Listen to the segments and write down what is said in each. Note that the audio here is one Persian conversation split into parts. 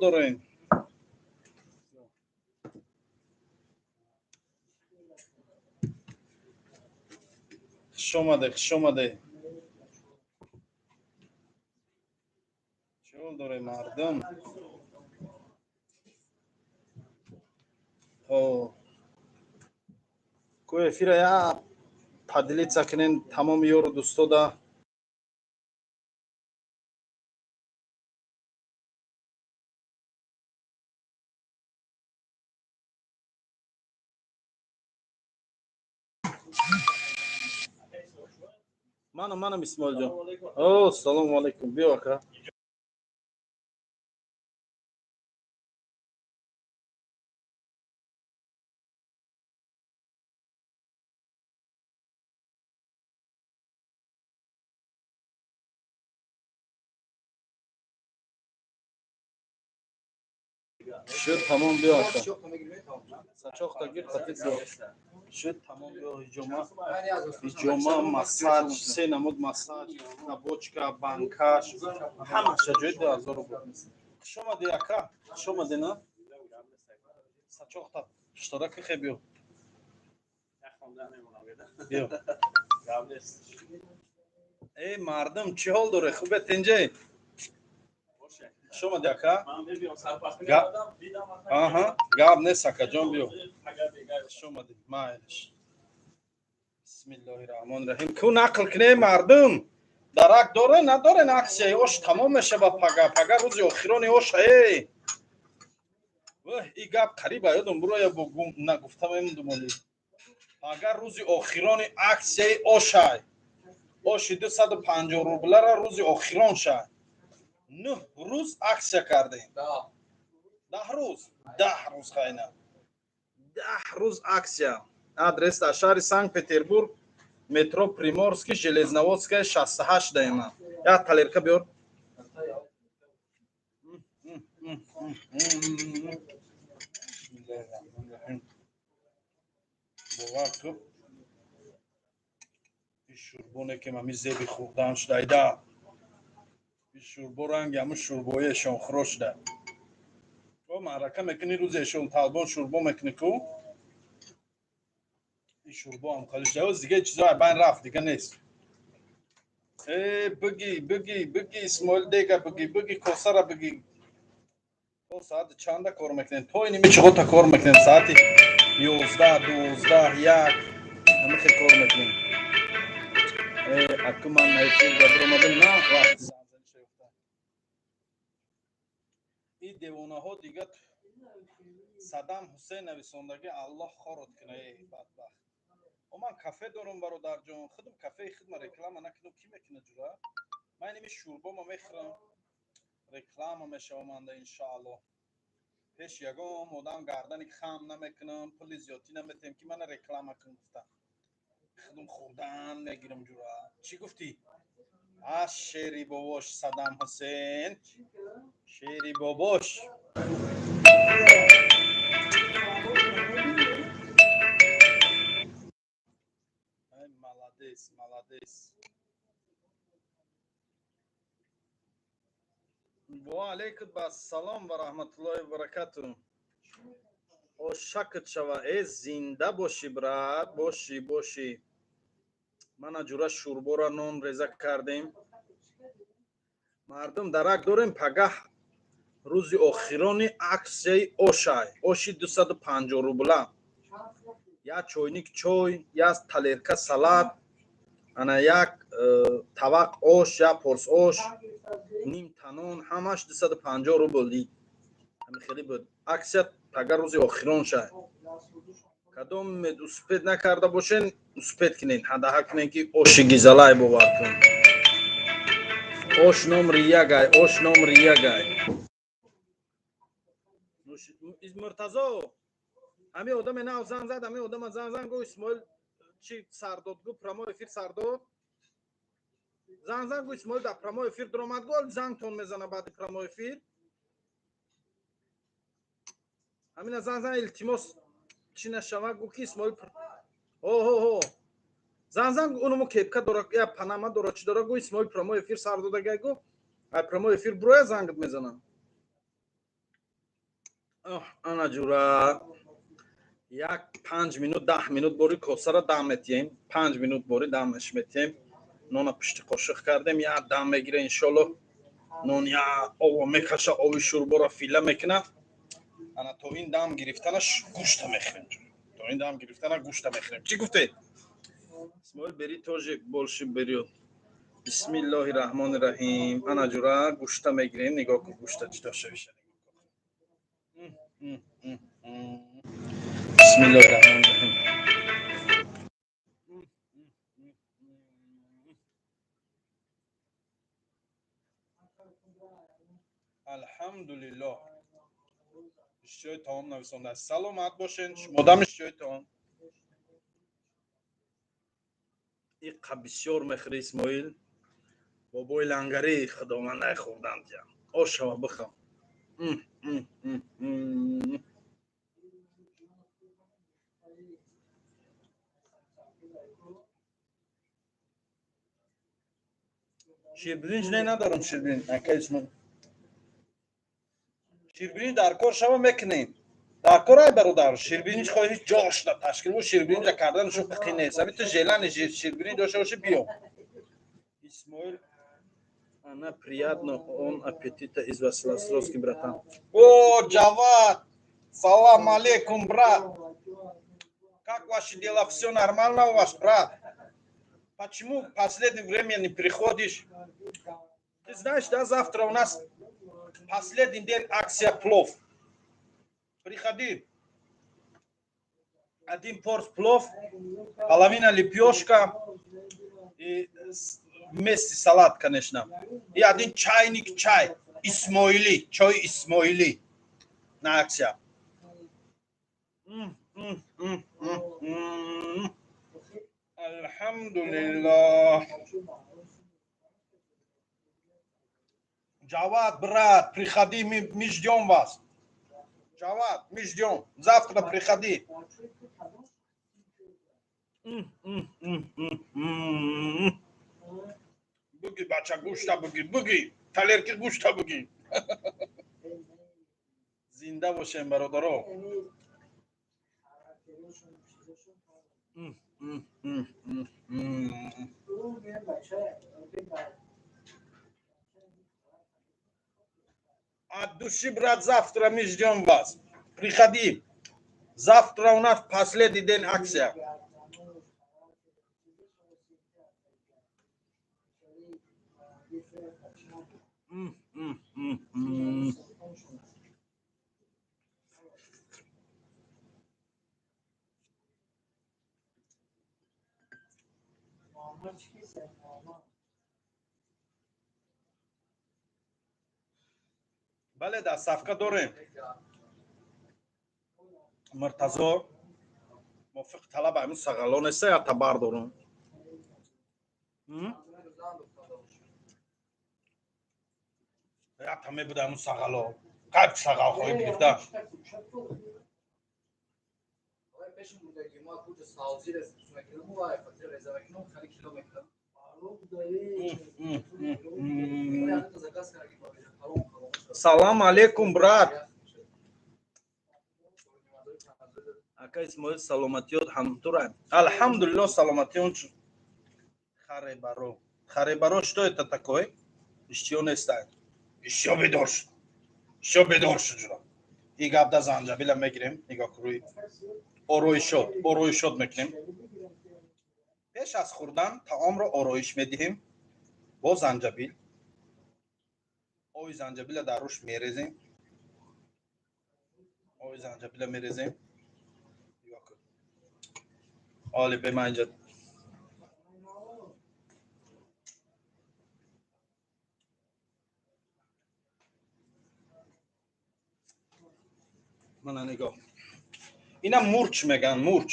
داریم. خوش اومده. چول داره مردم. خب کوی افیر یا падилица кинен тамоми ёру дӯстода манам исмоилҷон. О, салому алайкум. Биё ака. شد تمام بیار اکا. سچاق تا گیر خطیت بیار. شد تمام بیار. هجوما مساج سه نمود مساج نبوچکا بانکاش همه شجوید بیار زورو بود. شما دی اکا. شما دی نه. سچاق تا اشتراکی خیلی بیار. بیار. ای مردم چی حال داره؟ خوبه تنجه؟ شما دیکا؟ آها گاب نیست اکا جان بیو. شما دی مایلش. بسم الله الرحمن الرحیم. کو نقل کنه مردم درک داره نداره نقصی اوش تمام میشه با پگا روزی آخرانی اوش ای واه ای گاب قریب یادم برو یا بگم نگفتم ایموندم ولی پگا روزی آخرانی عکسی اوشای اوشی 250 روبله را روزی آخران شای 9 روز عکس کردیم 10 روز خیلی 10 روز عکسیا آدرس در شهر سنت پترزبورگ مترو پریمورسکی ژلезноводская 68 دایما یا تلرکه بیار باور کن این شوربونه که ممی زیبی خوردن شده ده این شوربو رنگ همون شوربوی شانخورو شده و معرکه میکنی روزشون طالبان شوربو میکنی کو این شوربو هم خالی شده و دیگه چیزا بین رفت دیگه نیست بگی اسماعیل دیگه بگی کوسه را بگی تو ساعت چنده کار میکنین تو اینمی چقدر تا کار میکنین ساعتی 11 12 1 همه خیلی کار میکنین اکو من نایفیر بدر اومدم نه وقت زنزن شیفته این دیوانه ها دیگه صدام حسین نویسندگی الله خورد کنه بدبخت و من کافه دارم برادر جان خودم کافه خودم رکلام نکنم کی میکنه جورا من اینمی شوربا ما میخورم رکلام میشه اومده انشاءالله پیش یگام مدام گردنی خام نمیکنم پول زیادی نمیتیم که من رکلام کنم گفتم خودم خوردن میگیرم جورا چی گفتی شیری باباش صدام حسین شیری باباش ملادیس و علیکم السلام و رحمت الله و برکاته او شکت شوا ای زنده باشی برات باشی من جورا شوربو را نون ریزه کردیم مردم درک داریم پگاه روزی آخرانی عکسی اوشی 250 روبله یا چوینیک چوی یا تلرکه سلات انا یک طبق اوش یا پرس اوش نیم تنون همش 250 روبل دی همین خیلی بود عکست پگاه روزی آخران شد کدام اسپید نکرده باشین اسپید کنین حدا کنین که اوشی گیزلای باور کن اوش نمر یگای مرتضا همین آدم نه زنگ زد همین آدم زنگ گو اسماعیل چی سرداد گو پرامو افیر سرداد زنگ گو اسماعیل در پرامو افیر درآمد گل زنگ تون میزنه بعد پرامو افیر همین زنگ التماس چی نشوه گو کی اسماعیل اوه زنگ اونمو کپکا داره یا پاناما داره چی داره گو اسماعیل پرامو افیر سرداد گو پرامو افیر برای زنگ میزنه ана ҷура як 5 минут 10 минут бори косара дам метиҳем. 5 минут бори дамаш метиҳем. Нона пушти қошиқ кардем, як дам мегира иншоалло. нон я ово мекаша, ови шӯрборо фила мекуна. ана то ин дам гирифтанаш гӯшта мехӯрем. То ин дам гирифтана гӯшта мехӯрем. Чӣ гуфтед? исмоил бери тоже больше берёт. бисмиллоҳи раҳмони раҳим. ана ҷура гӯшта мегирем. нигоҳ кун гӯшта чӣ то шавиша. бисмиллоҳи раҳмони раҳим. алҳамдулиллоҳ. ишҷои таом нависондааст. саломат бошед. шумодам ишҷои таом. иққа бисёр мехӯри исмоил. бобои лангари худованд нахӯрданд. ошава бихам. ширбиринҷ не надорам. ширбиринҷ ака исмоил. ширбиринҷ дар кор шава мекунем. дар кор ай бародар. ширбиринҷ хоҳӣ ҷошда ташкил бо ширбиринҷа карданашо қиқи нест. абито желани ширбиринҷ доша боши биё. исмоил она приятно он аппетита из вас слезки братан. О, Джавад. Салам алейкум, брат. Как ваши дела? Все нормально у вас, брат? Почему в последнее время не приходишь? Ты знаешь, да, завтра у нас последний день акция плов. Приходи. Один порс плов, половина лепешка и вместе салат, конечно. И один чайник чай. Исмоили. Чай Исмоили. На акция. Алхамдулиллах. Джавад, брат, приходи, мы ждем вас. Джавад, мы ждем. Завтра приходи. Буги, бача, гушта буги, буги. Талерки гушта буги. Зинда бошем, бародаро. От души, брат, завтра мы ждем вас. Приходи. Завтра у нас последний день акция. бале дар сафка дорем. муртазо мувофиқ талаб амин сағалон еса я табар дорам. я таме буда амин сағало. қайб сағал хоҳӣ бигифта. салом алейкум, брат. ака исмоил саломатиёт ҳамтура? Алхамдулиллоh, саломатиён. Харебаро. Харебаро что это такое? Ишчиё нестает. Ишчиё бедор шуд. Ишчиё бедор шуд ҷура. И гапда занҷабила мегирем. нигоҳ кури. ороишот мекунем. пеш аз хӯрдан таомро ороиш медиҳем бо занҷабил. ои занҷабила дар рӯш мерезем. ои занҷабила мерезем. оли бема инҷа мана нигоҳ. ина мурч меган, мурч.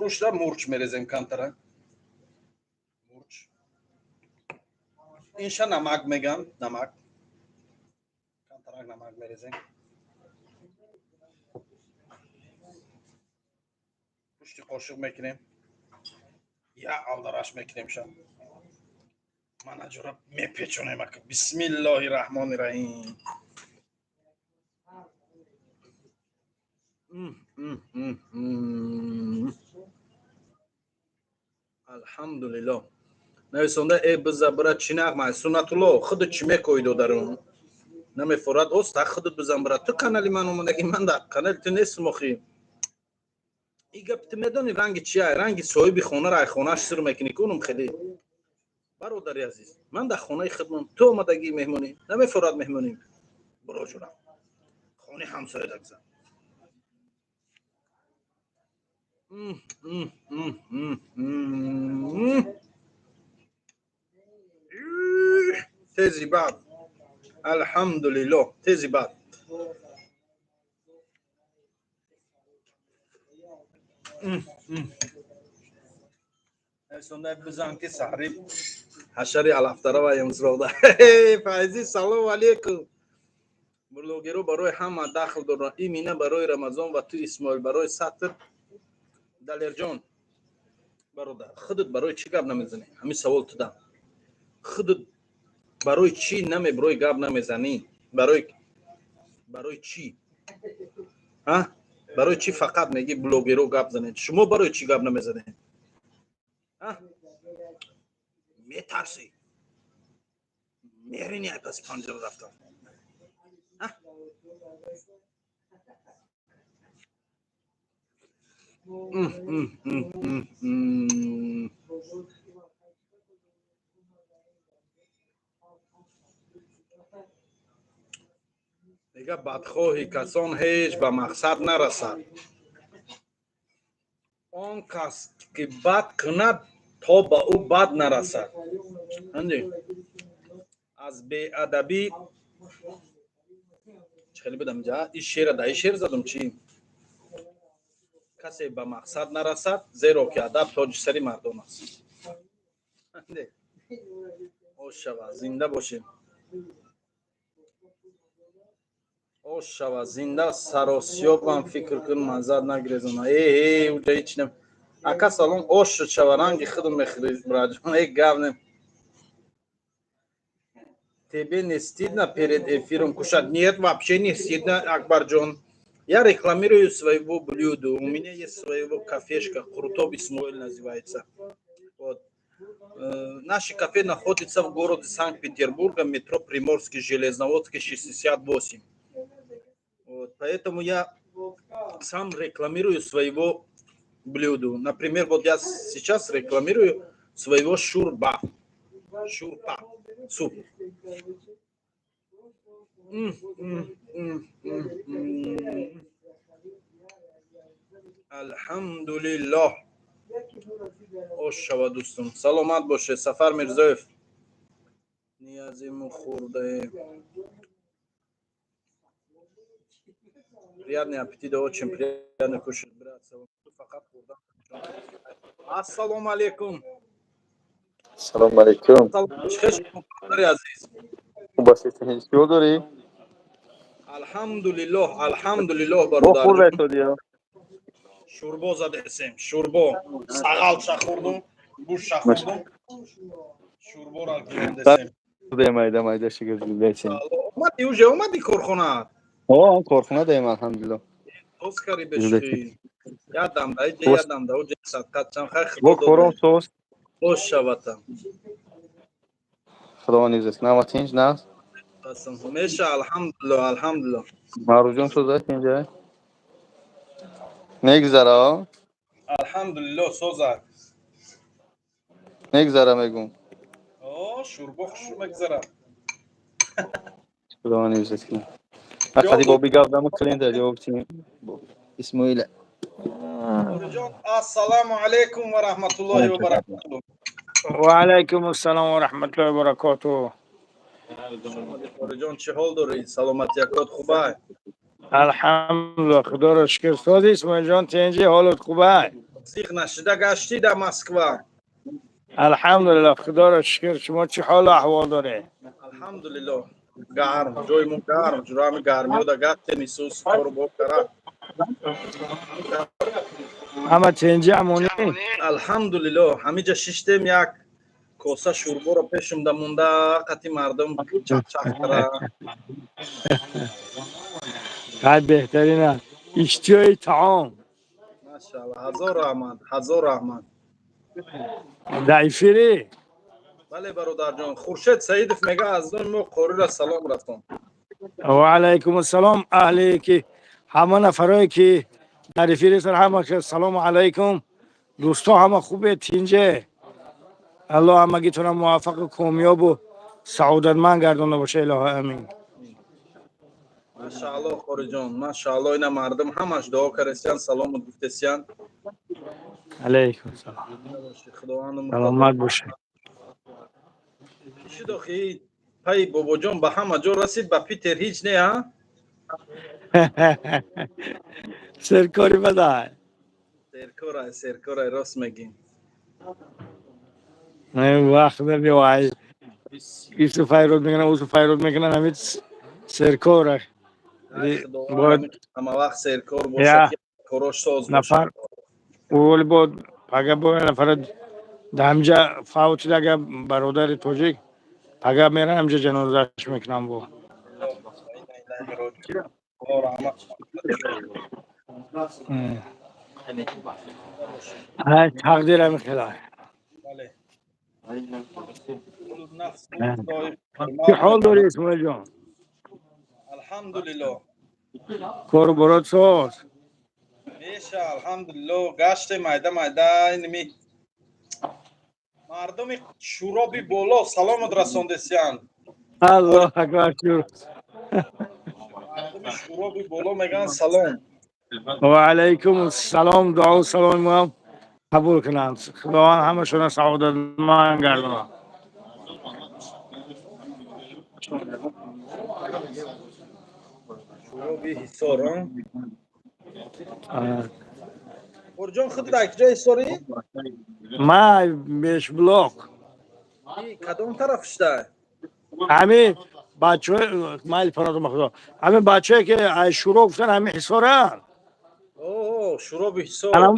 рӯшда мурч мерезем камтара. мурч. инша намак меган, намак. камтарак намак мерезем. пушти қошиқ мекунем. я алдараш мекунем ша. мана ҷура мепечонем ака. бисмиллоҳи раҳмони раҳим. الحمدلله نویسنده ای بزبره چینق مای سنتالله خودت چی میکوی دارون نمیفورد اوست خودت بزن برات تو کانالی من اومدگی من در کانال تو نیست مخی این گپ تو میدونی رنگ چیه رنگ صاحب خونه را خونهش سر میکنی کنم خیلی برادری عزیز من در خونه خودم تو اومدگی مهمونی نمیفورد مهمونی برو جونم خونه همسایه دگزن تیزی بعد الحمدلله تیزی بعد نویسنده بزن که سحری حشری الافتره و امزراده فایزی سلام علیکم بلوگرو برای همه داخل دارن این مینه برای رمضان و تو اسماعیل برای سطر دلیر جان برادر خودت برای چی گپ نمیزنی همین سوال تو دم خودت برای چی برای گپ نمیزنی برای چی ها برای چی فقط میگی بلوگرو گپ زنید شما برای چی گپ نمیزنید ها میترسی میرینی پس پنجره رفتن ها دیگه بدخواهی کسان هیچ به مقصد نرسد آن کس که بد کند تا به او بد نرسد از بی‌ادبی خیلی بدم جا این شعر ده شعر زدم چی کسی به مقصد نرسد زیرا که ادب تاج سر مردم است خوش شود زنده باشیم خوش شود زنده سراسیاب هم فکر کن منظر نگریزم ای اونجا هیچ نم اکا سالون اوش شد شورانگی خودم میخریز براجان ای گونم тебе не стыдно перед эфиром кушать? Нет, вообще не стыдно, Акбарджон. Я рекламирую своего блюда. У меня есть своего кафешка, Крутоб Исмаил называется. Вот. Наше кафе находится в городе Санкт-Петербурга, метро Приморский, Железноводский, 68. Вот. Поэтому я сам рекламирую своего блюда. Например, вот я сейчас рекламирую своего шурба. Шурпа. Суп. الحمدلله خوش شود دوستم سلامت باشه سفر میرزایف نیازی خورده приятный аппетит очень приятно кушать брат فقط خوردم السلام علیکم سلام علیکم چه شما عزیز خوب هستی چیو داری الحمدلله با برادر خورده شدی شوربا زدیم شوربا ساغال چخوردم گوشت چخوردم شوربا را گیرم دسیم مایده مایده شکر دیدیم اومدی اوجه اومدی کارخونه آه کارخونه داریم الحمدلله توس کاری بشی یادم داید یادم داد اوجه صدقت چم خیر با خدا کارم داده توست خوش شواتم خدا نیزست نماتینج نه قسم میشه الحمدلله ماروجون سوزه اینجا نگذره الحمدلله سوزه نگذره میگم شوربا خوش مگذره خدا نیزست اقدی با بیگردم کلینده جواب چی اسماعیل جان السلام علیکم و رحمت الله و برکاته وعلیکم السلام و رحمت الله و برکاته جان چه حال داری سلامتی یکات خوبه الحمدلله خدا را شکر ساز اسماعیل جان تنجی حالت خوبه سیخ نشده گشتی در مسکو الحمدلله خدا را شکر شما چه حال و احوال داره الحمدلله گرم جایمون گرم جرام گرمی و در گفت میسوس کارو با کرد اما تنجی امونی الحمدلله همینجا ششتم یک کوسه شوربا رو پیشم ده مونده قطی مردم چخ چخ کرد قد بهترینه اشتیای طعام ماشاءالله. هزار رحمت. در افیری. بله برادر جان. خورشید سعیدов میگه از اون ما قوری را سلام رفتم. و علیکم السلام اهلی که همه نفرایی که در افیری سر همه که سلام علیکم دوستا همه خوبه تینجه الله همگیتون موفق و کامیاب و سعادتمند گردانده باشه الهی امین. ماشاءالله قوری جان. ماشاءالله اینا مردم همش دعا کردن سلام گفتن. علیکم السلام. خداوند سلامت باشه. چی داخی پای بابا جان به همه جا رسید به پیتر هیچ نه ها. سرکاری بده. سرکار راست میگین. این وقت داری وای ایسو فایرود میکنن اوسو فایرود میکنن همین سرکاره. خداوند همه وقت سرکار باشه یا که کاراش ساز باشه. نفر اول بود پگه بود نفر دامجا فاوت داگه برادر توجی پگه میرن همجا جنازش میکنم بو. های تقدیر هم خیلی. بله. چه حال داری اسماعیل جان؟ الحمدلله. کار برات ساز. میشه الحمدلله گشت مایده اینمی مردم شورابی بالا سلام رساندسیان. الله اکبر شروع. مردم شورابی بالا میگن سلام. و علیکم السلام دعا و سلام هم قبول کنند. خداوند همشون سعادتمند گردونه. شورابی حصار ها. برجان خود در کجا حصاری؟ ما بیش بلاک. کدام طرف شده؟ همه بچه مایل پناه مخدا. همه بچه که شروع گفتن همه حصارن. اوه شورابی حصار.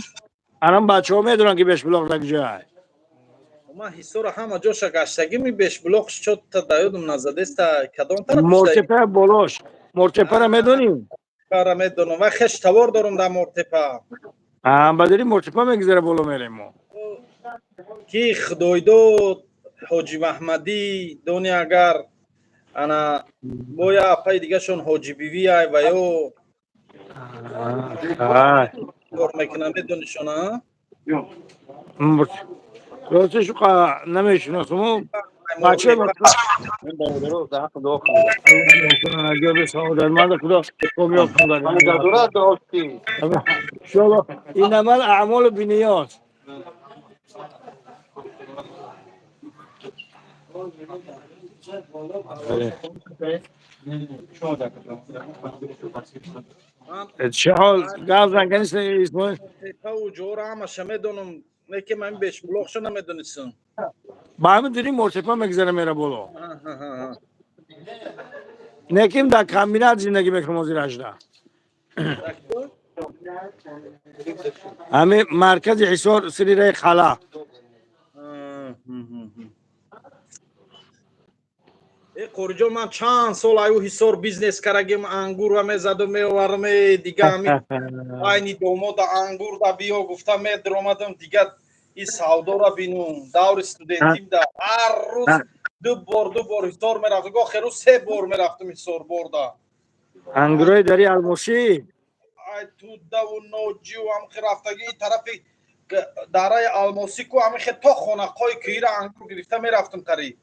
الان بچه ها میدونن که بیش بلاک در کجاست. ما حصار همه جاش گشتگی می بیش بلاکش شد تا دیادم نزده است کدام طرف شده؟ مرتفع بالاش. مرتفع را میدونیم. کارا میدونم و خشتوار دارم در مرتفع. بدری مرتفع میگذره بالا میریم ما. کی خدای دو حاجی محمدی دونی اگر انا بویا پای دیگه شون حاجی بیوی ای و یو کار میکنن میدونیشون ها؟ راستش نمیشناسم. بچه مرتفع این داره در حق دعا کنید. نجات سعادتمند خدا کامیاب من کنه. در دوره دعا کنید. شما این عمل اعمال بنیاد. چه حال گاز زنگنی اسماعیل؟ مرتفع و جورا همش میدونم که من بیش بلاکشو نمیدونستم. با همین داریم مرتفع میگذره میره بالا. نکیم در کمبینات زندگی میکنم از این رجده. همه مرکز حصار سری رای خلا. قوری جان من چند سال ایو حصار بیزنس کردم انگور و میزدم میوارم دیگه همین اینی دوماد انگور دا بیا گفتم میدرامدم دیگه این سودا را بینم دور استودنتیم دا هر روز دو بار حصار میرفتم آخر روز 3 بار میرفتم حصار بردا انگورای داری الماسی ای تو دا و نوجی و هم رفتگی این طرف دارای الماسی کو همین تا خانقای کیرا انگور گرفته میرفتم قریب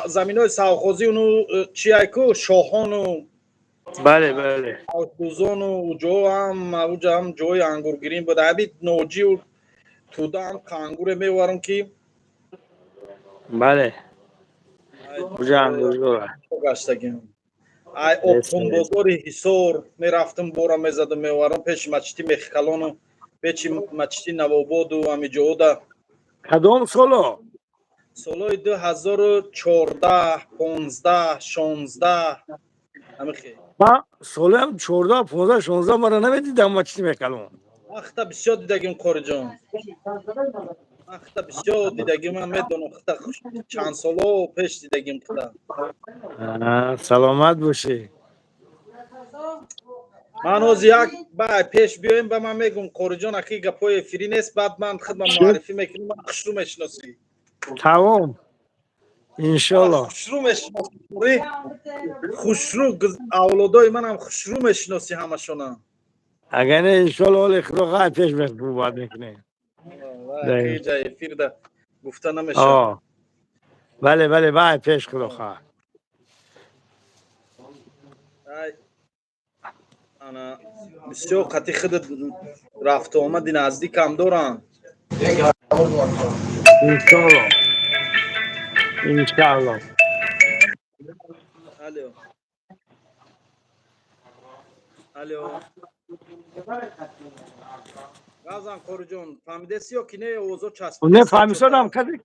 زمینای سوخوزی اونو چی ایکو شاهانو بله آتوزان و جو هم جای انگور گیریم بود عبید نوجی و تودا هم انگور میوارم که بله کجا انگور داره گشتگیم ای اپون بازاری حصار میرفتم بورا میزدم میوارم پیش مچتی مخکلان و پیش مچتی نواباد و همی جو دا کدام سالو؟ سالای 2014 15 16 همه خیلی من سالم 14 15 16 مرا نمیدیدم ما چی میکلم. وقتا بسیار دیدگیم قوری جان وقتا بسیار دیدگیم من میدونم چند سالا پیش دیدگیم خدا سلامت باشی. من از یک با پیش بیایم به من میگم قاری جان اخی گپای فری نیست بعد من خدمت معرفی میکنم من خوشرو میشناسی تمام انشالله خوشرو میشناسی خوشرو اولادای من هم خوشرو میشناسی همشون اگر نه انشالله ولی خدا غیر پیش بست بود باید میکنه اخی جای فیر ده گفته نمیشه آه بله بله باید پیش خدا خواهد ای انا بسیار قطعی خودت رفت و آمدی نزدیک هم دارم انشالله انشالله الو الو غازان قاری جان فهمیدسی یا که نه اوضاع نه چسبیدسی فهمیستادم چطور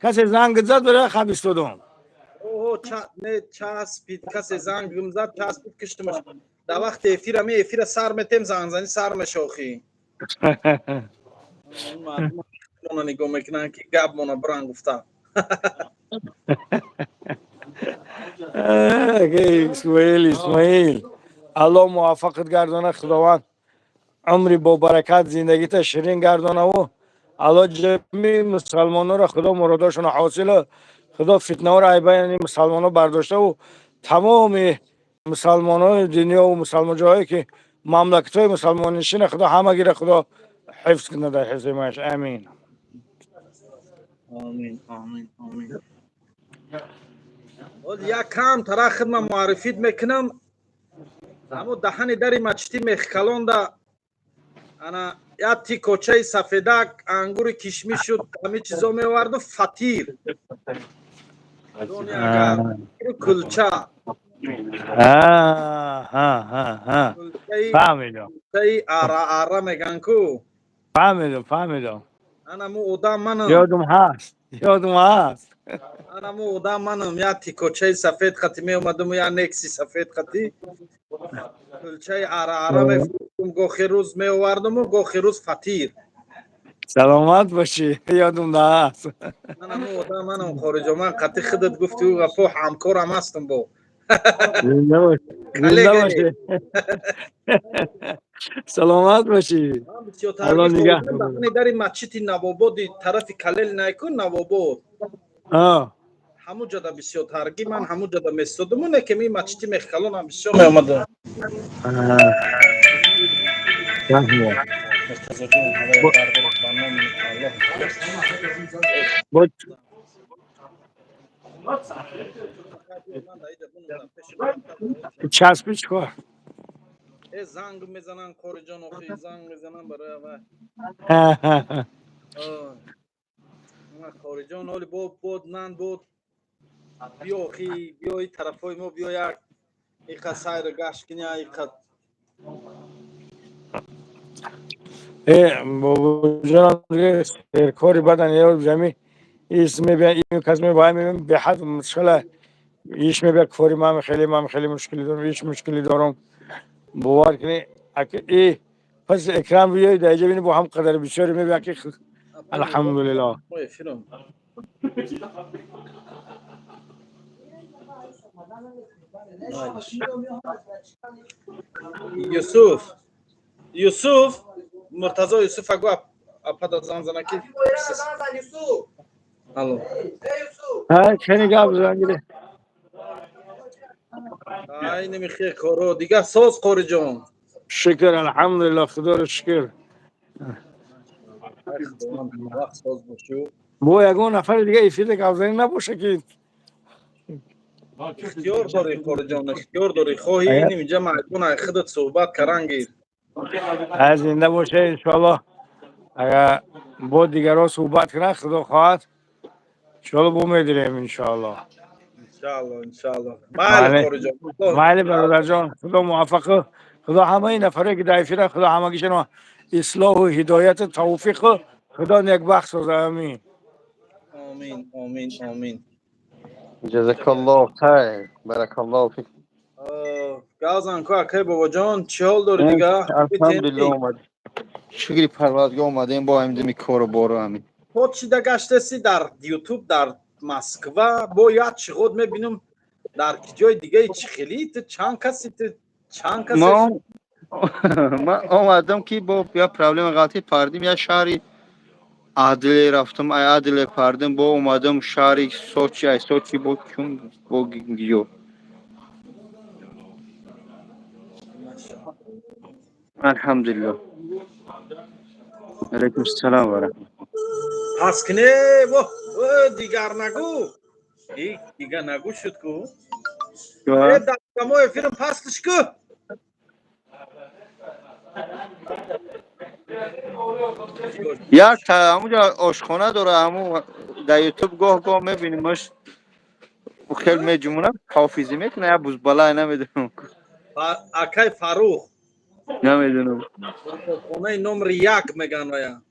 کسی زنگ زد برای خواهیستادم اوه نه چسبید کسی زنگ زد چسبید کشتمش در وقت افیر سر میتیم زنی سر میشوخی این مردم مونا نگاه میکنن که گب مونا بران گفته اسماعیل الله موفقت گردانه خداوند عمری با برکت زندگیت شیرین گردانه و الله جمعی مسلمان را خدا مراداشون حاصل خدا فتنه ها را بین مسلمان ها برداشته و تمام مسلمان های دنیا و مسلمان جایی که مملکت های مسلمان نشین خدا همه گیره خدا حفظ کنه در حفظ ماش امین آمین آمین آمین ولی یک کم ترا خدمت معرفیت میکنم اما دهن دری مچتی میخکلان ده انا یا تی کوچه سفیدک انگور کشمی شد همه چیزا میورد و فطیر دونی اگر کلچه ها فهمیدم کلچه اره میگن کو فهمیدم انا مو اودا منم یادم هست انا مو اودا منم یا تی کوچه سفید خطی می اومدم یا نکسی سفید خطی کلچه اره میفروختم گوخی روز میوردم و گوخی روز فطیر سلامت باشی یادم هست انا مو اودا منم خارج من قطی خودت گفتی او گپو همکارم هستم با زنده باشی زنده کلگی باشی سلامت باشی من بسیار الله ترگی نگه خورده داره دهنی داری مسجد نوابادی طرف کلیل نیکن نواباد آه همو جدا بسیار ترگی من همو جدا میستادم اونه که می مسجد میخکلون هم بسیار میامده آه فهمیدم. مرتضی جون هوای با بردار برنامه الله با من دایده بونم در پیش لپتاپ چسبی چکار زنگ میزنن کاری جان اخی زنگ میزنن برای و من کاری جان حالی بود من بود بیا اخی بیا این طرفای ما بیا یک ایقا سایر گشت کنی ایقا بابا جان دیگه کاری بدن یا جمعی اسم میبین این کس میباید میبین به حد مشکله ایش میبین کاری من خیلی مشکلی دارم هیچ مشکلی دارم باور کنی ای پس اکرام بیایی در اینجا بینی با هم قدر بسیاری میبین که اپای موبایل الحمدلله ما فیلم یوسف یوسف مرتضی یوسف اگو اپا دا زن زنه کی الو ها کنی گاب زنگیره ای نمیخی کارو دیگه ساز قاری جان شکر الحمدلله خدا رو شکر ای خداوند هر وقت ساز باشو با یگون نفر دیگه ایفید گابزنی نباشه که اختیار داری قاری جان اختیار داری خواهی اگر اینم اینجا معکون خودت صحبت کرنگیر از زنده باشه انشالله اگر با دیگران صحبت کنه خدا خواهد انشالله بو میداریم انشالله انشاءالله انشاءالله بله بله قاری جان بله برادر جان خدا موفق خدا همه این نفره که در فیره خدا همگیشون اصلاح و هدایت توفیق خدا نیکبخت سازه امین آمین آمین آمین جزاك الله خير بارك الله فيك. گازان که که بابا جان چی حال داری دیگه خوبی الحمدلله تینی اومد شکری پروردگار اومدیم با همین کارو بارو همین تو چی دا گشتسی در یوتیوب در مسکو با یاد شغود میبینم در جای دیگه چی خیلی تو چند کسی ما من اومدم که با یا پرابلم غلطی پردیم یا شهری عادل رفتم ای عادل پردیم با اومدم شهری سوچی با چون با گیو ماشاءالله. الحمدلله علیکم السلام و رحمت پاسکنه دیگر نگو. دیگر نگو شد کو. الله. دستمو فیلم پاسش کو. یک تا همونجا آشخانه داره همون در یوتیوب گاه میبینیمش او خیلی میجمونه حافظی میکنه یا بزباله نمیدونم اکای فاروق. نمیدونم خونه نمر 1 میگن ویا.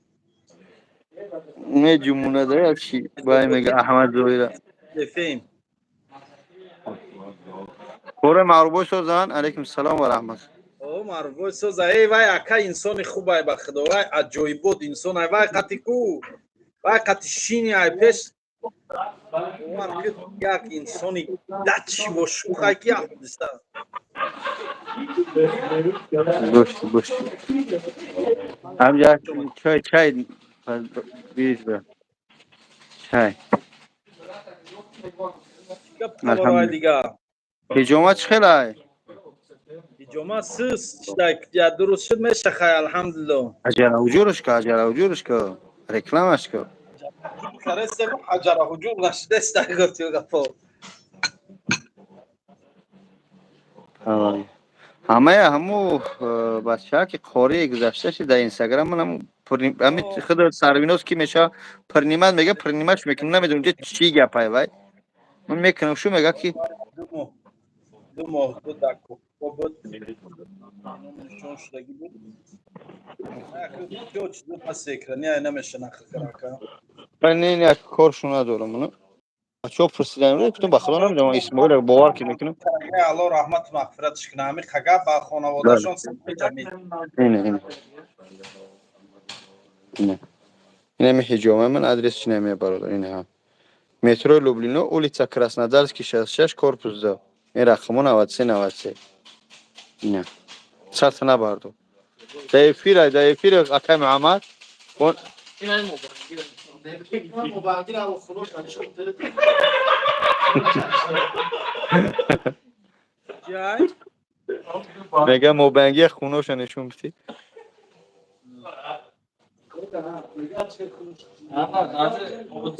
میجمونه داره چی باید میگه احمد زویره فیلم. کوره معروبای سوزن علیکم السلام و رحمت او مرگوی سوز ای وای اکای انسان خوبه به خدا وای عجایب بود انسان وای قتی کو وای قتی شینی ای پیش وار که یک انسانی دچی و شوخه که یک گوشت همجا چای بیش به چای گپ خبر های الحمدلله دیگه هجومت خیلی جمعه سوس یا درست شد میشه خیر الحمدلله عجله وجورش که رکلامش که جور کرده حجر هجوم نشده است گفتی گفت همه همو بچه ها که قاره گذشته شد در اینستاگرام من همین خود سروینوز که میشه پرنیمت میگه پرنیمتش میکنه نمیدونم اینجا چی گپه وای من میکنم شو میگه که دو ماه دو دکو بود اینو نشون شدگی بود چه چیزی پس اکرانی ای نمیشه نخ کرده من این یک کارشو ندارم منو چه پرسیدم رو گفتم بخدا نمیدونم اسماعیل رو باور که میکنم الله رحمت و مغفرتش کنه همین خگا با بله خانواده‌شون سمت جمیل اینه اینه حجامه من ادرسش نمیه برادر اینه هم مترو لوبلینو ulica Krasnodarski 66 корпус 2 این رقمو 93 اینه شرط نبردو در افیر اکای محمد اون جای میگه موبنگی خونوش نشون بدی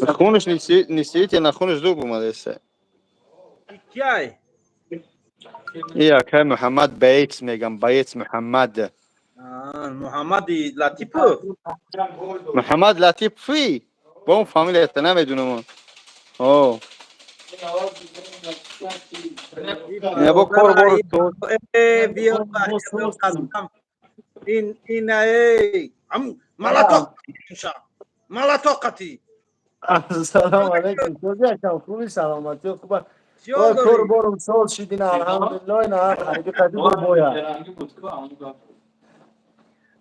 خونش نیستید یا نه خونش دو اومده است جای این اکای محمد بیت میگم بیت محمد محمد لطیف محمد لطیفی با اون فامیلیت نمیدونم اوه نه با کار برادر برو تو بیا قسم این ای ملاتاقتی سلام علیکم کجا کم خوبی سلامتی خوبه چیکار با کور داری برم سال شدین الحمدلله نه خریدی قدی برو بویا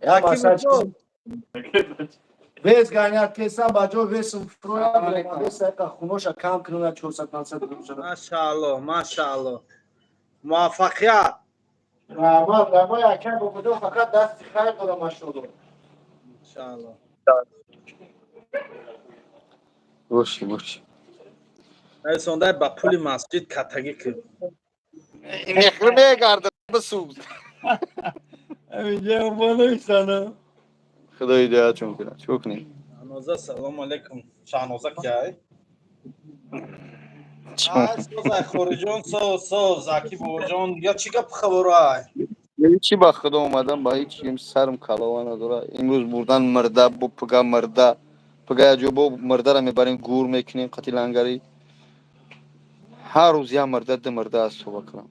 یا اکی مساج بود vez ganhar que samba jo vez um froya vez eka khunosha kam kinuna 400 500 روز ماشاءالله موفقیت ما یکم بودم فقط دست خیر دادم ماشاءالله انشاءالله باش ای سونده با پول مسجد کتگی کرد نخل میگردم بسوز اینجا بالای سلام خدا هدایتشون کنه چو کنی شانوزه سلام علیکم شانوزه کیای چون سوز خورجون سوز زاکی بوجون یا چی گپ خبرای چی با خدا اومدم با هیچ چیم سرم کلاوه نداره امروز بردن مرده با پگا مرده پگا جو با مرده را میبریم گور میکنیم قتل انگاری هر روز یا مرده ده مرده از تو بکنم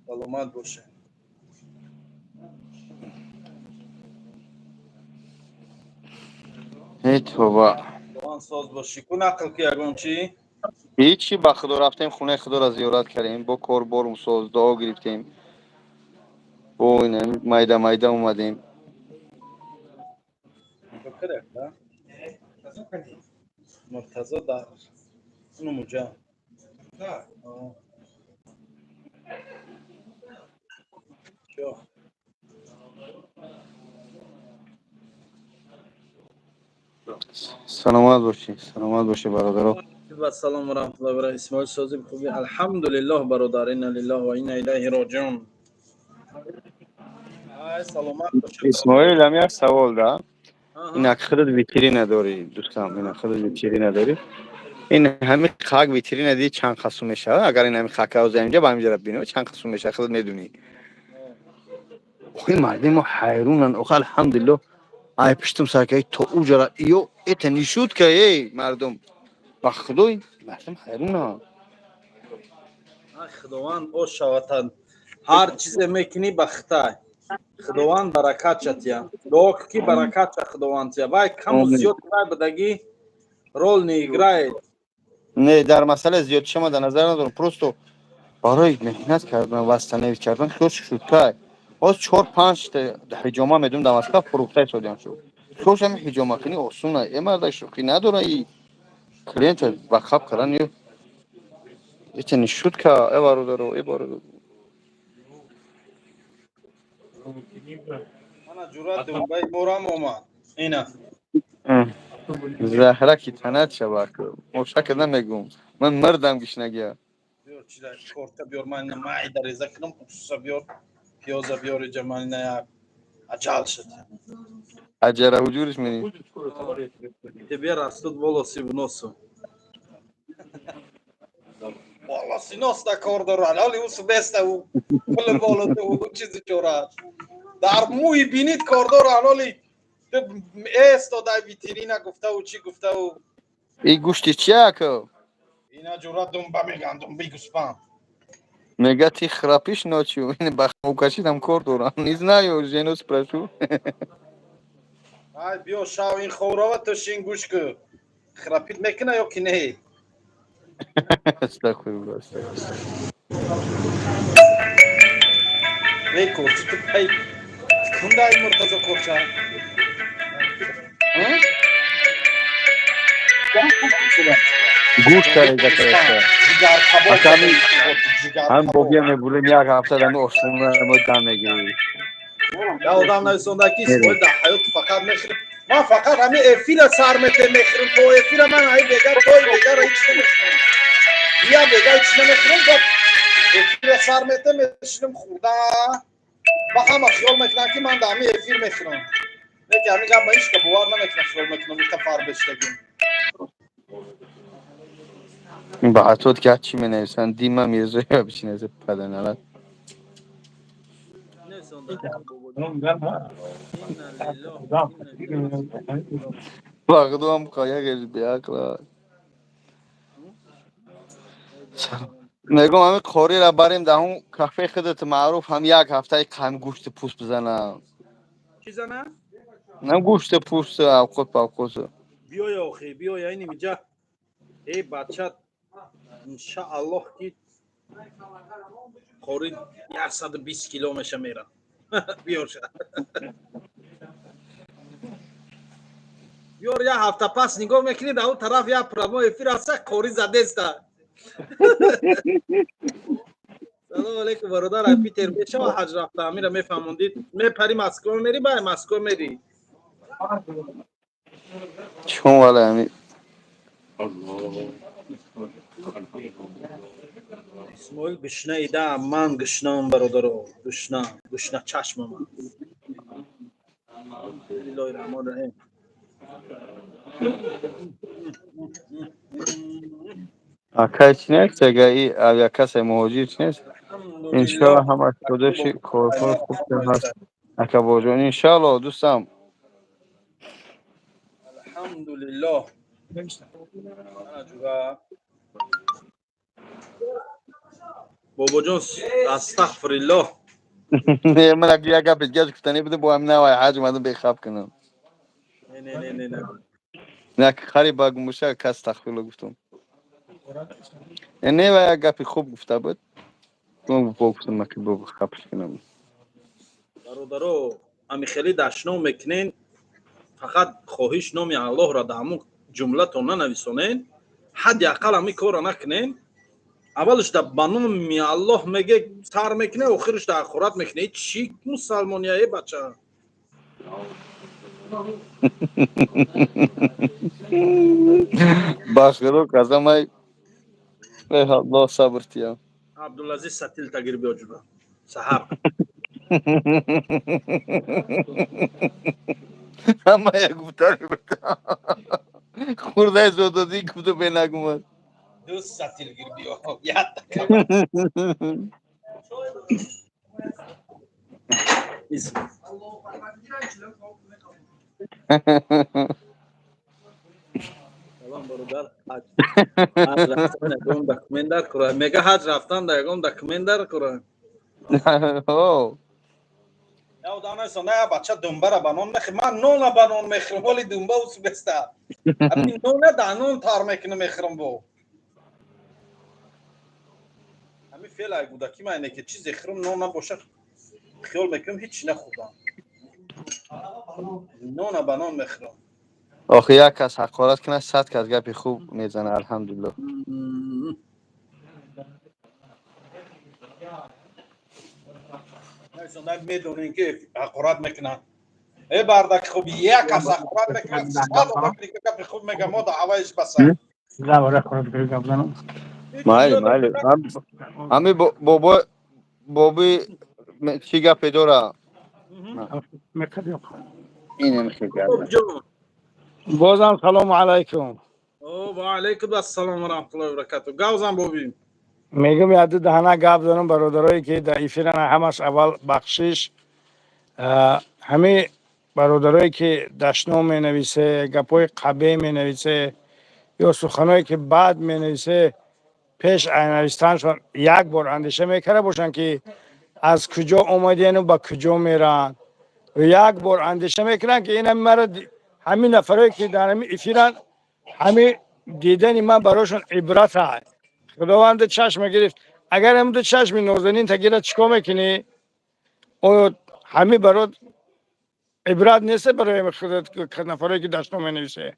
سلامت باشه هیچ بابا جوان ساز باشی کن عقل که یگون چی هیچی با خدا رفتیم خونه خدا را زیارت کردیم با کار برم ساز دعا گرفتیم با این مایده اومدیم بکره مرتضی در اونو مجا سلامت باشی برادرها. و سلام و رحمت الله و برکاته. اسماعیل سازی خوبی؟ الحمدلله برادر، انا لله و انا الیه راجعون. سلامت باشه برادر. اسماعیل هم یک سوال ده. این آها. خودت ویتری نداری دوستم، این خودت ویتری نداری. این همین خاک ویتری نداری چند قسم میشه؟ اگر این همین خاک از اینجا با اینجا ببینیم چند قسم میشه خودت میدونی. این مردم حیرونن. آخه الحمدلله ای پشتم سرکه تو اوجرا ایو ات نشود که ای مردم با خدای مردم حیرونن. خداوند او شواتن هر چیز میکنی بخته. خداوند برکت چتیا دعا کی برکت چه خداوند یا وای کم و زیاد وای بدگی رول نیگرای. نه در مسئله زیاد شما در نظر ندارم، پروستو برای مهنت کردن واسطه کردن خوش شد که باز 4-5 تا حجامه میدم دمسکا فروخته شدیم شو. خوش هم حجامه کنی آسونه ای مرد شوخی نداره. ای کلینت بخاب کردن یو ایتن شد که ای برادر ای برادر انا جرات دنبای مورم اومد اینا زهره کی تنت شبا که مشک نمیگم من مردم گشنگی. بیار چیزا کورتا بیار من مای در ذکرم خصوصا بیار پیازا بیار جمال نه اجال شد. اجر وجودش منی ته بیار استود волоси в носу. волоси нос да кор дорад али ус беста у кул болоте у чизи чора дар муи бинит кор дорад али есто да витрина гуфта у чи гуфта у ای گوشتی چیه که اینا جورا دنبا میگن دنبی گوسپان میگه تی خرابیش ناچیو این بخمو کشیدم کار دارم نیز نه یو جنوس پرشو. ай биё шав ин ховрова то шин гӯш ку храпит мекуна ё ки не استغفرالله не корчи ту пай кундай муртазо корча گوشت داره ذکر جигар кабоб اصلا جигар هم кабоб بوگی میبولیم یک هفته دمی آسمون رو دم میگیری. я одам нависондаки исмоил дар ҳаёти фақат мехӯрем. ман фақат ҳамин эфира сар мехӯрем. то эфира ман ай бегар той бегар ҳеҷ намехӯрем. я бегар ҳеҷ намехӯрем. то эфира сар мешинем хурда ва ҳама хиёл мекунам ки ман дар ҳамин эфир мехӯрам. лекин ҳамин гап ба ҳеҷ бовар намекунам хиёл мекунам ин тафар бештагим. این با عطوت که چی می نویسن دیما میرزه یا بچی نویسه پدن الان وقت هم قایه گیرد بیا کلا نگم همه خوری را بریم در اون کافه خودت معروف هم یک هفته هم گوشت پوست بزنم. چی زنه؟ نه گوشت پوست اوقات با اوقات بیای آخی بیای اینی میجا ای بچه انشاءالله که خوری 120 کیلو میشه میره. بیار شد بیار یه هفته پس نگاه میکنی در اون طرف یه پرامو افیر هسته خوری زده است. سلام علیکم برادر ای پیتر میشه و حج رفته امیره میفهموندید میپری مسکو میری بای مسکو میری چون والا همی اسماعیل گشنه ایده من گشنم برادرو گشنه چشم من. بسم الله الرحمن الرحیم. اکای چی نیست اگه ای اویا کسی مهاجر چی نیست انشاءالله همه خودشی کارکار خوب هست اکا باجان انشاءالله دوستم الحمدلله. بابا جان استغفر الله. نه من اگه یک گپ دیگه گفتنی بده با هم نه وای حاج اومدم بخواب کنم. نه نه خری باگ موشه کس استغفرالله گفتم. نه وای یک گپ خوب گفته بود. من گفتم ما که بخوابش کنم. برادرو امی خیلی دشنام میکنین فقط خواهش نام الله را در همون جمله تون ننویسونین حد اقل همی کار نکنین اولش در بانون می الله میگه سر میکنه آخرش در آخرت میکنه. چی مسلمانیه بچه؟ Başqırıq qazamay. Ey Allah sabır diyəm. عبدالعزیز ستیل تگیر بیا جلو سحر. Amma ya qutar. Xurdای زودادی گفتو به نگومد. دوست ستیل گیر بیا یاد تکبر. سلام برادر. حج رفتن یگان دکمنت در کرای. میگه حج رفتن در یگان دکمنت در کرای. او یا دانستم نه بچه دنبه را بانون میخوام. من نون بانون میخوام ولی دنبه اوس بسته. همین نون دانون تار میکنم میخوام بو. همین فعل ای بوده کی معنی که چیز خرم نون باشه خیال میکنم هیچ نخوردم. نون بانون میخوام. آخه یک کس حقارت کنه 100 کس گپی خوب میزنه الحمدلله. نه میدونین که حقارت میکنن. ای بردک خوب یک کس حقارت میکنن. صد وقتی که گپ خوب میگم ما دعوایش بسه. زباره خورد که گفتم مالی همی بابی چی گپی داره میخواد. اینه میخواد خب جون. بازم سلام علیکم. او و علیکم السلام و رحمت الله و برکاته. گاوزم ببین. میگم یاد دهنا گپ دارم برادرایی که در ایفیران همش اول بخشش همه برادرایی که دشنام می نویسه گپای قبه می نویسه یا سخنایی که بعد می نویسه پیش نویستنشون یک بار اندیشه میکرده باشن که از کجا اومدین و با کجا میرن و یک بار اندیشه میکنن که این مرا همین نفرایی که در همین ایفیران همین دیدن من براشون عبرت هست. خداوند چشم گرفت اگر هم تو چشم نازنین تگیره چیکار میکنی او همین برات عبرت نیست برای خودت نفرایی که دشنام نویسه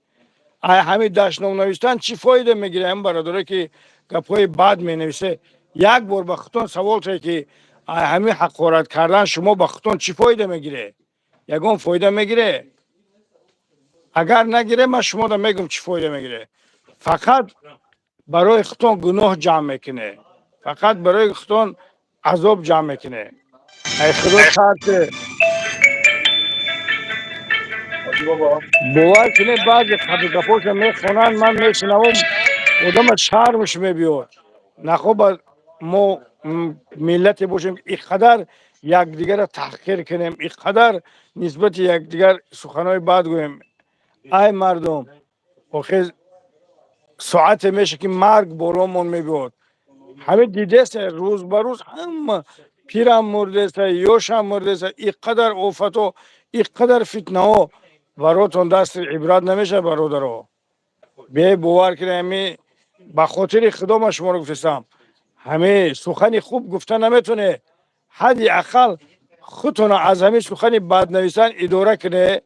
همین دشنام نویسن چی فایده میگیره هم برادره که گپای بد می نویسه یک بار به خودتون سوال کنید که همین حقارت کردن شما به خودتون چی فایده میگیره یگان فایده میگیره اگر نگیره من شما رو میگم چی فایده میگیره فقط برای خودتون گناه جمع میکنه فقط برای خودتون عذاب جمع میکنه ای خدا ترسه باور کنه بعضی خبر گپاش میخونن من میشنوم آدم شرمش میبیاد نخوب ما ملتی باشیم اینقدر یکدیگر را تحقیر کنیم اینقدر نسبت یکدیگر سخنهای بد گوییم ای مردم آخه ساعت میشه که مرگ بالامون میبیاد همه دیده است روز به روز هم پیرم مرده است یوشم مرده است اینقدر آفت و اینقدر فتنه ها براتون دست عبرت نمیشه برادرها به باور کنید همه به خاطر خدا من شما رو گفتم همه سخنی خوب گفتن نمیتونه حدی اقل خودتون از همه سخنی بد نویسن اداره کنه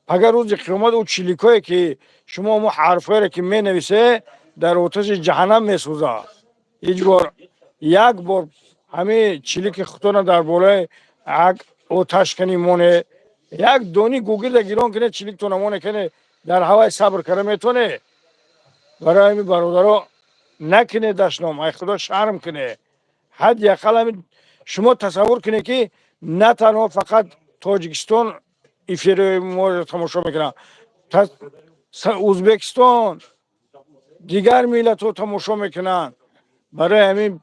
اگر روز قیامت او چلیکایی که شما مو حرفایی که می نویسه در آتش جهنم می سوزه یک بار همه چلیک خودتون در بالای آتش کنی مونه یک دونی گوگل در گیران کنه چلیک تو نمونه کنه در هوای صبر کنه میتونه برای همین برادرها نکنه دشنام ای خدا شرم کنه حد یقل همین شما تصور کنه که نه تنها فقط تاجیکستان ایفیر ما رو تماشا میکنه ازبکستان دیگر ملت رو تماشا میکنن برای همین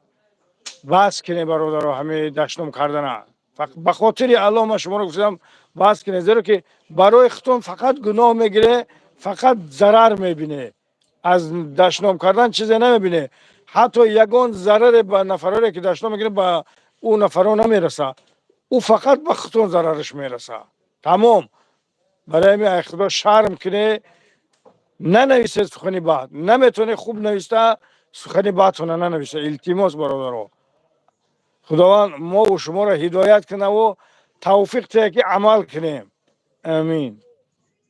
بس کنه برادرها همین دشنام کردن به خاطر الله ما شما رو گفتم بس کنه زیرا که برای خودتون فقط گناه میگیره فقط ضرر میبینه از دشنام کردن چیزی نمیبینه حتی یگان ضرر به نفرایی که دشنام میگیره به اون نفرا نمیرسه او فقط به خودتون ضررش میرسه تمام برای همین خدا شرم کنه ننویسه سخنی بد نمیتونه خوب نویسته سخنی بدتونه ننویسه التماس برادرها خداوند ما و شما را هدایت کنه و توفیق ده که عمل کنیم آمین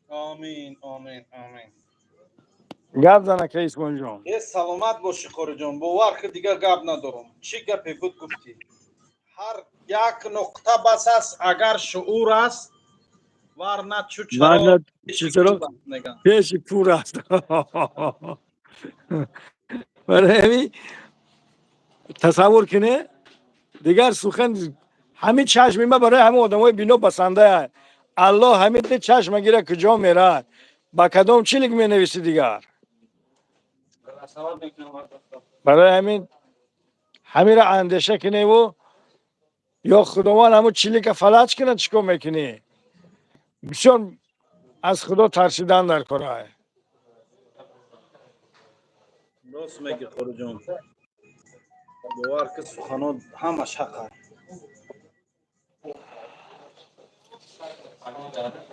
آمین آمین آمین. گپ زنه که اسمان جان. یه سلامت باشی خوری جان. باور که دیگه گپ ندارم. چی گپی بود گفتی؟ هر یک نقطه بس است اگر شعور است ورنه چو چرا ورنه پیش چرا کور است میگن. پیش پور است. برای همین تصور کنه دیگر سخن همین چشم ما برای همه آدمای بینو بسنده است. الله همین ده چشم گیره کجا میره با کدام چیلک می نویسی دیگر. برای همین همین را اندیشه کنی و یا خداوند همون چیلک فلج کنه چیکار میکنی. بسیار از خدا ترسیدن در کاره. راست میگی خوری جان. باور که سخنات همش حق است.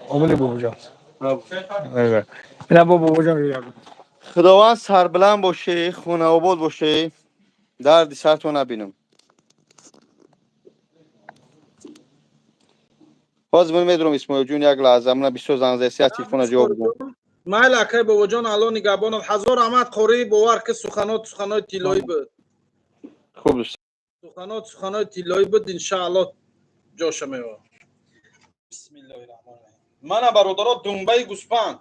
آمولی بابا جان. اینا بابا جان رو یاد. خداوند سربلند باشه، خونه آباد باشه، درد سرتو نبینم. باز من میدونم اسماعیل جون یک لحظه من 20 زنگ زدی تلفن جواب بدم. مایل اکای بابا جان الان نگهبانات هزار احمد خوری باور که سخنات طلایی بود. خوب است. سخنات طلایی بود ان شاء الله جوش میاد. بسم الله الرحمن الرحیم. من برادرات دنبای گوسپند.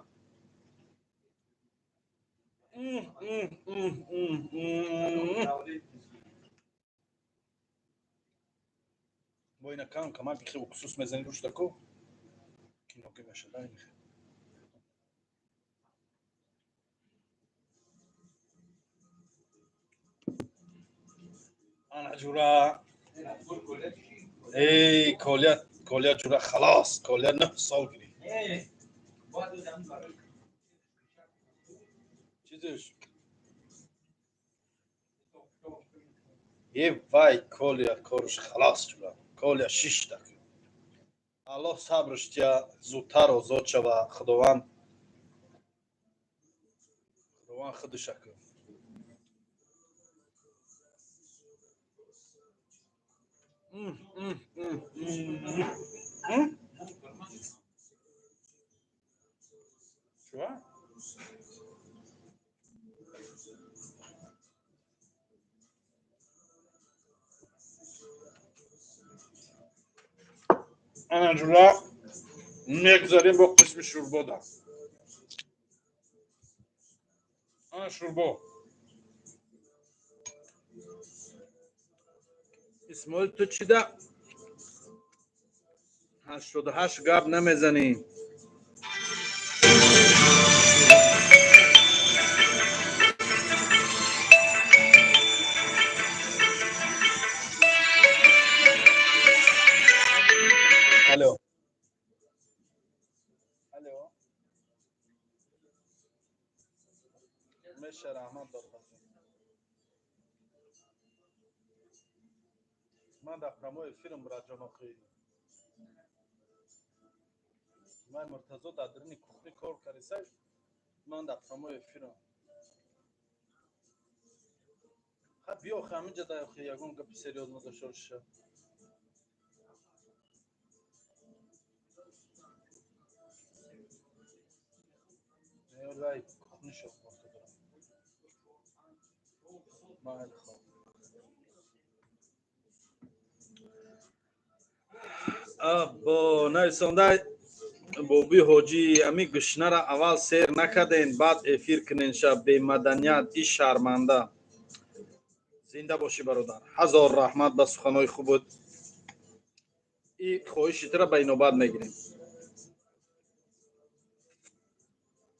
با اینا کمک خیلی خصوص میزنی روش دکو کینو که میشه دایم. انا جورا ای کولیا جورا خلاص کولیا 9 سال گیری چیزش ای وای کولیا کارش خلاص جورا کولیا 6 دقیقه الله صبرش تیا زودتر آزاد شوه خداوند خودش کنه. شو انا جورا میگذاریم با قسم شوربا دا انا شوربا اسماعیل تو چی ده 88 گپ نمیزنی الو الو میشه رحمت دار من در پرمای فیلم را جانقی من مرتضی در درین کوخنی کار کردیسش من در پرمای فیلم خب بیا همینجا در یگون گپ سریاز نداشته باشه والله کوخنی شو وقت دارم ما خواب با نایسانده بوبی حاجی امی گشنه را اول سیر نکردین بعد افیر کنین شب به مدنیت ای شرمنده زنده باشی برادر هزار رحمت به سخنهای خوبت این خواهشی را به نوبت میگیریم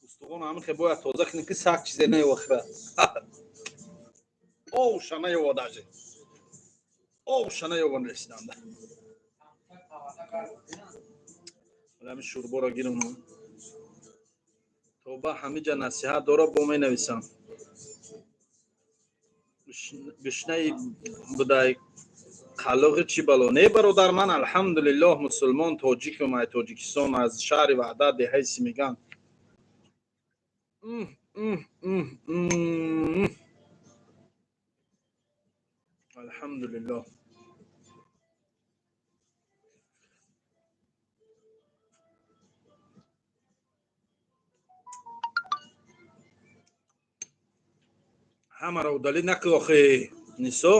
استخوان همین که باید تازه کنی که سخت چیزی نیوخره او شنه واداجه او شنه یوان رسیدنده همین شوربا را گیرم تو با همه جا نصیحت داره با می نویسم گشنه بدای قلق چی بلو نه برادر من الحمدلله مسلمان تاجیک و مای تاجیکستان از شهر وحدت به حیث میگن الحمدلله ҳамаро удалӣ накӣ охи нисо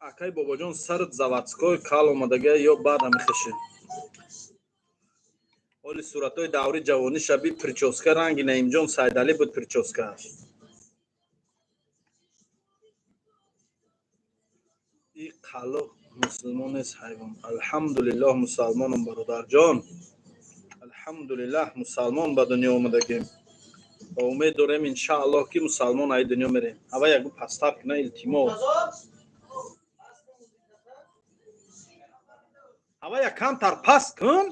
акай бобоҷон сарт заводской кал омадагия ё баъда мехеши оли суратҳои даври ҷавонӣ шаби прическа ранги наимҷон сайдалӣ буд прическааш и қало мусулмон нест ҳайвон алҳамдулиллоҳ мусалмонам бародарҷон алҳамдулиллаҳ мусалмон ба дунё омадагем ба умед дорем иншааллоҳ ки мусалмон аи дунё мерем ава ягу пастар кина илтимос ава як камтар паст кун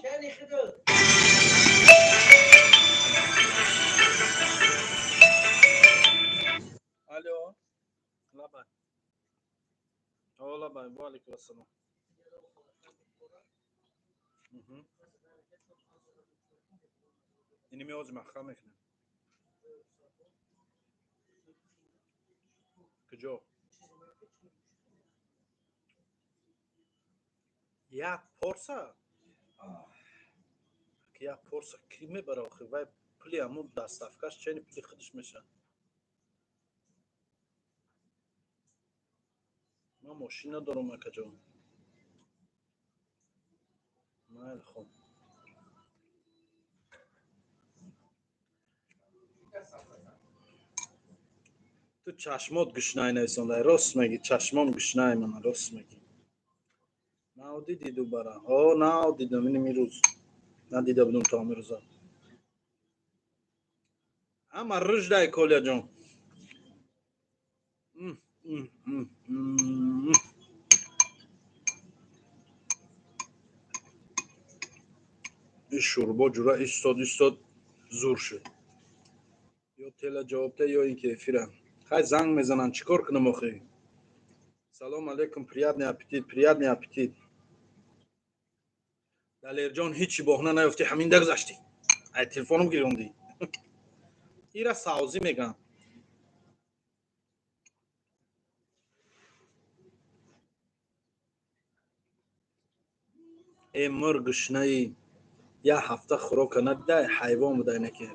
алло лабай о лабай ва алайкум ассалом ини меози махха мекунем куҷо як порса як порса ки мебара охи вай пули ҳамо дастафкаш чени пули худаш меша ман мошин надорам акаҷон майли хоб ту чашмот гӯшнаи нависондай рост мегӣ чашмон гӯшнаи мана рост мегӣ наодиди дубара о наодидам ин имирӯз надида будам то амирӯза ҳама рӯждай колияҷон ин шӯрбо ҷура истод зур шуд ё тела ҷавобда ё ин ки эфира хай занг мезанан чӣ кор кунам охи салом алейкум приятный аппетит далерҷон ҳичи боҳна наёфтӣ ҳаминда гузаштӣ ай телефоном гирондӣ ира савзӣ мегӯям э мур гӯшнаи як ҳафта хӯрока надидай ҳайвон буда инаки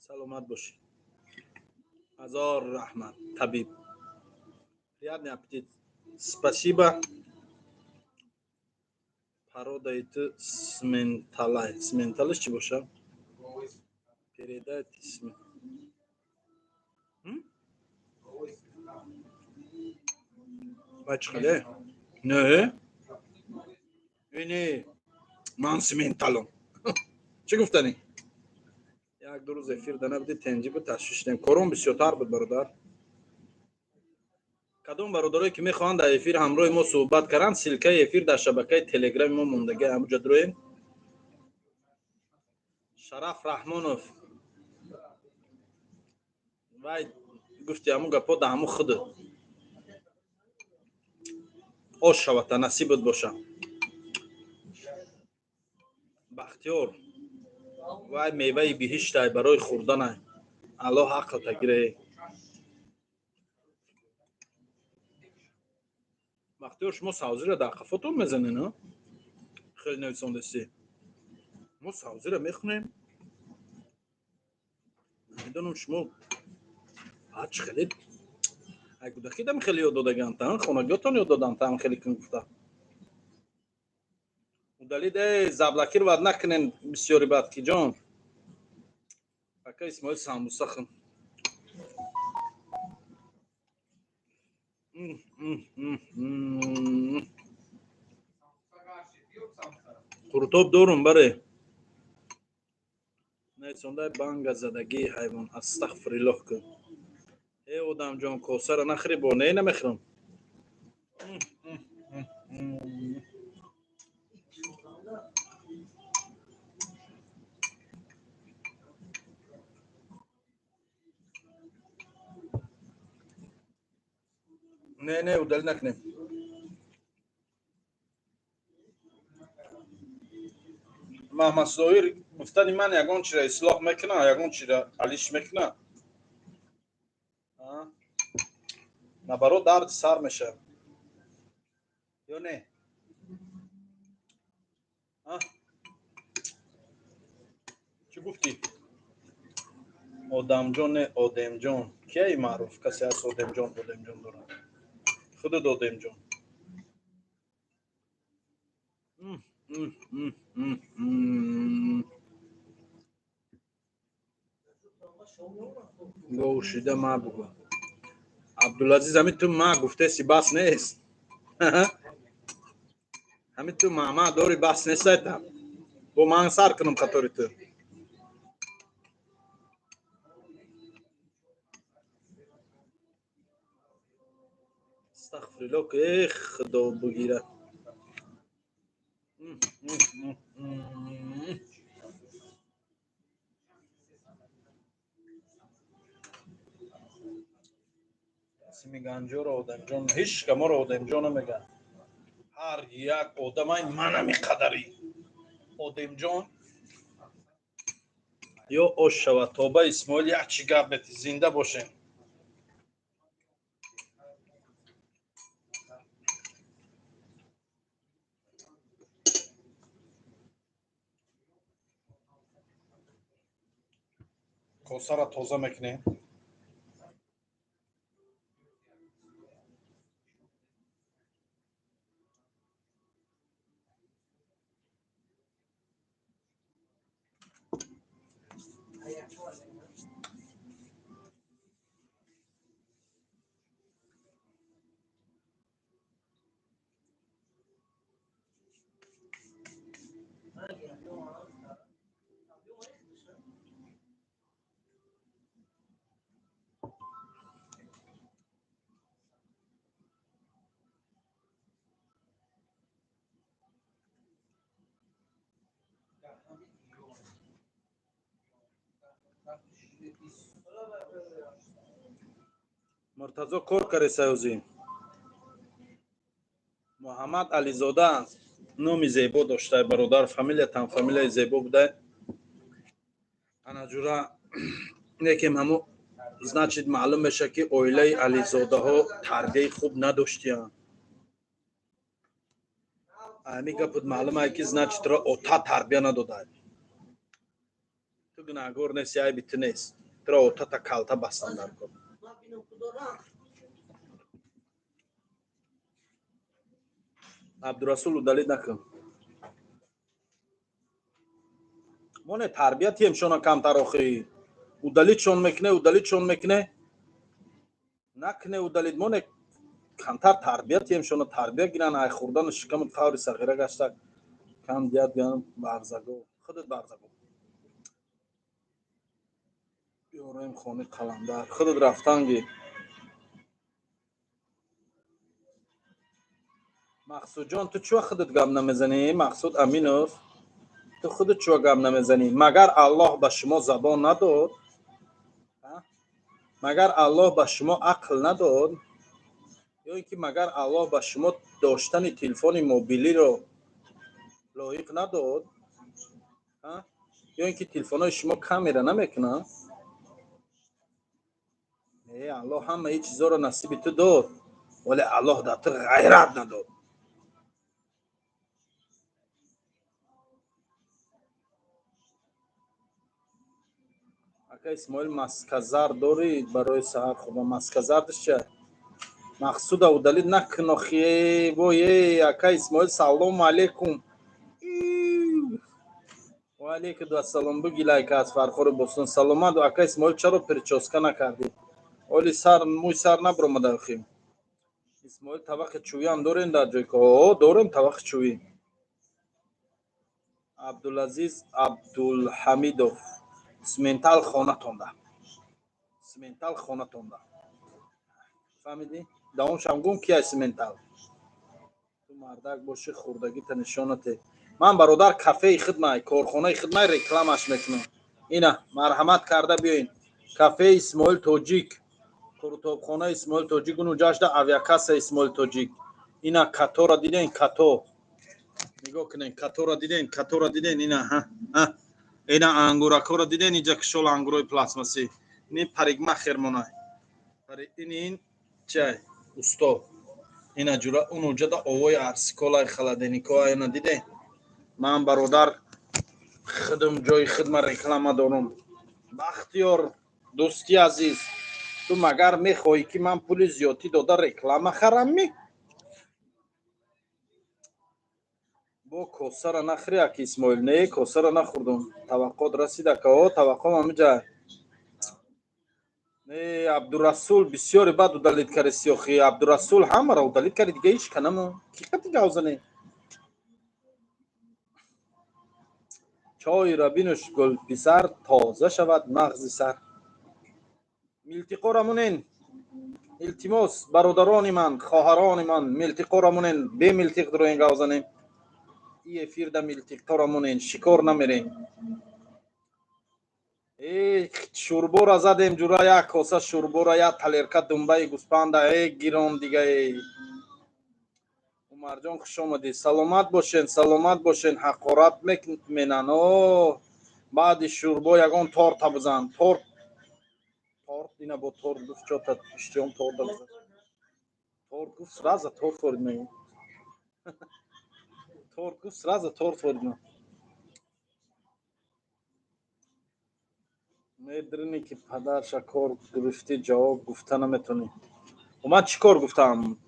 саломат бошӣ ҳазор раҳмат табиб приятный аппетит спасибо пародаи ту сменталаш чӣ боша передать бачхале не ини ман сменталом чӣ гуфтанӣ як ду рӯз эфир дана буди тенҷи буд ташвиш дем корон бисёртар буд бародар кадом бародарое ки мехоҳанд дар эфир ҳамроҳи мо суҳбат каранд силкаи эфир дар шабакаи телеграми мо мондаги ҳамуҷа дуроем шараф раҳмонов вай гуфти ҳамун гапҳо да ҳамун худ ош шавата насибот боша бахтиёр вай меваи биҳиштай барои хӯрданай аллоҳ ақлта гирае бахтиёр шумо савзира дар қафотон мезанед а хеле нависондастӣ мо савзира мехунем медонам шумо ач хеле ай кӯдакидам хеле ёд додагиантан хонагиётон ёд додантан хеле кун гуфта удалид заблакир вад накунен бисёри бадкиҷон ака исмоил самбуса хун қуртоб дорум баре нависондаи банга задагии ҳайвон астағфириллоҳ кун э одамҷон косара нахӯри бо не намехӯрам не удалӣ накунем маҳмад зоҳир гуфтани ман ягон чиро ислоҳ мекунам ягон чиро алиш мекунам набаро дарди сар мешавад ё не чӣ гуфтӣ odemjon کی معروف کسی هست odemjon دارد خودت odemjon گوشیده ما بگو عبدالعزیز همین تو ما گفته سی بس نیست همین تو ما داری بس نیست ایتا با من سر کنم خطوری تو استغفرالله که خدا بگیره میگن جو رو odemjon هیچ که ما رو odemjon نمیگن هر یک آدم این من میقدری odemjon یا اوش شود تا به اسماعیل یک چی گپ بتی زنده باشه کوسه را تازه میکنیم مرتضی کار کردی سایوزی محمد علیزاده نامی زیبا داشته برادر فامیلیا تام فامیلیا زیبا بوده انا جورا یکم همو значит معلوم میشه که اویله علیزاده ها تربیه خوب نداشتیان همین گپ معلومه که значит را اوتا تربیه نداده تو گناهگار نیستی ای بیت نیست تو را اوتا تا کالتا بستن در کن عبدالرسول دلید نکن مونه تربیت همشون کمتر آخی او دلید چون میکنه نکنه او دلید مونه کمتر تربیت همشون تربیت گیرن ای خوردن شکم فوری صغیره گشته کم دیاد بیان برزگو خودت برزگو بیاریم خانه قلندر خودت رفتنگی مقصود جان تو چوا خودت گم نمیزنی مقصود امینوف تو خودت چوا گم نمیزنی مگر الله به شما زبان نداد مگر الله به شما عقل نداد یا اینکه مگر الله به شما داشتن تلفن موبیلی رو لایق نداد یا اینکه تلفن‌های شما کامera نمیکنه الله همه چیزا رو نصیب تو داد ولی الله در تو غیرت نداد اگه اسماعیل مسکزر داری برای سحر خوبه مسکزردش چه مقصود او دلیل نکنه خیلی وای اگه اسماعیل سلام علیکم و علیکم دو سلام بگی لایک از فرخور بستون سلامت و اگه اسماعیل چرا پرچاسکه نکردی ولی سر موی سر نبرمده خیم اسماعیل طبق چویی هم دارین در جای که داریم طبق چویی عبدالعزیز عبدالحمیدوف سمنتال خانه تونده فهمیدی؟ داون شمگون کیا سمنتال تو مردک باشی خوردگی تا نشانته من برادر کافه خدمه کارخانه خدمه رکلامش میکنم اینا مرحمت کرده بیاین کافه اسماعیل توجیک کتابخانه اسماعیل توجیک اونو جاشده اویاکاسا اسماعیل توجیک اینا کاتو را دیدین کاتو نگاه کنین کاتو را دیدین اینا اینا انگورکا را دیدین اینجا کشول انگورای پلاسماسی این پریگما خیرمونه این چای استا اینا جورا اون جدا اوای ارسیکولای خلادنیکو اینا دیدین من برادر خدم جای خدمت رکلام دارم بختیار дӯсти азиз, ту магар мехоҳӣ ки ман пули зиёдӣ дода реклама харам ми? бо косара нахӯри аки Исмоил. Не, косара нахӯрдум. Таваққот расидака. Таваққом ҳамиҷа. Не, Абдурасул бисёри бад удалид карди сиёхи. Абдурасул ҳамаро удалид карди, дига иш канаму. Ки қати гавзане. чойро бинӯш гулписар, тоза шавад мағзи сар. милтиқора мунен. илтимос бародарони ман, хоҳарони ман, милтиқора мунен. Бе милтиқ дуроин гавзанем. ин эфирда милтиқтора мунен, шикор намерем. шурбора задем ҷура, як коса шурбора, як талерка думбаи гӯспанда. Гирон дига. умарҷон хуш омадӣ. Саломат бошен, саломат бошен. ҳақорат менан. баъди шурбо ягон торта бизан. торт ина бо торт гуфт чота иштиём торта бизан. торт гуфт сразу торт ворид мегӯ. торт гуфт сразу торт ворид мегӯ. медрини ки падарша кор гирифти ҷавоб гуфта наметонӣ. ман чӣ кор гуфтам?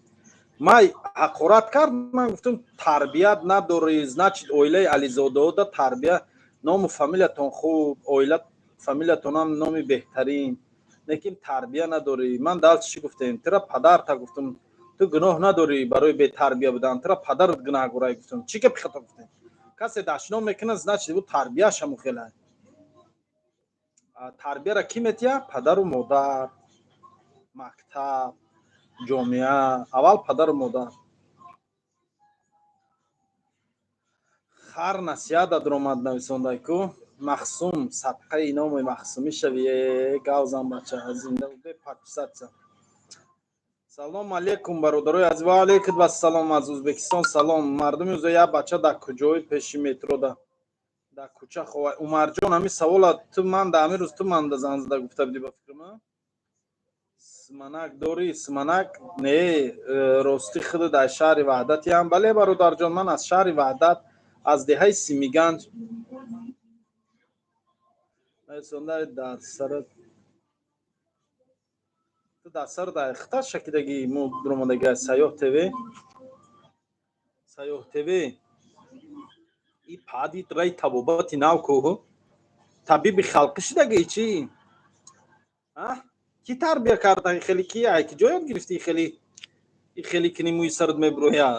ман ҳақорат кард? ман гуфтам тарбият надорӣ, значит оилаи Ализодаода тарбия, ному фамилиятон хуб, оила фамилиятонам номи беҳтарин, лекин тарбия надорӣ. ман дал чӣ гуфтем? тира падарта гуфтам ту гуноҳ надорӣ барои бетарбия будан, тира падарат гунаҳгорай гуфтам. чӣ гапи хато гуфтем? касе дашно мекунад, значит бу тарбияшаму хелай. тарбияра ки метия? падару модар, мактаб, ҷомеа. аввал падару модар. хар насиҳат даромад нависондайку. махсум садқаи номи махсумӣ шавие. гавзан бача зинда бепарписатса. салом алейкум бародарои азиз. ва алейкум ассалом аз Ӯзбекистон. салом. мардуми ӯзо я бача дар куҷои пеши метро дар кӯча ховай. умарҷон ҳами савола ту ман да ҳамин рӯз ту ман да зан зада гуфта будӣ ба фикрама. симанак дорӣ? симанак не, рости худу дар шаҳри ваҳдатиам. бале бародарҷон, ман аз шаҳри ваҳдат, аз деҳаи Симиганҷ. расондаи дар сарат ту дар сар дар ихта шакидагӣ мо дуромадаги аз Сайёҳ ТВ. Сайёҳ ТВ и падит рай табобати нав кӯҳу табиби халқӣ шидагӣ чӣ? ки тарбия карда? хеле ки ки ҷо ёд гирифти хеле кини мӯи сарат меброя?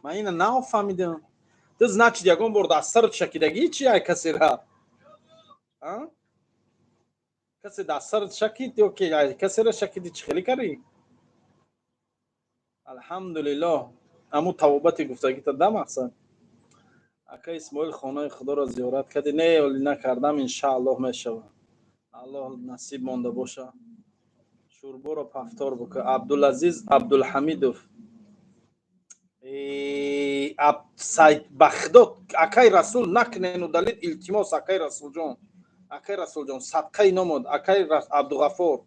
ман ина нафаҳмидам. ту значит ягон бор дар сарат шакидагӣ чӣ? ай касера касе дар сарат шакид ёки касера шакиди чӣ хеле карӣ? алҳамдулиллоҳ. аму табобати гуфтагита да мақсад. ака Исмоил хонаи худоро зиёрат кардӣ? не, оли накардам. иншааллоҳ мешавад. аллоҳ насиб монда боша. шурборо пафтор букун. Абдулазиз Абдулҳамидов. сайд бахдод. акай расул накунен удалид. илтимос акай расулҷон. акай расулҷон садқаи номод. акай Абдуғаффор.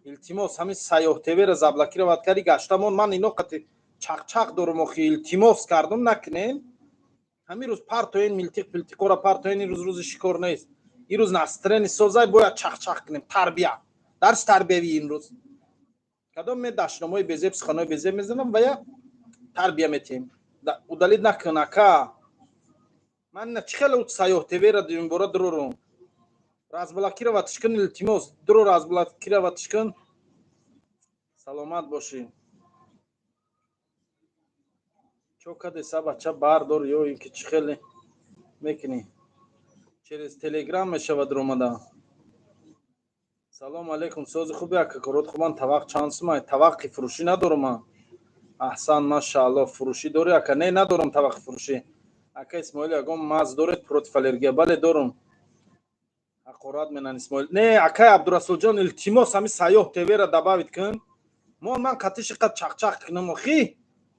илтимос ҳамин Сайёҳ ТВ-ро заблокировать карди гаштамон. ман ино қати чақчақ дорум охи. илтимос кардум накунен. ҳамин рӯз партоен милтиқ пилтиқора партоен. ин рӯзи шикор нест. ин рӯз настроени созай бояд чақчақ кунем. тарбия дарс тарбияви ин рӯз кадом ме дашномои безеб суханои безеб мезанам ва я тарбия метем. удалид накун ака. ман чӣ хеле Сайёҳ ТВ-ро димбора дурорум разблокироватш кун. илтимос дуро разблокироватш кун. саломат бошӣ. чо каде са бача бардор ё ин ки чӣ хеле мекунӣ? через телеграм мешавад ромада. салом алейкум. сози хуби ака корот хубан. тавақ чанд сумай? тавақи фурӯшӣ надорум ман. аҳсан машааллоҳ. фурӯшӣ дорӣ ака? не, надорум тавақи фурӯшӣ. ака Исмоил ягон маз доред против аллергия? бале дорум. ҳақорат менан Исмоил. не, акай Абдурасулҷон илтимос ҳами Сайёҳ ТВ-ро дабавит кун. ман қатиши қад чақчақ кунам охи.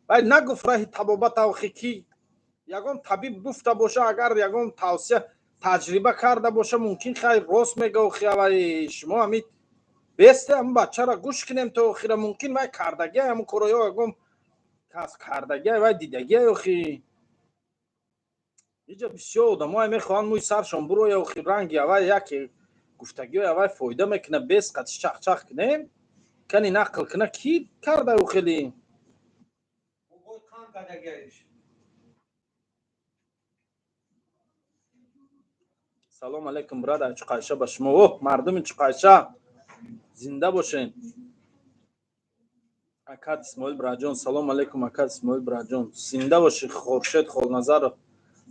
вай нагуфт раҳи табобата охи ки ягон табиб гуфта боша, агар ягон тавсия таҷриба карда боша, мумкин хай рост мега охи. вай шумо ҳами бесте ҳами бачаро гӯш кунем то охира. мумкин вай кардагиай ҳамун короё ягон кас кардагиай вай дидагиай охи. иҷа бисёр одамое мехоҳанд мӯи саршон буроя охи ранги. вай яке گفتگی اوای فایده میکنه 20 قد چخ کنیم کنی نقل کنه کی کرده او خیلی سلام علیکم برادر چقایشه با شما اوه مردم چقایشه زنده باشین акад исмоил браҷон салом алейкум акад исмоил браҷон зинда боши хуршед холназар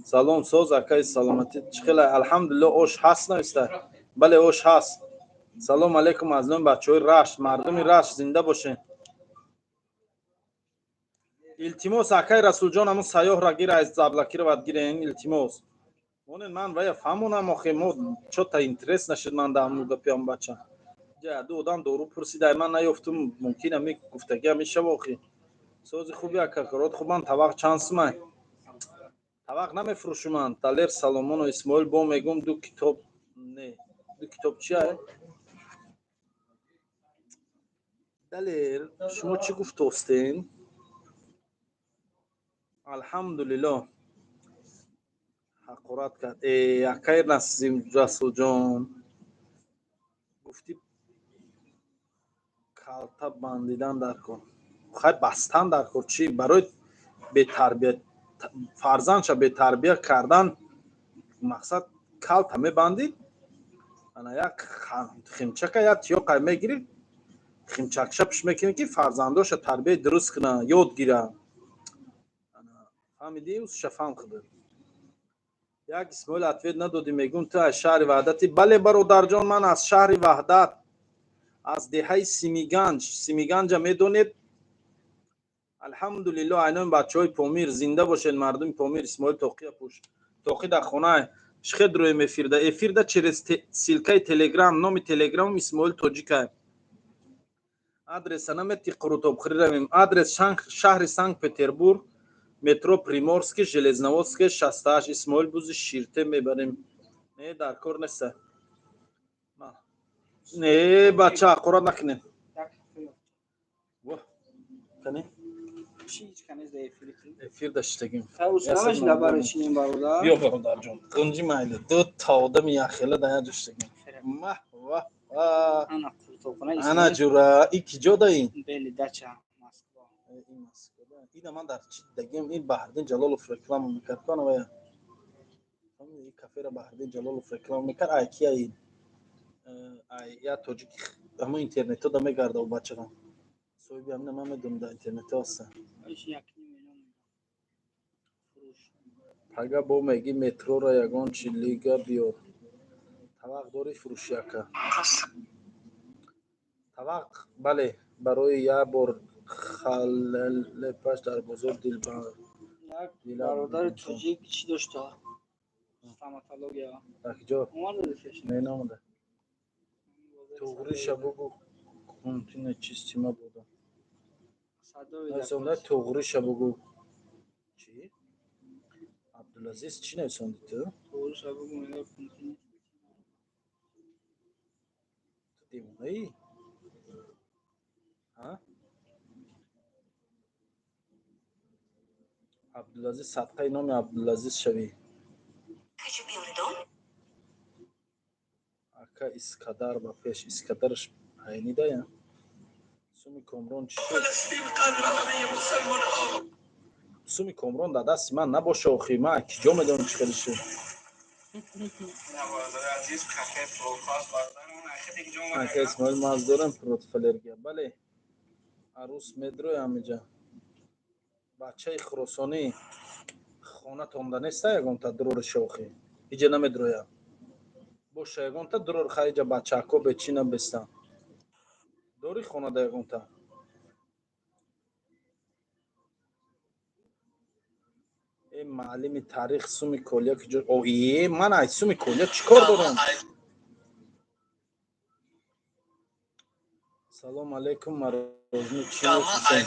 салом соз акаи саломатӣ чхела алҳамдулилло ош ҳаст наиста бале ош ҳаст салом алейкум аз номи бачаҳои рашт мардуми рашт зинда бошен илтимос акаи расулҷон ҳамун сайёҳра гира аз заблакира бад гирен илтимос монен ман вая фаҳмонам охе мо чота интерес нашид ман даъму гапиам бача ду одам дору пурсида ман наёфтум мумкина ми гуфтагия мешава охи сози хуби акакарот хуб ман тавақ чанд сумай тавақ намефурӯшуман талер саломону исмоил бо мегум ду китоб не ду китоб чия далер шумо чӣ гуфтостен алҳамдулилло ҳақорат кард акай насим расулҷон гуфти калта бандидан дар кор хай бастан дар кор чӣ барои бетарбия фарзандша бетарбия кардан мақсад калта мебандид ана як химчака як тиёқай мегирӣ химчакша пиш мекунӣ ки фарзандоша тарбияи дуруст куна ёд гира фаҳмидӣ узша фаҳм куд як исмоил ответ надодӣ мегӯм ту аз шаҳри ваҳдатӣ бале бародарҷон ман аз шаҳри ваҳдат аз деҳаи симиганҷа медонед алҳамдулилло айноми бачаҳои помир зинда бошед мардуми помир исмоил тоқия пуш тоқӣ дар хона шхед рӯем эфирда через силкаи телеграм номи телеграмм исмоил тоҷикай адреса намети қурутобхӯрӣ равем адрес шаҳри санкт петербург метро приморский железноводский 68 исмоил бузи ширте мебарем не дар кор неста не бача ақорат накунем эфир даштагим биё бародарҷон қунҷи майли ду та одами яхела да яҷоштагим ана ҷура и киҷо даин ина ман дар чи дагим ин баҳриддин ҷалолов реклама мекард канавая ин кафера баҳриддин ҷалолов реклама мекард ай кия ин ай я тоҷик ҳамон интернетҳо да мегарда у бачаам соҳиби ҳамина ман медонам дар интернетҳо ҳастам пага бо меги метрора ягон чилига биёр тавақ дори фурӯши ака тавақ бале барои як бор халепаш дар бозор бародари тоҷик чӣ дошта стоматология акҷо меномада туғриша бугу контина чистима буда нависонда туғриша бугу чӣ абдулазиз чӣ нависонди ту туғриша бугу мега контина девонаӣ абдулазиз садқаи номи абдулазиз шавӣ ака искадар ба пеш искадарш айнидая суми комрон чӣ шуд суми комрон дар дасти ман набоша охи ман киҷо медонам чӣ хеле шуд ака исмоил маз дорам протфалергия бале арӯс медроя ҳамиҷа бачаи хуросонӣ хона тонда неста ягонта дурорша охи иҷа намедроя боша ягонта дурор хаиҷа бачаҳко бечина бестан дори хонада ягонта маълими таърих суми колия киҷо ман ай суми колия чӣ кор дорам салом алейкум марозми чӣ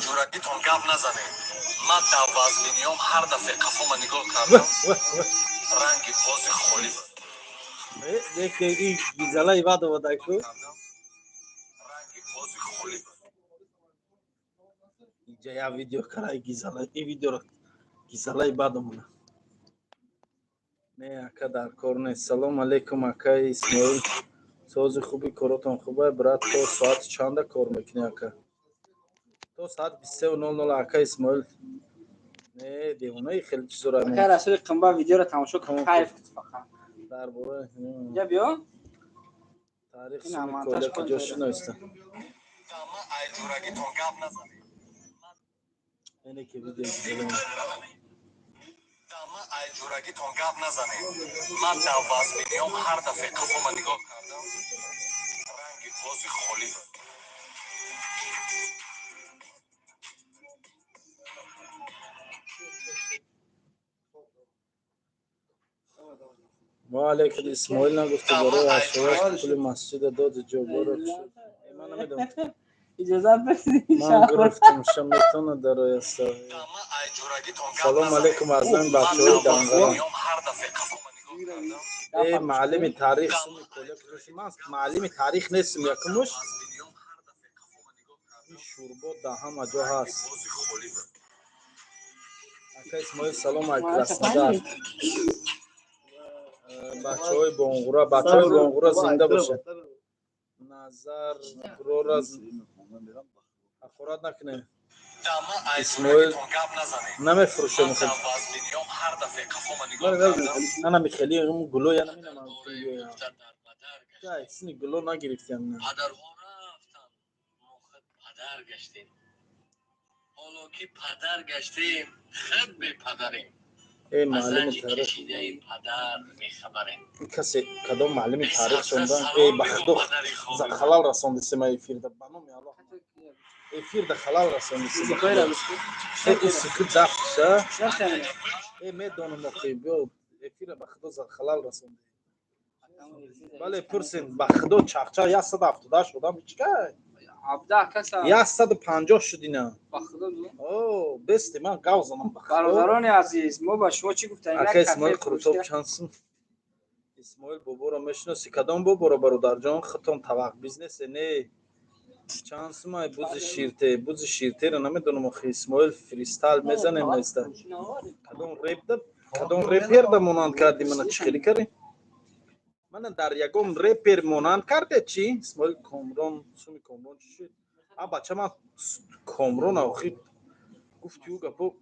ҷуратитон гап назанед ман дар вазминиём ҳар дафъе қафома нигоҳ кардам ранги бози холӣ буд ин гизалаи вадовадаку ранги бози холӣ буд иҷа як видео караи гизала ин видеоро гизалаи бадомона не ака дар кор нест салом алейкум акаи исмоил سازی خوبی کاراتون خوبه برات تو ساعت چنده کار میکنی اکا تو ساعت 23:00 اکا اسماعیل نه دیوانه خیلی چیزا رو که رسول قنبا ویدیو رو تماشا کن کیف کن فقط درباره یا بیا تاریخ این سومی امانتش کوله کن کجا زیره. شناست Dama ayjuragiton gap nazaned. اینه که ویدیو زدم Dama ayjuragiton gap nazaned. Man davvaz biniyom har dafe qafoma nigoh kardam. Rangi qozi kholi. ما علیکم اسماعیل نگفته برای عشایش پول مسجد داد جو برو من نمیدونم اجازه بدید من گرفتم شمیتون در است Dama ayjuragiton gap سلام nazaned. علیکم از من Man بچه های davvaz دنگرم biniyom har dafe qafoma nigoh kardam. ای معلم تاریخ سومی کوله کجا من معلم تاریخ نیستم یکمش Davvaz biniyom har dafe qafoma nigoh kardam. این شوربا دهم اجا هست Qozi kholi. اکا اسماعیل سلام علیکم رسمدار بچه های بانغورا زنده باشه نظر برور از اخورات نکنه Dama اسماعیل ayjuragiton gap nazaned. نمیفروشه Man میخواد davvaz biniyom har dafe qafoma nigoh kardam. انا میخلی اون گلو یا نمیدونم گفتن در پدر گشتیم جای سنی گلو نگرفتیم نه پدرها رفتن ما خود پدر گشتیم حالا که پدر گشتیم خود به پدریم ای از معلم رنج تاریخ کشیده این پدر میخبریم این کسی کدام معلم به تاریخ سبزه شوندن ای سلام بخدو بگو پدری خوبی خلال رسوندی سما افیر ده بانو میالا افیر ده خلال رسوندی سما بخیر است ای سکوت دافشه نمی‌تونی ای میدونم اخی بیو افیر بخدو خلال رسوندی بله پرسین بخدو چاقچا یا 170 شدم چیکار 17 کسا یا 150 شدی نه بخدا او بستی من گاوزم بخدو برادران عزیز ما با شما چی گفتیم اخی اسماعیل قرطوب چانسون اسماعیل بابا رو میشناسی کدام بابا رو برادر جان خطون طبق بیزنس نه چانس ما بوز شیرته رو نمیدونم اخی اسماعیل فریستایل میزنه نیسته کدام ریپر ده مونان کردی من چی خیلی کردی من در یکم ریپر مونان کرده چی اسماعیل کامران سومی کامران چی شد بچه من کامران اخی گفتی او گپو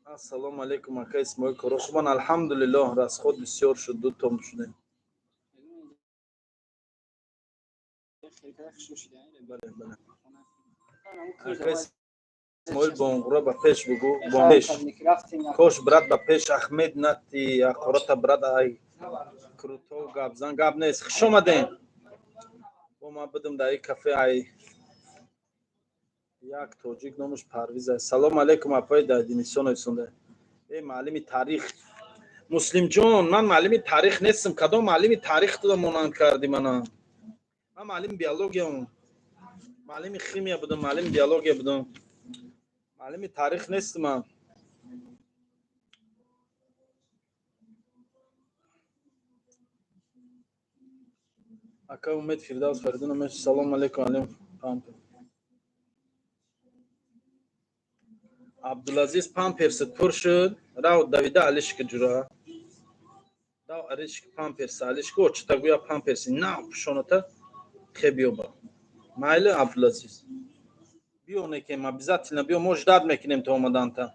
السلام علیکم اکا اسماعیل کروخبان الحمدلله راست خود بسیار شد دو تام شده بله بله اکا اسماعیل بانگورا با پیش بگو بانش کوش برات با پیش احمد نتی اقرات برات ای کروتو گابزان گاب نیست خوش اومدین با ما بدم در کافه ای یک توجیک نامش پرویز است سلام علیکم اپای دادینیسون ایسونده ای معلم تاریخ مسلم جان من معلم تاریخ نیستم کدام معلم تاریخ تو مونان کردی من معلم بیولوژی معلم شیمی بودم معلم بیولوژی بودم معلم تاریخ نیستم اکا امید فردوس فردون سلام علیکم علیکم عبدالعزیز پامپرست پر شد راو دویده علیش که جورا داو علیش که پامپرست علیش که اوچتا گویا پامپرسی نه پشونتا خیبیو با مایل عبدالعزیز بیو نکیم ما بیزات نه بیو مجدد میکنیم تو اومدن تا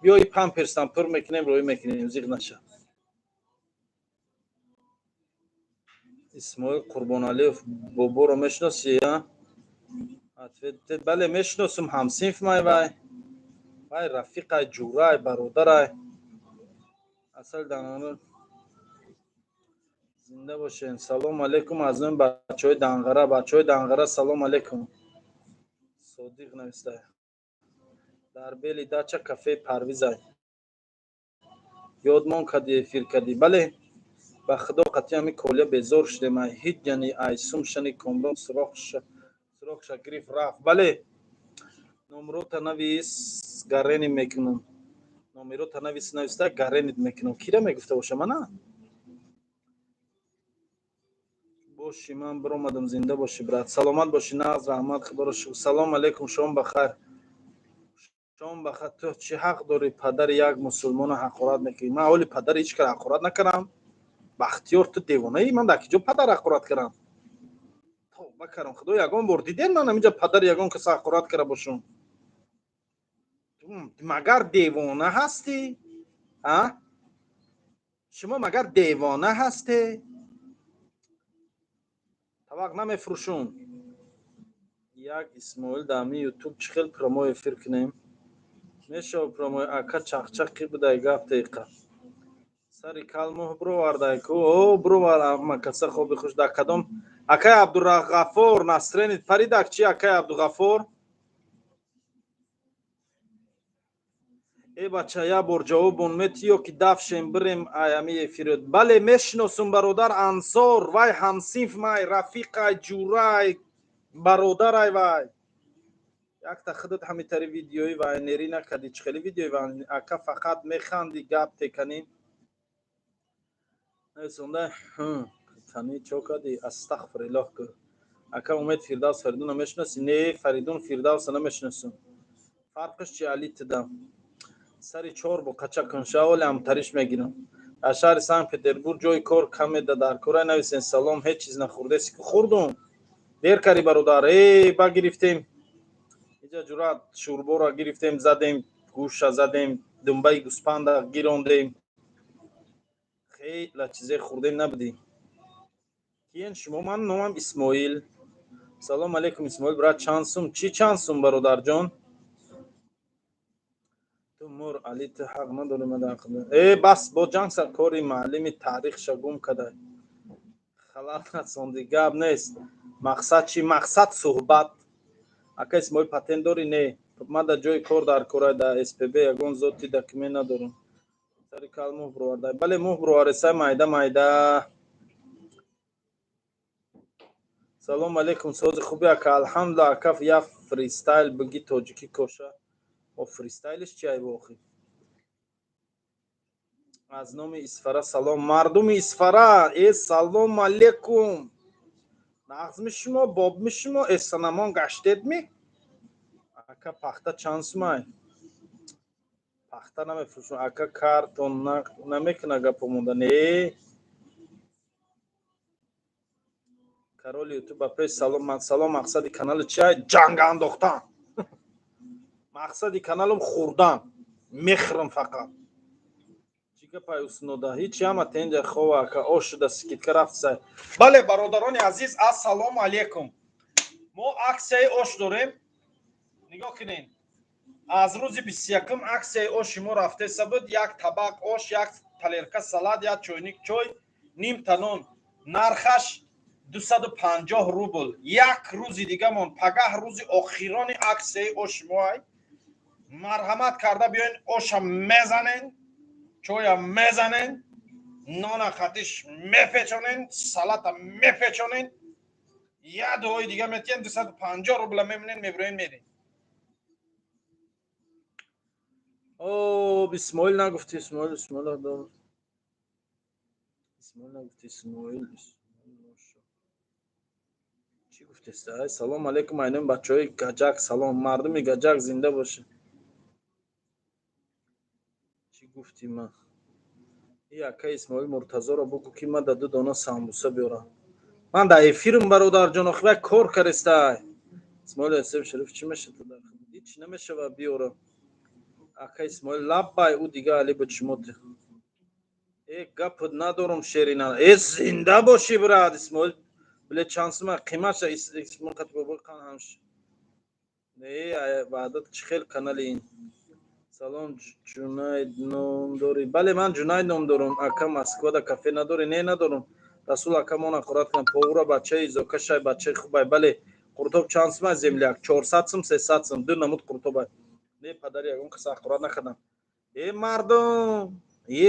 بیو ای پامپرستان پر میکنیم روی میکنیم زیغ نشه اسماعیل قربان علی بابا رو میشناسی یا بله میشناسم همسینف مای وای رفیق جورای برادرای اصل دانانو زنده باشین سلام علیکم از من بچهای دنغره سلام علیکم صدیق نوشته در بیلی داچا کافه پرویزای یادمان کدی افیر کدی بله با خدا قطعی همی کولیا بزرگ شده من هیچ یعنی ایسوم شنی کمرون سراخ گریف رفت بله نمرو تا نویس گرینی میکنم نمرو تا نویس نویسته گرینید میکنم کیره میگفته باشه من باشی من برآمدم زنده باشی برات سلامت باشی ناز رحمت خبرش سلام علیکم شما بخیر شما بخیر تو چه حق داری پدر یک مسلمان حقارت میکنی من اولی پدر هیچ کار حقارت نکردم бахтиёр ту девонаӣ? Ман дар киҷо падар ҳақорат кардам? тавба кардам. Худо ягон бор дидем ман ҳаминҷа падари ягон каса ҳақорат карда бошам? Магар девона ҳастӣ? шумо магар девона ҳастӣ? тавақ намефурӯшум. як исмоил дар ҳамин ютуб чӣ хел промо эфир кунем? мешав промо ака чақчақи будай гап теқа. сари калмоҳ бировардай ку. О бировар амакаса хоби хуш дар кадом акай Абдуғаффор Насрени паридак чи акай Абдуғаффор? Э бача я бор ҷавобон метиё ки дафшем бирем аями эфирот. Бале мешиносум бародар Ансор, вай ҳамсинф май, рафиқай, ҷурай, бародарай вай. Якта худат ҳамитари видеои вай нери накади. Чӣ хели видеои вай ака фақат механди гап текани. Несонда тани чо кади астағфируллоҳ ку. Ака Умед Фирдавс Фаридуна мешиноси? Не, Фаридун Фирдавса намешиносам. фарқаш чи али тидам. сари 4 бо қача кунша оли амтариш мегирам. дар шаҳри Санкт Петербург ҷои кор камеда дар кора нависен. Салом, ҳеҷ чиз нахӯрдеси ку? хӯрдум. Дер кари бародар. Ба гирифтем. иҷа ҷурат шӯрбора гирифтем, задем, гӯша задем, думбаи гӯспанда гирондем. хела чизе хӯрдем набуди. киен шумо? ман номам Исмоил. салом алейкум Исмоил брат, чанд сум? Чӣ чанд сум бародарҷон? ту мур али ту ҳақ надорӣ мадақда. Бас бо ҷанг сар кори маълими таърихша гум кадай. халал расонди гап нест. мақсад чӣ? мақсад суҳбат. ака Исмоил патент дорӣ? Не. ман дар ҷои кор дар кора дар СПБ ягон зоти документ надорам. сари кал муҳ бировардай. бале муҳ бироваресай майда майда. салом алейкум сози хуби ака. алҳамдулилла ака я фристайл биги тоҷикӣ коша. о фристайлиш чи ай вохи? аз номи Исфара салом. мардуми Исфара салом алейкум. нағзми шумо бобми шумо эсанамон гаштедми? ака пахта чанд сумай? пахта намефурӯшам. ака картон намекуна гапомонда. Не кароли ютуб ба пеш салом. салом. мақсади канали чи ай? ҷанг андохтан. мақсади каналам хӯрдан. мехӯрам фақат. чӣ гапай уснода? ҳичи ҳама тенҷа хова ака ош шуда скидка рафтсай. бале бародарони азиз ассалому алейкум. мо аксияи ош дорем. нигоҳ кунед. аз рӯзи 21 аксияи оши мо рафтеса буд. як табақ ош, як талерка салат, як чойник чой, ним танон. нархаш 250 рубл. як рӯзи дигамон пагаҳ рӯзи охирони аксияи оши мо ай. марҳамат карда биёин оша мезанен, чоя мезанен, нона хатиш мепечонен, салата мепечонен. я дуои дига метиен 250 рубла мемонен меброен мерин. Исмоил нагуфти. Исмоил нагуфти. Исмоил чӣ гуфтест? салом алейкум айнон бачаҳои гаҷак. салом. мардуми гаҷак зинда бошед. чӣ гуфтӣ? ман ака Исмоил Муртазоро бугу ки ман да 2 дона самбуса биёрам. ман да эфирм бародарҷон. охивай кор карестай. Исмоил Асеф Шариф чӣ мешавад? ҳеҷ намешавад биёрам. ака Исмоил лаббай ӯ дига али буд шумоти. гапот надорум шерина. зинда бошӣ брат. Исмоил биле чанд сума қиматша? Исмоил қатибобой қан ҳамш. ваъдат чӣ хел канали ин. салом Ҷунайд ном дорӣ? бале ман Ҷунайд ном дорам. ака Москвада кафе надорӣ? Не надорам. расул ака мон ақорат кунам. повура бачаи зокашай бачаи хубай. бале қуртоб чанд сумай? земляк 400 сум 300 сум. ду намуд қуртобай. не падари ягон каса ақорат накардам. мардум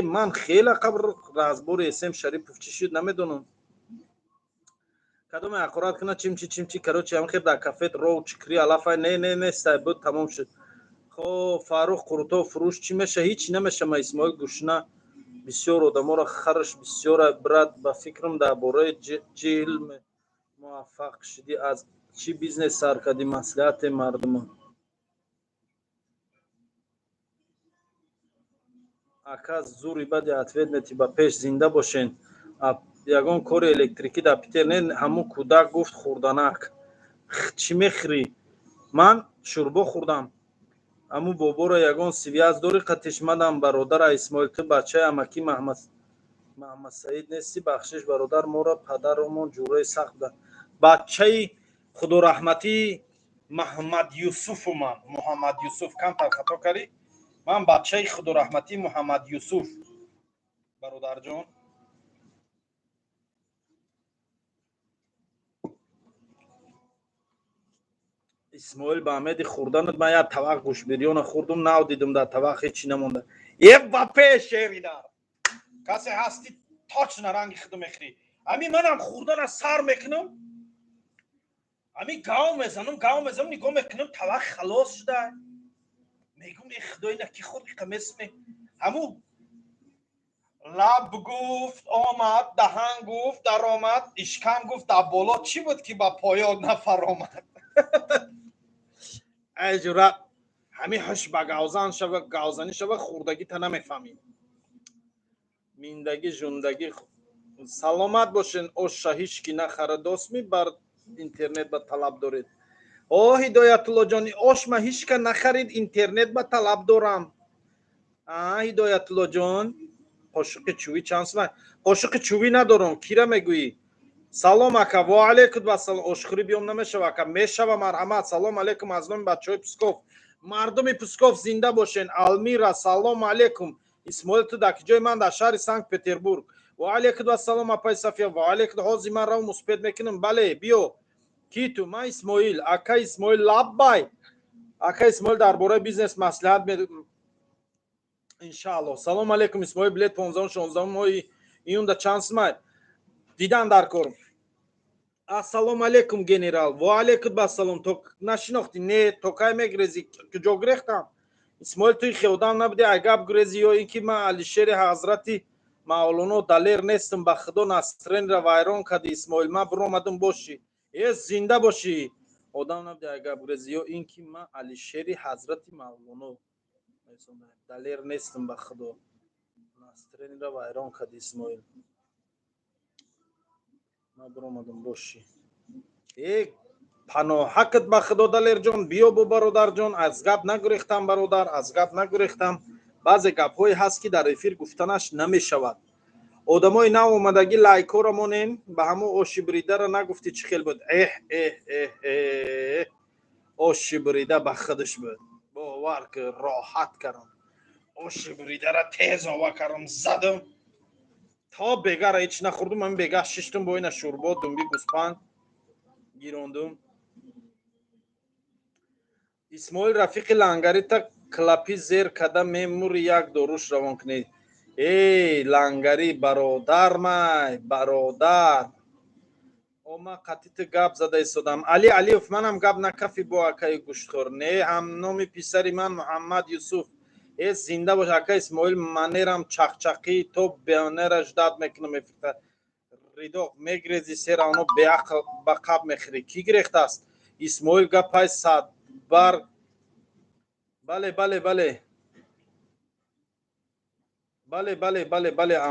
ман хела қабр разбори Эсем Шарипов чӣ шуд намедонам. кадоме ақорат кунад чимчи короче ҳам хел дар кафет ров чикри алафай не стай буд тамом шуд. хо Фарух Қуртов фурӯш чӣ меша? ҳичи намеша. ма Исмоил гушна бисёр одаморо харш бисёра брат ба фикрам дар бораи ҷилм муваффақ шудӣ. аз чӣ бизнес сар кардӣ? маслиҳати мардумон. ака зури бади ответ мети ба пеш. зинда бошен. ягон кори электрикӣ дар питернет ҳамун кӯдак гуфт хӯрданак чӣ мехӯрӣ? Ман шӯрбо хӯрдам. Ҳамун боборо ягон связ дори қатишмадам бародара Исмоил ту бачаи амакӣ Маҳмад Саид нести бахшиш бародар моро падаромон ҷураи сахт буд. Бачаи худораҳматӣ Маҳмад Юсуфу ман Муҳаммад Юсуф камтар хато кардӣ. Ман бачаи худораҳматӣ Муҳаммад Юсуф бародарҷон. Исмоил ба амеди хӯрданат ман як тавақ гӯшбирёна хӯрдум нав дидум дар тавақ ҳечи намонда. Ебапе шеридар касе ҳасти точно ранги худу мехӯрӣ. Ами манам хӯрдана сар мекунам. Ами гав мезанам нигоҳ мекунам тавақ халос шуда. Мегум е худои на ки хӯрди қамесме. Ҳамун лаб гуфт омад, даҳан гуфт даромад, ишкам гуфт дар боло чӣ буд ки ба поён нафаромад. ай ҷурат ҳамин ҳуш ба гавзан шава гавзанӣ шава хӯрдагита намефаҳмӣ. Миндагӣ жундагӣ саломат бошен. Оша ҳички нахара досми бар интернет ба талаб доред. О Ҳидоятулло ҷони ошма ҳичка нахарид интернет ба талаб дорам. Ҳидоятулло ҷон қошуқи чӯвӣ чанд сомай? Қошуқи чӯвӣ надорам. Кира мегӯӣ? Салом ака. Ва алейкум ассалом. Ошхӯрӣ биём намешава ака. Мешава марҳамат. Салом алейкум аз номи бачаҳои Псков. Мардуми Псков зинда бошен. Алмира салом алейкум. Исмоил ту дар ҷои ман дар шаҳри Санкт Петербург. Ва алейкум ассалом апай Сафия. Ва алейкум ҳозир ман рав муспед мекунам. Бале биё. Ки ту? Ман Исмоил. Ака Исмоил лаббай. Ака Исмоил дар бораи бизнес маслиҳат иншаалло. Салом алейкум Исмоил. Билет 15-16 моҳи июнда чанд сомай? Дидан дар кор. Ассалому алейкум генерал. Ва алейкум ассалом. То нашинохти не то кай мегрези куҷо гирехтам? Исмоил туи хиёдам набуди ай гап гирези ё ин ки ман Алишери ҳазрати Мавлоно далер нестам ба худо Насренро вайрон кади Исмоил ман биромадам боши. Зинда боши. Одам набуди ай гап гирези ё ин ки ман Алишери ҳазрати Мавлоно далер нестам ба худо Насренро вайрон кади Исмоил. Ман биромадам боши. паноҳакат ба худо далерҷон биё бо бародарҷон. Аз гап нагурехтам бародар, аз гап нагурехтам. баъзе гапҳое ҳаст ки дар эфир гуфтанаш намешавад. одамои нав омадагӣ лайкора монен ба ҳамон оши бридара нагуфти чӣ хел буд. оши брида ба худаш буд. бовар ки роҳат кардам. оши бридара тез ова кардам задам. то бегара ҳеч нахӯрдум. ҳамин бега шиштум бо ина шӯрбо думби гӯспанд гирондум. Исмоил рафиқи лангарита клапи зер када мемури як доруш равон кунед. лангари бародар май бародар. ман қатити гап зада истодам. Али Алиев манам гап накафи бо акаи гӯштхӯр. Не ҳамноми писари ман Муҳаммад Юсуф. зинда бош ака Исмоил манерам чақчақӣ то беонераш дад мекунам мефикта. ридоқ мегрези сера оно беақл ба қаб мехӯри. Ки гирехтааст? Исмоил гапай садбар. бале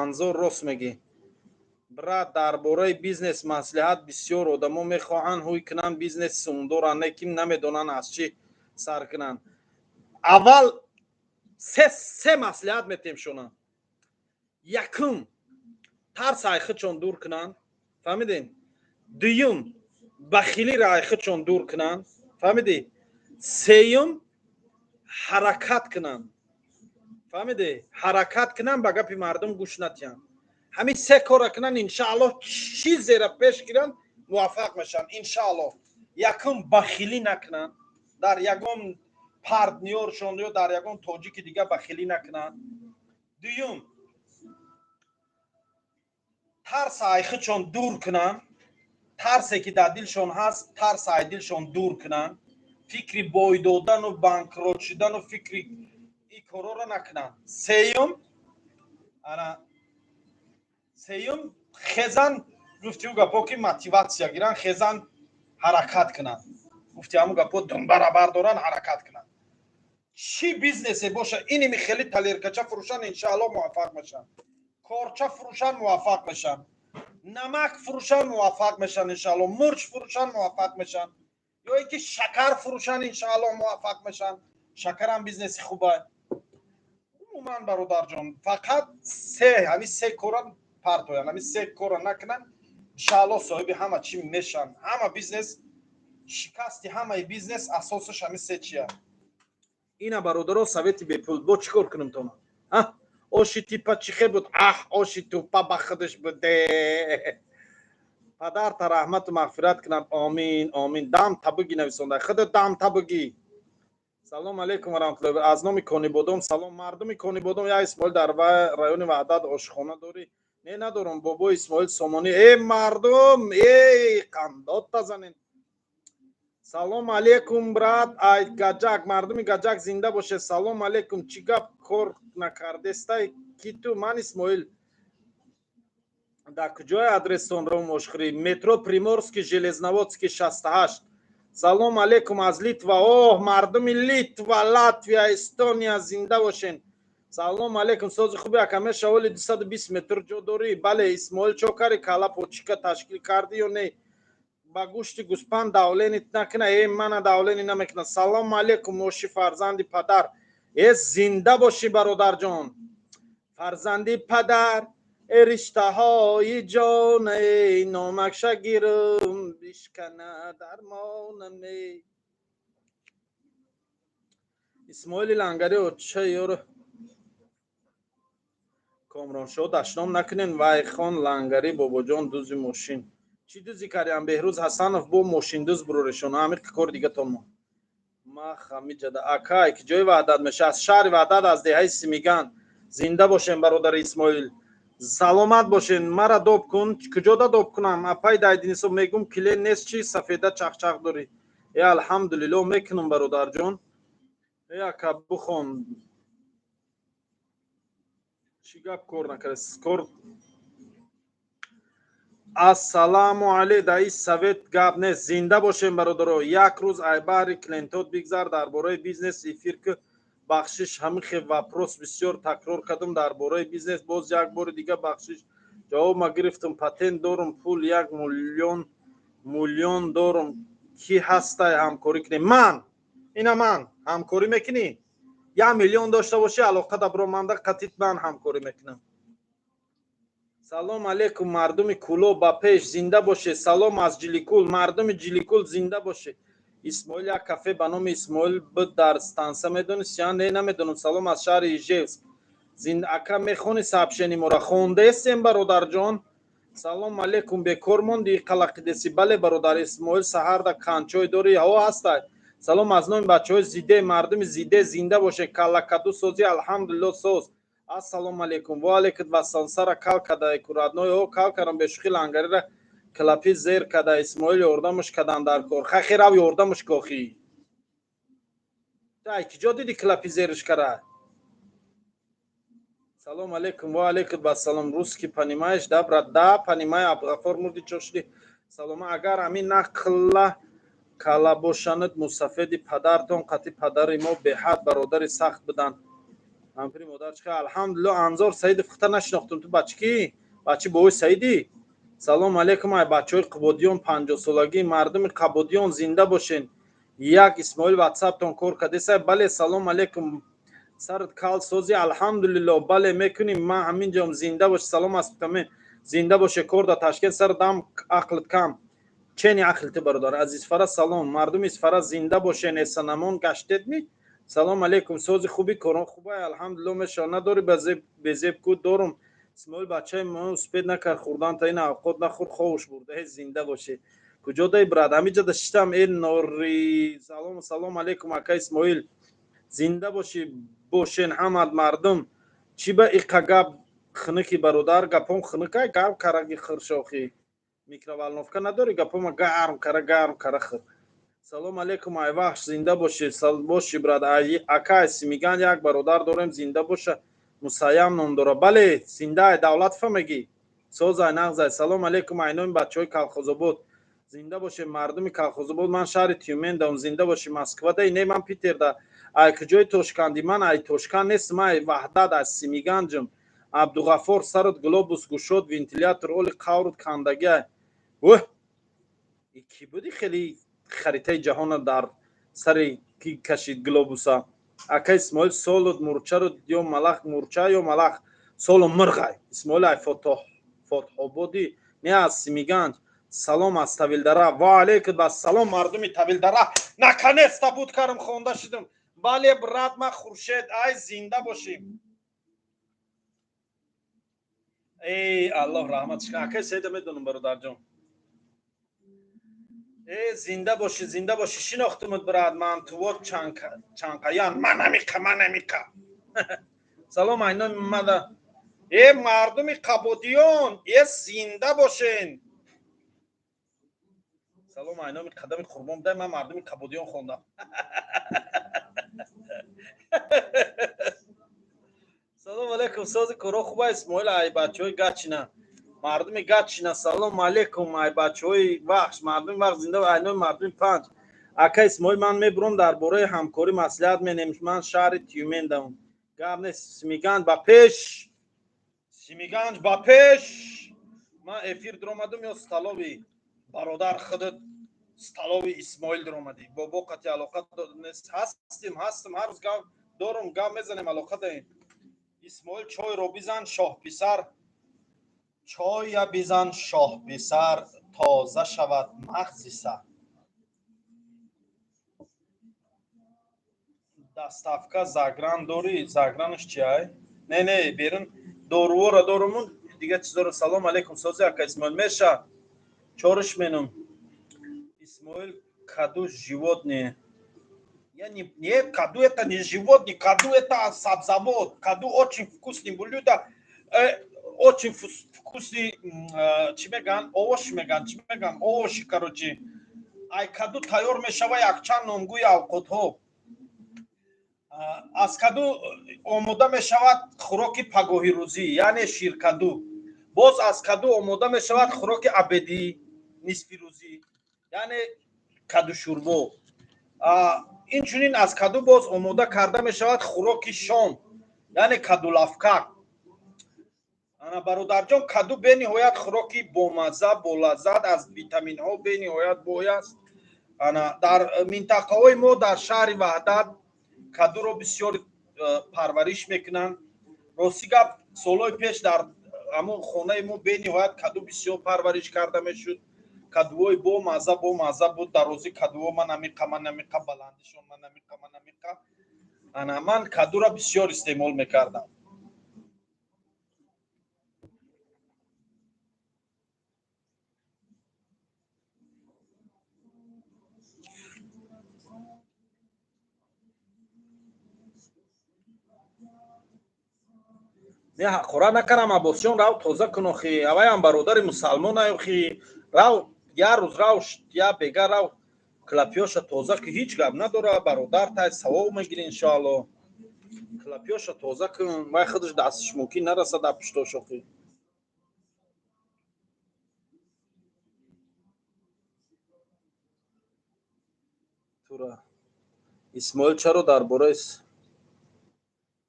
анзор рост мегӣ. брат дар бораи бизнес маслиҳат бисёр одамо мехоҳанд ҳуй кунанд бизнес сумдоранд лекин намедонанд аз чӣ сар кунанд. аввал се маслиҳат метемшонанд. якум тарс айхичон дур кунанд. фаҳмидем? дуюм бахилиро айхичон дур кунанд. фаҳмидӣ? сеюм ҳаракат кунанд. фаҳмидӣ? ҳаракат кунанд ба гапи мардум гӯш натиҳанд. ҳамин се кора кунанд иншааллоҳ чизеро пеш гиранд муваффақ мешаванд иншааллоҳ. якум бахилӣ накунанд. дар ягон партнёршон ё дар ягон тоҷики дига бахилӣ накунанд. дуюм тарс айхичон дур кунанд. тарсе ки дар дилшон ҳаст тарс ай дилшон дур кунанд. фикри бой додану банкрот шудану фикри и короро накунанд. сеюм хезан гуфти ӯ гапо ки мотиватсия гиранд хезан ҳаракат кунанд. гуфти ҳамун гапо думбара бардоранд ҳаракат кунанд. чӣ бизнесе боша иними хели талеркача фурӯшанд иншааллоҳ муваффақ мешанд. корча фурӯшанд муваффақ мешанд. نمک فروشان موفق میشن انشالله، مرچ فروشان موفق میشن، یا اینکه شکر فروشان انشالله موفق میشن. شکر هم بیزنس خوبه. عموما برادر جان فقط همین سه کوران پرتویان، همین سه کوران نکنن انشالله صاحب همه چی میشن. همه بیزنس شکستی، همه بیزنس اساسش همین سه چیه. اینا برادرها سویتی به پول با چیکار کنم تو؟ آشی تیپا چیخه بود؟ آشی توپا با خودش بوده. پدر تا رحمت و مغفرت کنم. آمین آمین. دام تبگی نویسنده خود دام تبگی. سلام علیکم و رحمت الله. از نام کنی بودم. سلام مردم کنی بودم. یا اسماعیل در رایون وحدت آشخانه داری؟ نه ندارم بابا اسماعیل سامانی. ای مردم ای قندات تزنین. سلام علیکم برات ای گجک، مردم گجک زنده باشه. سلام علیکم. چی گپ کار نکردستی کی تو؟ من اسماعیل. در کجای آدرستون رو مشخری؟ مترو پریمورسکی ژلزنوودسکی 68. سلام علیکم از لیتوا. اوه مردم لیتوا، لاتویا، استونیا زنده باشین. سلام علیکم. سوز خوبی اکمه شوالی 220 متر جو داری؟ بله اسماعیل چوکاری کالا پوچیکا تشکیل کردی یا نه؟ با گوشت گوسپند داولینت نکنه. ای من داولینی نمیکنه. سلام علیکم موشی فرزندی پدر. ای زنده باشی برادر جان. فرزندی پدر رشته های جان نامک شگیرم بشکنه درمانم. اسماعیل لنگری و چه یارو کامران شو دشنام نکنین. وای خان لنگری بابا جان دوزی ماشین چی دوزی کردیم؟ بهروز حسنов با ماشین دوز برورشون امیر کار دیگه تون ما خمی جده اکای که جای وحدت میشه از شهر وحدت از دهه سیمیگان. زنده باشین برادر اسماعیل. سلامت باشین. مرا دوب کن. کجا دوب کنم؟ اپای دایدینیسو میگم کلی نیست چی سفیده چخچخ داری. ای الحمدلله میکنم برادر جان. ای اکا بخون چی گپ کار نکرس کار. السلام علیکم. دایی سویت گپ نیست. زنده باشین برادر. یک روز ایبار کلینتون بگذار درباره بیزنس افیر که بخشش همیشه واپروس بسیار تکرار کردم درباره بیزنس. باز یک بار دیگه بخشش جواب ما گرفتم. پتنت دارم، پول 1 میلیون دارم. کی هستی همکاری کنی؟ من همکاری میکنی؟ 1 میلیون داشته باشی علاقه دبرمنده قطعیت من همکاری میکنم. سلام علیکم مردم کولو با پیش زنده باشه. سلام از جلیکول مردم جلیکول زنده باشه. اسماعیل یک کافه به نام اسماعیل بود در استانسا میدونست یا نه نمیدونم. سلام از شهر ایژیوسک. زنده اکا میخونی سابشنی مرا خونده استیم برادر جان. سلام علیکم. بکار موندی قلقیدسی؟ بله برادر اسماعیل. سحر دا کانچوی داری هوا هستی؟ سلام از نام بچهای زیده مردم زیده زنده باشه. کلکدو سوزی الحمدلله سوز. السلام علیکم. و علیکم السلام. سر کال کدای کورادنوی او کال کردم به شخی لنگری را کلاپی زیر کدای اسماعیل یوردمش کدان در کور خخی رو یوردمش کوخی. تا کجا دیدی کلاپی زیرش کرد؟ سلام علیکم. و علیکم السلام. روسکی پنیمایش да پنیمای افغفور مردی چشلی. سلام. اگر همین نقل کالا باشند مسافدی پدرتون قطعی پدر ما به حد برادر سخت بدن. امپری مادر چه الحمدلله. انظار سعید فقط نشناختم. تو بچه کی؟ بچه بوی سعیدی. سلام علیکم ای بچهای قبودیان 50 سالگی مردم قبودیان زنده باشین. یک اسماعیل واتساپ تون کار کردی؟ بله سلام علیکم. سرت کال سوزی الحمدلله. بله میکنیم ما همینجا زنده باش. سلام اسپتامه زنده باشه. کار دا تشکیل سر دام عقلت کم چنی عقلت برادر عزیز فرا. سلام مردم از فرا زنده باشین. اسنمون گشتید می. سلام علیکم. سوز خوبی کارون خوبه الحمدلله. میشانه داری بزیب کود دارم. اسماعیل بچه ما سپید نکر خوردن تا این اوقات نخور خوش برده. زنده باشه. کجا دای براد همینجا داشتم این نوری. سلام علیکم اکا اسماعیل. زنده باشین همه مردم. چی به اقاقب خنکی برادر گپم خنکای گپ کرگی خرشاخی میکروالنوفکا نداری گپم گرم کره خر. سلام علیکم ای وحش زنده باشی. باشی براد اکا سیمیگان یک برادر دارم زنده باشه. مسایم نام داره. بله زنده دولت فهمگی سوزای نغزای. سلام علیکم اینام بچهای کالخوزآباد زنده باشه مردم کالخوزآباد. من شهر تیومن دام زنده باشه. مسکو دا نه من پیتر دا ای کجای توشکاندی؟ من ای توشکان نیست. من وحدت از سیمیگانجم. абдуғаффор сарот глобус гушод вентилятор оли қаврут кандагия вӯ ки буди хеле харитаи ҷаҳона дар сари ки кашид глобуса ака исмоил солуд мурчару ё малах мурча ё малах солу мирғай исмоил ай фотҳободи не аз Симиганҷ салом аз Тавилдара ва алейкум ассалом мардуми Тавилдара наконец-то буд карам хонда шудам бале брат ма Хуршед ай зинда бошим эй аллоҳ раҳматш кун ака седа медонам бародарҷон зинда боши шинохтумуд брат ман тувот чанқаян манамика салом айном мада мардуми қабодиён зинда бошен салом айноми қадами қурбон дай ман мардуми қабодиён хондам салом алейкум сози кӯро хуба исмоил ай бачаҳои гачина мардуми гачина салом алейкум ай бачаҳои вахш мардуми вахш зинда айноми мардуми панҷ ака исмоил ман мебурам дар бораи ҳамкорӣ маслиҳат менем ман шаҳри Тюмендам гап нест Симиганҷ ба пеш ман эфир дуромадам ё сталови бародар худат сталови Исмоил дуромадӣ бо қати алоқа нест ҳастим ҳар рӯз гап дорум гап мезанем алоқа дарем исмоил чойро бизан шоҳписар чойя бизан шоҳписар тоза шавад мағзи сар даставка загран дорӣ загранаш чи ай не берун дорувора доримун дига чизоро салом алейкум сози ака исмоил меша чориш менум исмоил каду животные Нет, каду это не животное, каду это сабзавод, каду очень вкусный блюдо, очень вкусный, овощи, короче. Ай каду тайёр мешава якчанд номгӯи авқотҳо. Аз каду омода мешавад хӯроки пагоҳирӯзӣ, яъне ширкаду. Боз аз каду омода мешавад хӯроки абедӣ, нисфирӯзӣ, яъне кадушурбо. инчунин аз каду боз омода карда мешавад хӯроки шом, яъне кадулавка. ана бародарҷон каду бениҳоят хӯроки бомазза болаззат аз витаминҳо бениҳоят бой аст. ана дар минтақаҳои мо дар шаҳри Ваҳдат кадуро бисёр парвариш мекунанд. рости гап солҳои пеш дар ҳамон хонаи мо бениҳоят каду бисёр парвариш карда мешуд. кадуҳои бомазза буд. дарози кадуҳо ман намиқа баландишон ман намиқа. ана ман кадуро бисёр истеъмол мекардам. не ҳақора накардам аббосҷон рав тоза кун охи аваям бародари мусалмон охи рав я рӯз рав я бега рав клапёша тоза ки ҳеҷ гап надора бародар тай савоб мегирӣ иншоалло. клапёша тоза кун вай худаш дастиш мумкин нарасад дар пуштош охи. тура исмоил чаро дар бораи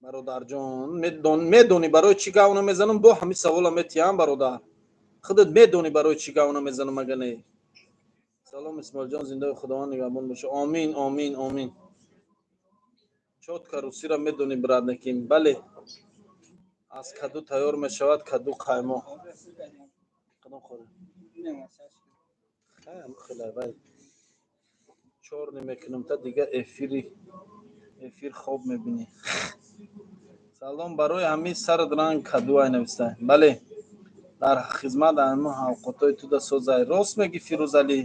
бародарҷон медонӣ барои чӣ гавна мезанам бо ҳамин савола метиҳам бародар худат медонӣ барои чӣ гавна мезанам ага не. салом исмоилҷон зиндаи худованд нигаҳбон боша. Амин. чотка русиро медонӣ брат некин бале аз каду тайёр мешавад каду қаймо. қадом хӯрем хелавай чор намекунам та дига эфир хоб мебинӣ. салом барои ҳамин сард ранг каду ай нависта. бале дар хизмат ҳамин ҳавқотҳои туда созай. рост меги Фирӯзалӣ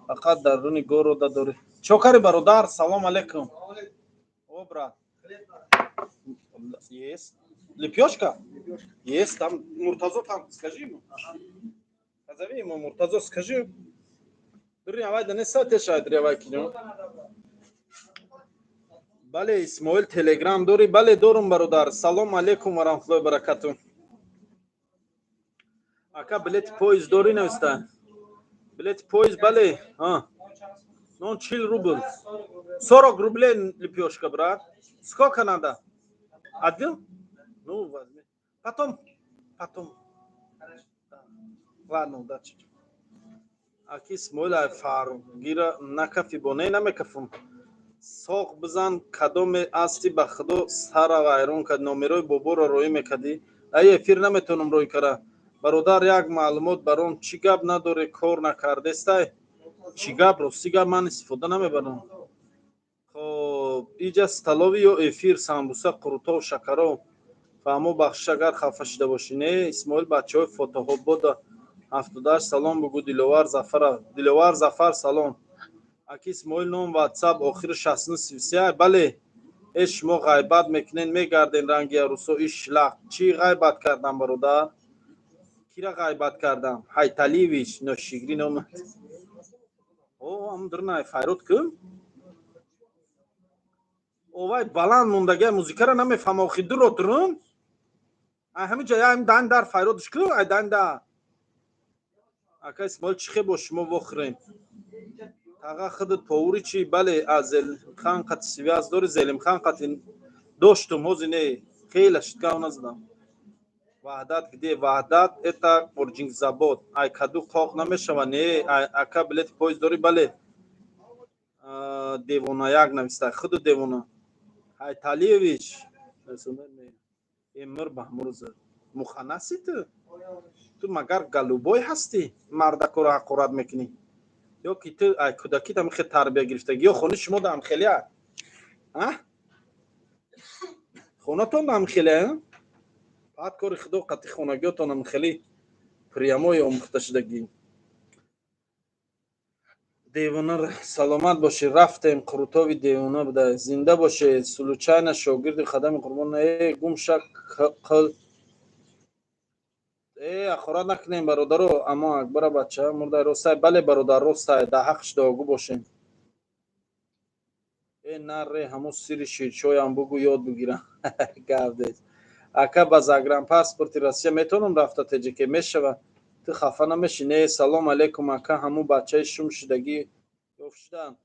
фақат дар руни города дорӣ. чокари бародар салом алейкум. о брат есть лепёшка есть там Муртазо там скажи ему. позови ему Муртазо скажи. дури авай да не сатешай дури авай кино. бале исмоил телеграм дорӣ? бале дорум бародар. салом алейкум ва раҳматуллоҳи ва баракатуҳ. ака билети поезд дорӣ нависта? билети поезд бале 40 рубл 40 рублей лепёшка брат. сколько надо? один? ну возьми. Потом. Ладно, удачи. Аки Исмоил фаргира накафи боне намекафум. Соқ бизан кадоме асти ба худо сара вайрон кад номерои боборо роӣ мекардӣ. Ай эфир наметавонам роӣ кара. Бародар як маълумот баром чӣ гап надоре кор накардестай? Чӣ гап рости гап ман истифода намебарам. Хоб иҷа сталови ё эфир самбуса қурутов шакаров. Фаҳмо бахшиш агар хафа шуда бошӣ. Не Исмоил бачаҳои фотоҳобода 78 салом бугу Диловар Зафаров. Диловар Зафар салом. Аки Исмоил ном WhatsApp охири 6033. Бале. Шумо ғайбат мекунед мегарден ранги арӯсо ишлақ. Чӣ ғайбат кардам бародар? Кира ғайбат кардам? Ҳайталиевич ношигри ном. О, ам дурнай Файрод ким? Овай баланд мондаги музикаро намефаҳмам. Охи дуро дурун? Ай ҳамиҷа ям дандар Файродш ким? Ай данда. Ака Исмоил чӣ хе бо шумо вохӯрем? Тага худут повури чӣ? Бале аз Зелимхан қати связ дори Зелимхан қати доштум ҳози не хела шиткав назадам. Ваҳдат где? Ваҳдат это Орҷингзабод. Ай каду қоқ намешава не? Ай ака билети поезд дори? Бале. Девона як нависта. Худут Девона. Ҳайталиевич. Эмир баҳмурз. Муханаси ту? Ту магар галубой ҳастӣ? Мардакоро ҳақорат мекунӣ? Ё ки ту ай кӯдакит ҳамихе тарбия гирифтагӣ ё хонаи шумо да ҳамхелия? Хонатон да ҳамхелия? Баъд кори худо қати хонагиётон ҳамхели прямои омӯхташудагӣ. Девона саломат бошӣ. Рафтем Қурутови Девона буда. Зинда бошед. Сулучайна шогирди қадами Қурбон. Гумша қил. Ахорат накунем бародаро. Аммо Акбара бача мурдай ростай. Бале бародар ростай. Да ҳақш догу бошем. Нарре ҳамун сири ширчоям бугу ёд бигирам. Гавдес. Ака ба загранпаспорти Россия метавонам рафта теҷике мешава? Ту хафа намешӣ? Не салом алейкум ака ҳамун бачаи шум шудагӣ ёфт шудан.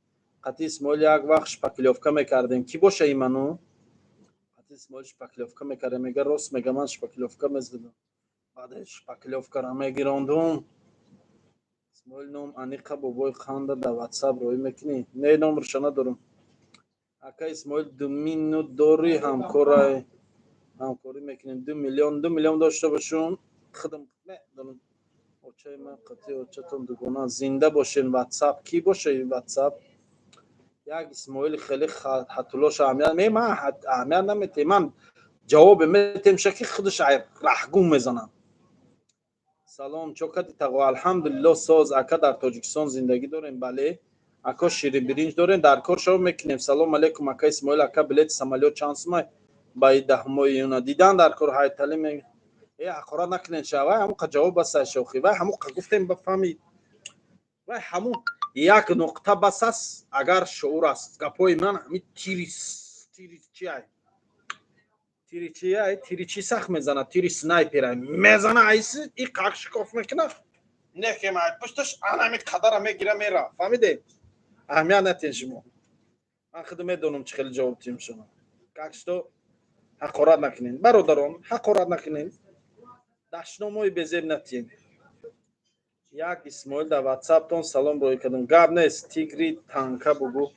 Қати Исмоил як вақт шпаклёвка мекардем. Ки боша иману? Қати Исмоил шпаклёвка мекардем. Мега рост мега ман шпаклёвка мезидам. Баъд шпаклёвкаро мегирондум. Исмоил ном Аниқа бобои қанда да WhatsApp роӣ мекунӣ? Не номрашо надорам. Ака Исмоил 2 минут дори ҳамкорӣ мекунем. 2 миллион дошта бошун. Худам медонам. Очаи ман қати очатон дугона. Зинда бошен WhatsApp. Ки боша ин WhatsApp? Як Исмоили хеле хатулош аҳамият не ман аҳамият наметем. Ман ҷавоб метем шаки худаш раҳгум мезанам. Салом чокати тағо. Алҳамдулиллоҳ соз. Ака дар Тоҷикистон зиндагӣ дорем. Бале. Ака ширин биринҷ дорем. Дар кор шава мекунем. Салом алейкум ака Исмоил ака билети самолёт чанд сумай? Ба 10 июна дидан дар кор ҳайтали мег. Ҳақорат накунед ша. Вай ҳамуқа ҷавоб басай шохӣ. Вай ҳамуқа гуфтем бафаҳмид. Вай ҳамун як нуқта бас аст. Агар шуур аст. Гапои ман ҳамин тирис чи ай? Тири чи ай? Тири чи сахт мезана. Тири снайпер мезана айси и қақ шикоф мекуна. Нехем ай пушташ анами қадара мегира мера. Фаҳмиде? Аҳамият натен шумо. Ман худам медонам чӣ хеле ҷавоб тиём шумо. Как что? ҳақорат накунед. Бародарон, ҳақорат накунед. Дашномои безеб натием. Як Исмоил да WhatsApp тон салом роӣ кардам. Гап нест. Тигри танка бугу.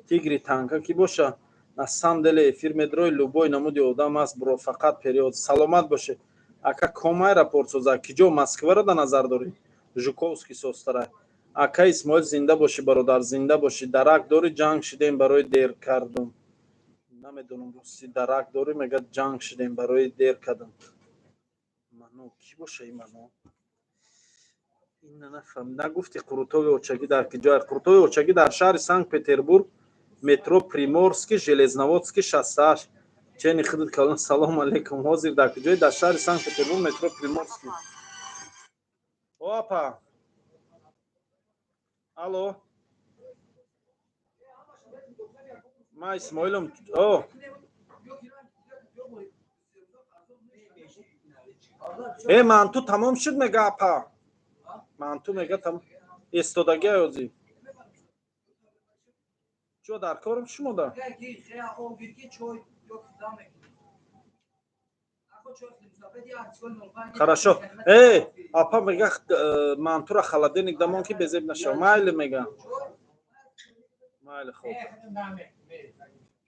Тигри танка ки боша? На самом деле эфир медрои любой намуди одам аст, бро, фақат период. Саломат бошед. Ака комай рапорт соза. Киҷо Москваро да назар дорӣ? Жуковский состара. Ака Исмоил зинда боши бародар, зинда боши. Дарак дори ҷанг шидем барои дер кардам. Намедонам рости дарак дори мега ҷанг шидем барои дер кардам. Ману ки боша ин ману? Ин нафаҳм. Нагуфти Қурутови Очагӣ дар ки ҷоя? Қурутови Очагӣ дар шаҳри Санкт-Петербург, метро Приморский, Железноводский 68. Чени худут калон. Салом алейкум. Ҳозир дар ки ҷоя? Дар шаҳри Санкт-Петербург, метро Приморский. Опа. Алло. Ма Исмоилам. О. Манту тамом шуд мега апа. Манту мега тамом. Истодаги озӣ. Чо дар корам шумо да? Хорошо. Апа мега мантура холодильник дамон ки безеб наша. Майли мега. Майли хоб.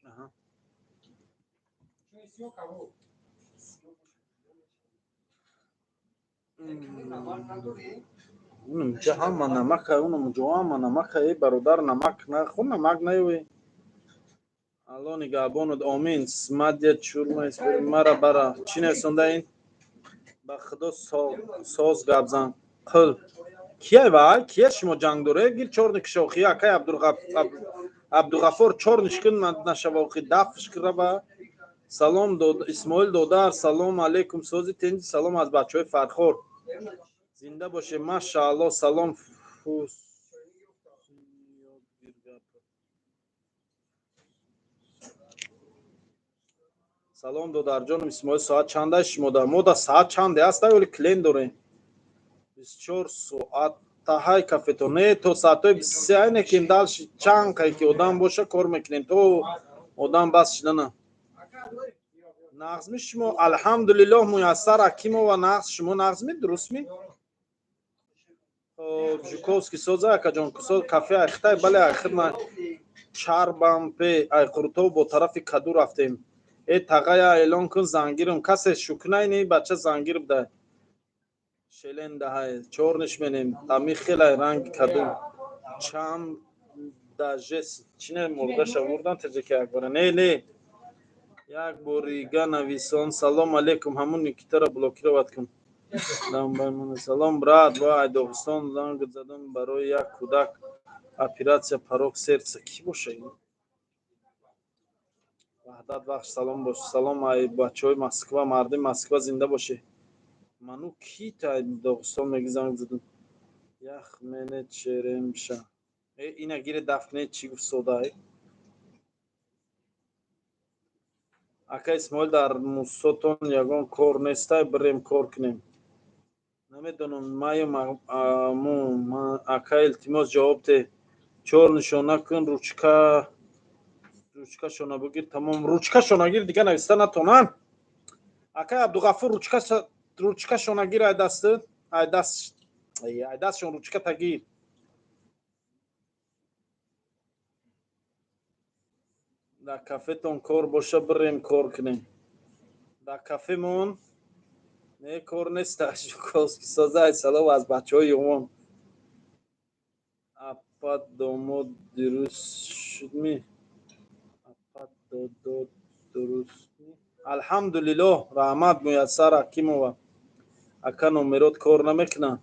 Ага. اونم جهان نمک اونم جوام نمک ای برادر نمک نه خون نمک نیوی الان گابون آمین سمادیه چورما اسپری مرا برا چی نسونده این با خدا ساز گابزن قل کیه وای کیه شما جنگ دوره گیر چورنک شوخی اکای عبدالغفور چورنش کن نشواخی دفش کرده با سلام داد اسماعیل دادر سلام علیکم سوزی تنجی سلام از بچه های فرخور زنده باشه ماشاءالله سلام سلام دادر جانم اسماعیل ساعت چنده شما در ما در ساعت چنده است ولی کلین داریم 24 ساعت تاهای کافه نه تو ساعتای 23 نکیم دالش چند که آدم باشه کار میکنیم تو آدم بس شدنه نغز شما الحمدلله میسر اکیم و نغز شما نغز می درست می ژوکوفسکی سوزا که جان کسو کافه اخته بله آخر ما چاربام پی ایقرتو با طرف کدو رفتیم ای تاغایا اعلان کن زنگیرم کسی شکنای نی بچه زنگیر بده شلنده های چورنش منیم امی خیلی رنگ کدو چام داجس چینه مرده شوردن تجکه اکبره نه یک بوریگا نویسان سلام علیکم همون نیکیتا را بلوکی رو بد کن سلام براد وای دوستان زنگ زدم برای یک کودک اپراسیا پروک سرچ کی باشه این وحدت بخش سلام باش سلام ای بچهای مسکو مردم مسکو زنده باشه منو کی تا دوستان میگی زنگ زدم یخ منه چرم شا اینا گیر دفنه چی گفت سودای اکا اسماعیل در موسوتون یگان کور نیسته بریم کور کنیم نمیدونم ما اکا التماس جواب ده چور نشانه کن روچکا شونه بگیر تمام روچکا شونه گیر دیگه نویسته نتونن اکا عبدالغفور روچکا شونه گیر ای دستشون روچکا تگیر در کافه تون کور باشه بریم کور کنیم در کافه مون نه کور نیست ژوکوفسکی سازه ای سلام از بچه های یوم اپا دومو درست شد می اپا دو درست می الحمدلله رحمت میسر اکیمو اکا نومیروت کور نمیکنن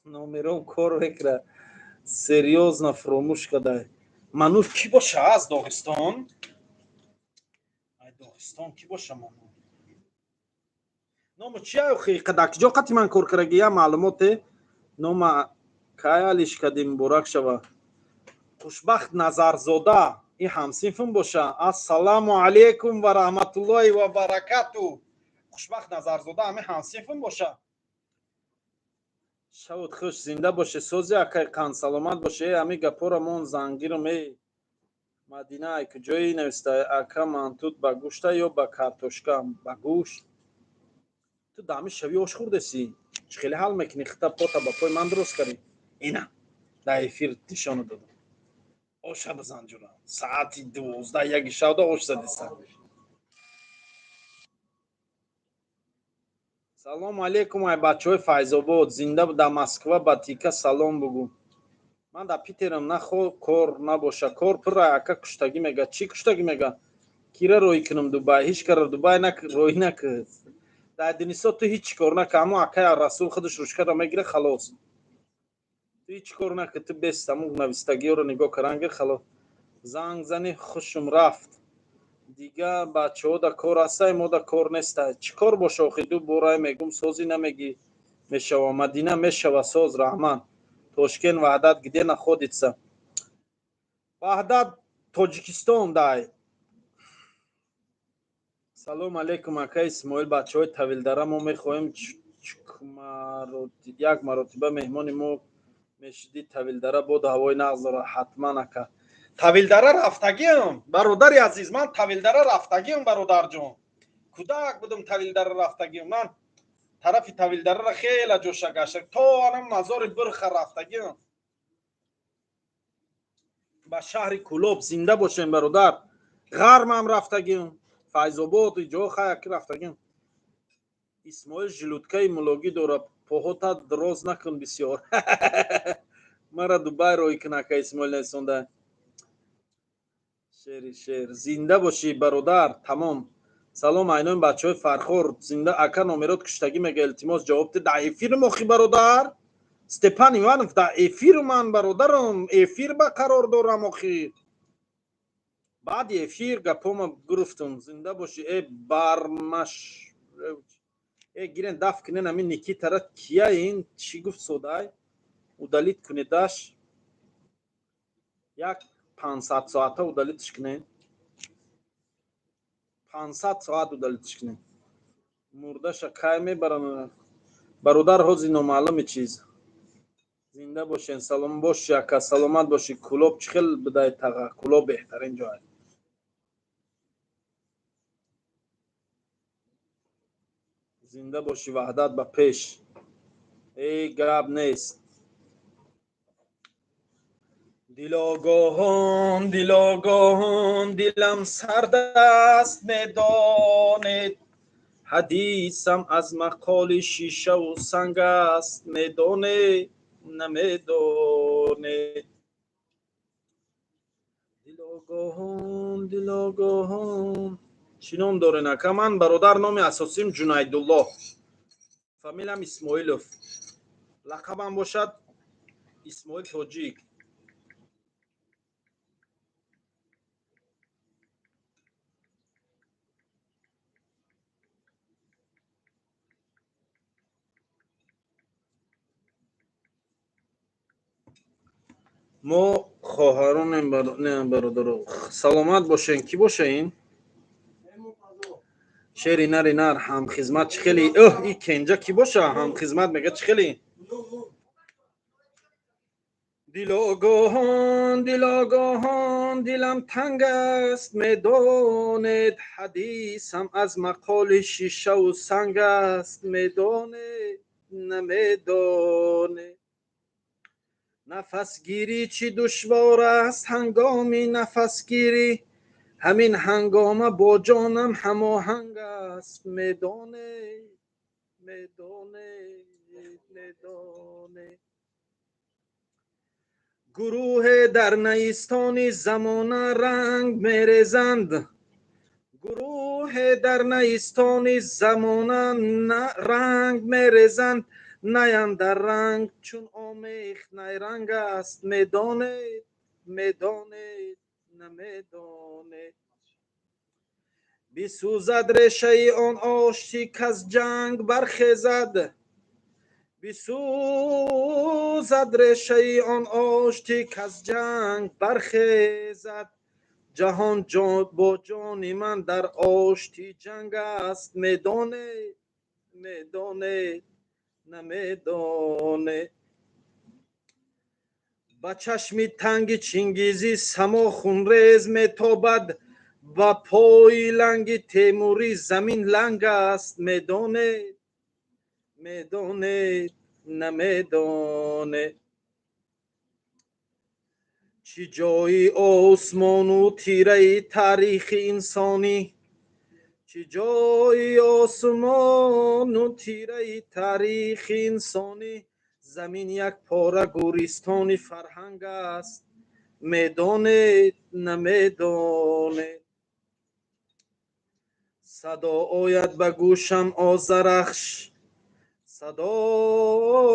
نومیروم کور میکنه سریوزنا فراموش کده منو کی باشه از داغستان داغستان کی باشه منو نام چی آخی قدک جا قطی من کور کرگی یا معلومات نام کایالش کدیم برک شوه خوشبخت نظرزاده این همسیفم باشه السلام علیکم و رحمت الله و برکاتو خوشبخت نظرزاده همه همسیفم باشه شود خوش زنده باشه سوزی اکای قن سلامت باشه همه گپورمون زنگیرم ای مدینه ای که جایی نوسته اکا منتود با گوشته یا با کارتوشکا با گوشت تو دامی شوی آش خورده سی خیلی حال میکنی خطا پاتا با پای من درست کردی اینا در افیر نشانه دادم آش بزن جونم ساعتی 12 یک شب آش زدیستم سلام علیکم ای بچه های فیض‌آباد زنده در مسکو با تیکه سلام بگو من در پیترم نخو کار نباشه کار پر اکا کشتگی میگه چی کشتگی میگه کیره روی کنم دوبای هیچ کار دوبای روی نکرد در دنیسا تو هیچ کار نکه اما اکای رسول خودش روش کرده میگیره خلاص تو هیچ کار نکه تو بست همون نویستگی رو نگاه کرنگیر خلاص زنگ زنی خوشم رفت دیگه بچه ها در کار هسته ما در کار نیسته چی کار باشه آخی دو برای میگم سازی نمیگی میشوه مدینه میشوه ساز رحمان توشکن وحدت گده نخودیتسه وحدت تاجیکستان دای سلام علیکم اکا اسماعیل بچه های طویلدره ما میخواهیم یک مرتبه مهمان ما میشدی طویلدره بود هوای نغز را حتما اکا طویلدره رفتگیم برادر عزیز من طویلدره رفتگیم برادر جان کودک بودم طویلدره رفتگیم. من طرف طویلدره را خیلی جوشا گشتم تا الان مزار برخ رفتگیم. با شهر کلوب زنده باشیم برادر. غرم هم رفتگیم، فیض‌آباد جا خیلی رفتگیم. اسماعیل ژلوتکای ملاگی داره، پاهاتا دراز نکن بسیار. مرا دوبای روی کنکه اسماعیل نسونده. شیر زنده باشی برادر. تمام سلام اینان بچه های فرخور زنده. اکا نامرات کشتگی میگه التماس جواب ده. در افیر مخی برادر استپان ایوانوف، در افیر من برادرم، افیر با قرار دارم اخی. بعد افیر گپام گرفتم. زنده باشی ای برمش. ای گیرن دف کنین همین نیکی طرف کیا این چی گفت سودای удалит کنیدش. یک 500 ساعته удалитش کنین. 500 ساعت удалитش کنین. مردش کای میبرن برادر. ها نامعلوم چیز. زنده باشین. سلام باش یکا. سلامت باشی. کلوب چخیل بدای تغا. کلوب بهترین جای. زنده باشی. وحدت به پیش. ای گرب نیست. دل آگاهان دلم سرد است میدانید. حدیثم از مقال شیشه و سنگ است میدانید. نمیدانید. دل آگاهان چی نام داره نکه؟ من برادر نام اساسیم جنیدالله، فامیلم اسماعیلوف، لقبم باشد اسماعیل تاجیک. ما خواهران برادر سلامت باشین. کی باشین؟ شری نر هم خدمت خیلی. اوه این کنجا کی باشه هم خدمت میگه خیلی. دل آگاهان دلم تنگ است میدانید. حدیثم از مقال شیشه و سنگ است میدانید. نمیدانید. نفس گیری چی دشوار است هنگامی نفس گیری. همین هنگامه با جانم هماهنگ است میدانید. گروه در نیستان زمانه رنگ میریزند. گروه در نیستان زمانه رنگ میریزند. نیند در رنگ چون آمیخت نیرنگ است میدانید. نمیدانید. بسوزد ریشه آن آشتی کز جنگ برخیزد. بسوزد ریشه آن آشتی کز جنگ برخیزد. جهان با جان من در آشتی جنگ است میدانید. نمیدانید. با چشم تنگ چنگیزی سما خونریز میتابد. با پای لنگ تیموری زمین لنگ است میدانید. نمیدانید. چی جای آسمان و تیره تاریخ انسانی. چی جای آسمان و تیره تاریخ انسانی. زمین یک پاره گورستان فرهنگ است میدانید. نمیدانید. صدا آید به گوشم آذرخش. صدا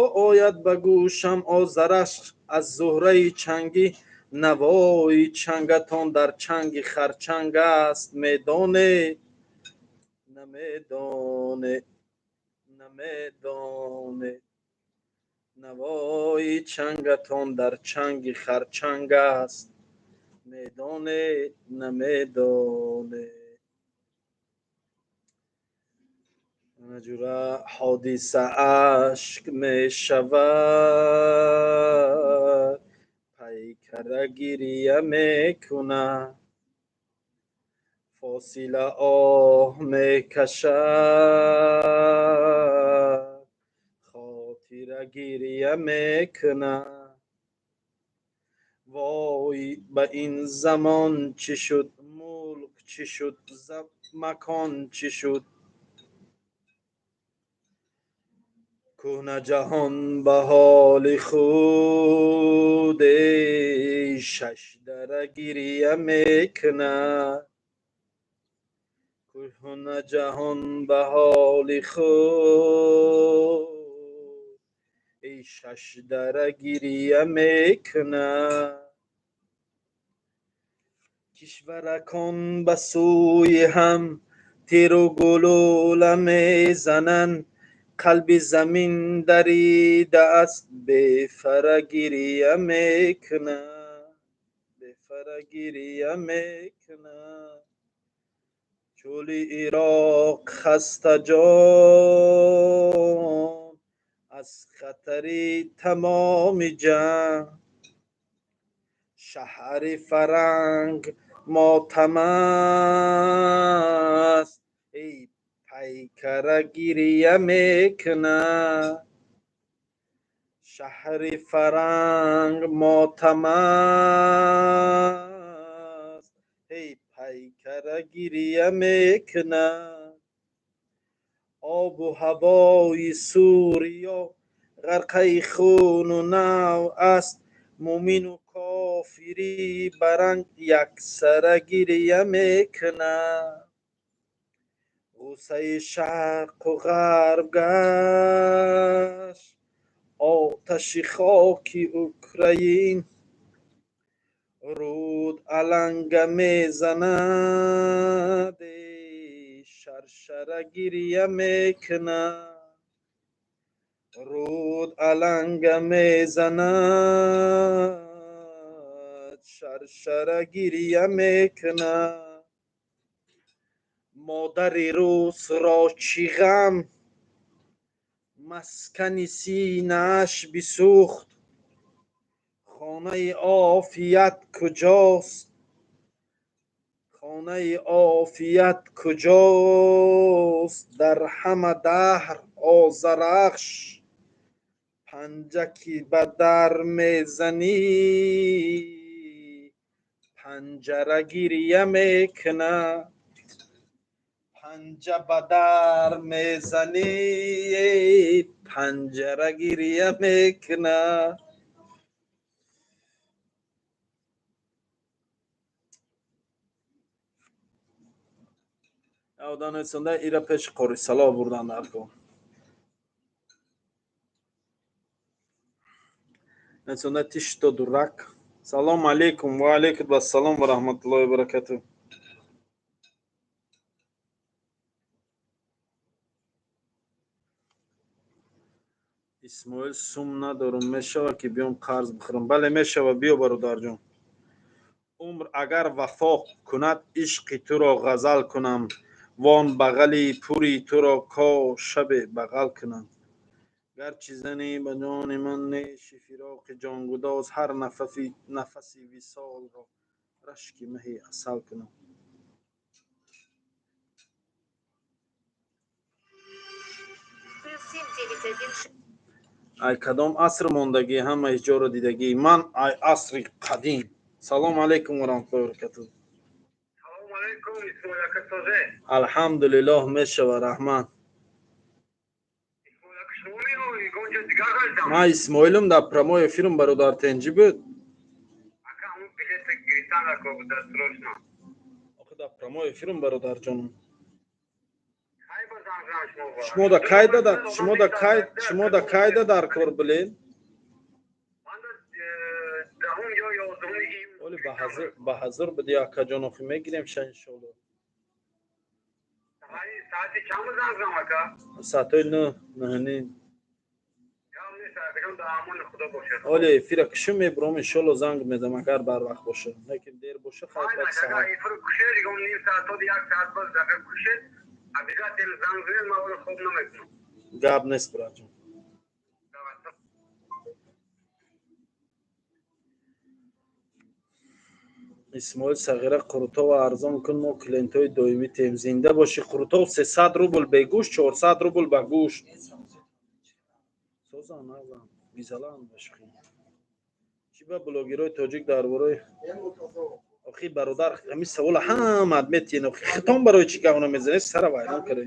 آید به گوشم آذرخش از زهره چنگی. نوای چنگتان در چنگ خرچنگ است میدانید. نمیدانید. نوای چنگتان در چنگ خرچنگ است میدانید. نمیدانید. نجورا حادثه عشق می شود. پیکره گریه می کند. فاصله آه میکشد خاطر گریه میکند وای به این زمان چی شد ملک چی شد مکان چی شد کهنه جهان به حال خود شش دره گریه میکند کهنه جهان به حال خود ای شش دره گریه میکند کشورکان به سوی هم تیر و گلوله میزنند قلب زمین دریده است بی فر گریه میکند بی فر گریه میکند چول عراق خسته جان از خطر تمام جنگ شهر فرنگ ماتم است ای پیکر گریه میکند شهر فرنگ ماتم است ای پیکر گریه میکند آب و هوای سوریا غرقه خون و نو است مومن و کافری برنگ یکسره گریه میکند غوسه شرق و غرب گشت آتش خاک اوکراین رود علنگ میزند شرشره گریه میکند رود علنگ میزند شرشره گریه میکند مادر روس را چی غم مسکن سینه‌اش بسوخت خانه عافیت کجاست خانه عافیت کجاست در همه دهر آذرخش پنجه که به در میزنی پنجره گریه میکنه پنجه به در میزنی پنجره گریه میکنه Avdan etsanda ira peş qorisalo burdan darko. Etsanda tishto durak. Salam alaikum va alaikum assalam va rahmatullahi va barakatuh. اسماعیل سوم ندارم میشود که بیام قرض بخورم بله میشود بیا برادر جان عمر اگر وفا کند عشق تو را غزل کنم وان بغلی پوری تو را کا شب بغل کنم گرچه زنی به جان من نیشی فراق جانگداز هر نفسی وصال را رشک مهی عسل کنم ای کدام عصر ماندگی همه جا را دیدگی من ای عصر قدیم سلام علیکم و رحمت الله و برکاته سلام علیکم اسماعیل اکا سازه الحمدلله میشوه رحمان اسماعیل اکا شما می‌آیی گونجا دیگر گشتم ما اسماعیلم در پرمای فیلم برادر تنجی بود اکا همون بلیت گریستان را که در سروشنا آخه در پرمای فیلم برادر جانم خیلی بازم کنم شما با شما در کایده در کار بلین من در دهم یا یازدهم ایو ولی به حضر بدی اکا جان آخه میگیریم شا انشالله ساعتی چند بازم کنم اکا ساعتای نهنی یا همونی ساعتکم در امان خدا باشه ولی فیره کشم میبرم انشالله زنگ میدم اگر بر وقت باشه لیکن دیر باشه خیلی خیلی باید اکا ساعت ایفر کشه دیگه نیم ساعت تا یک ساعت باز دقیق کشه ابیگا تیل زنگ زنید ما اول خوب نمیکنم گاب نیست برای جان اسماعیل صغیره قروتو ارزان کن ما کلینتوی دائمی تیم زنده باشی قروتو 300 روبل به گوشت 400 روبل به گوشت سوزان نازم بیزالان باشی چی با بلوگرای تاجیک درباره آخی برادر همین سوال همه میتین آخی خطام برای چی گاونا میزنه سر وایران کرد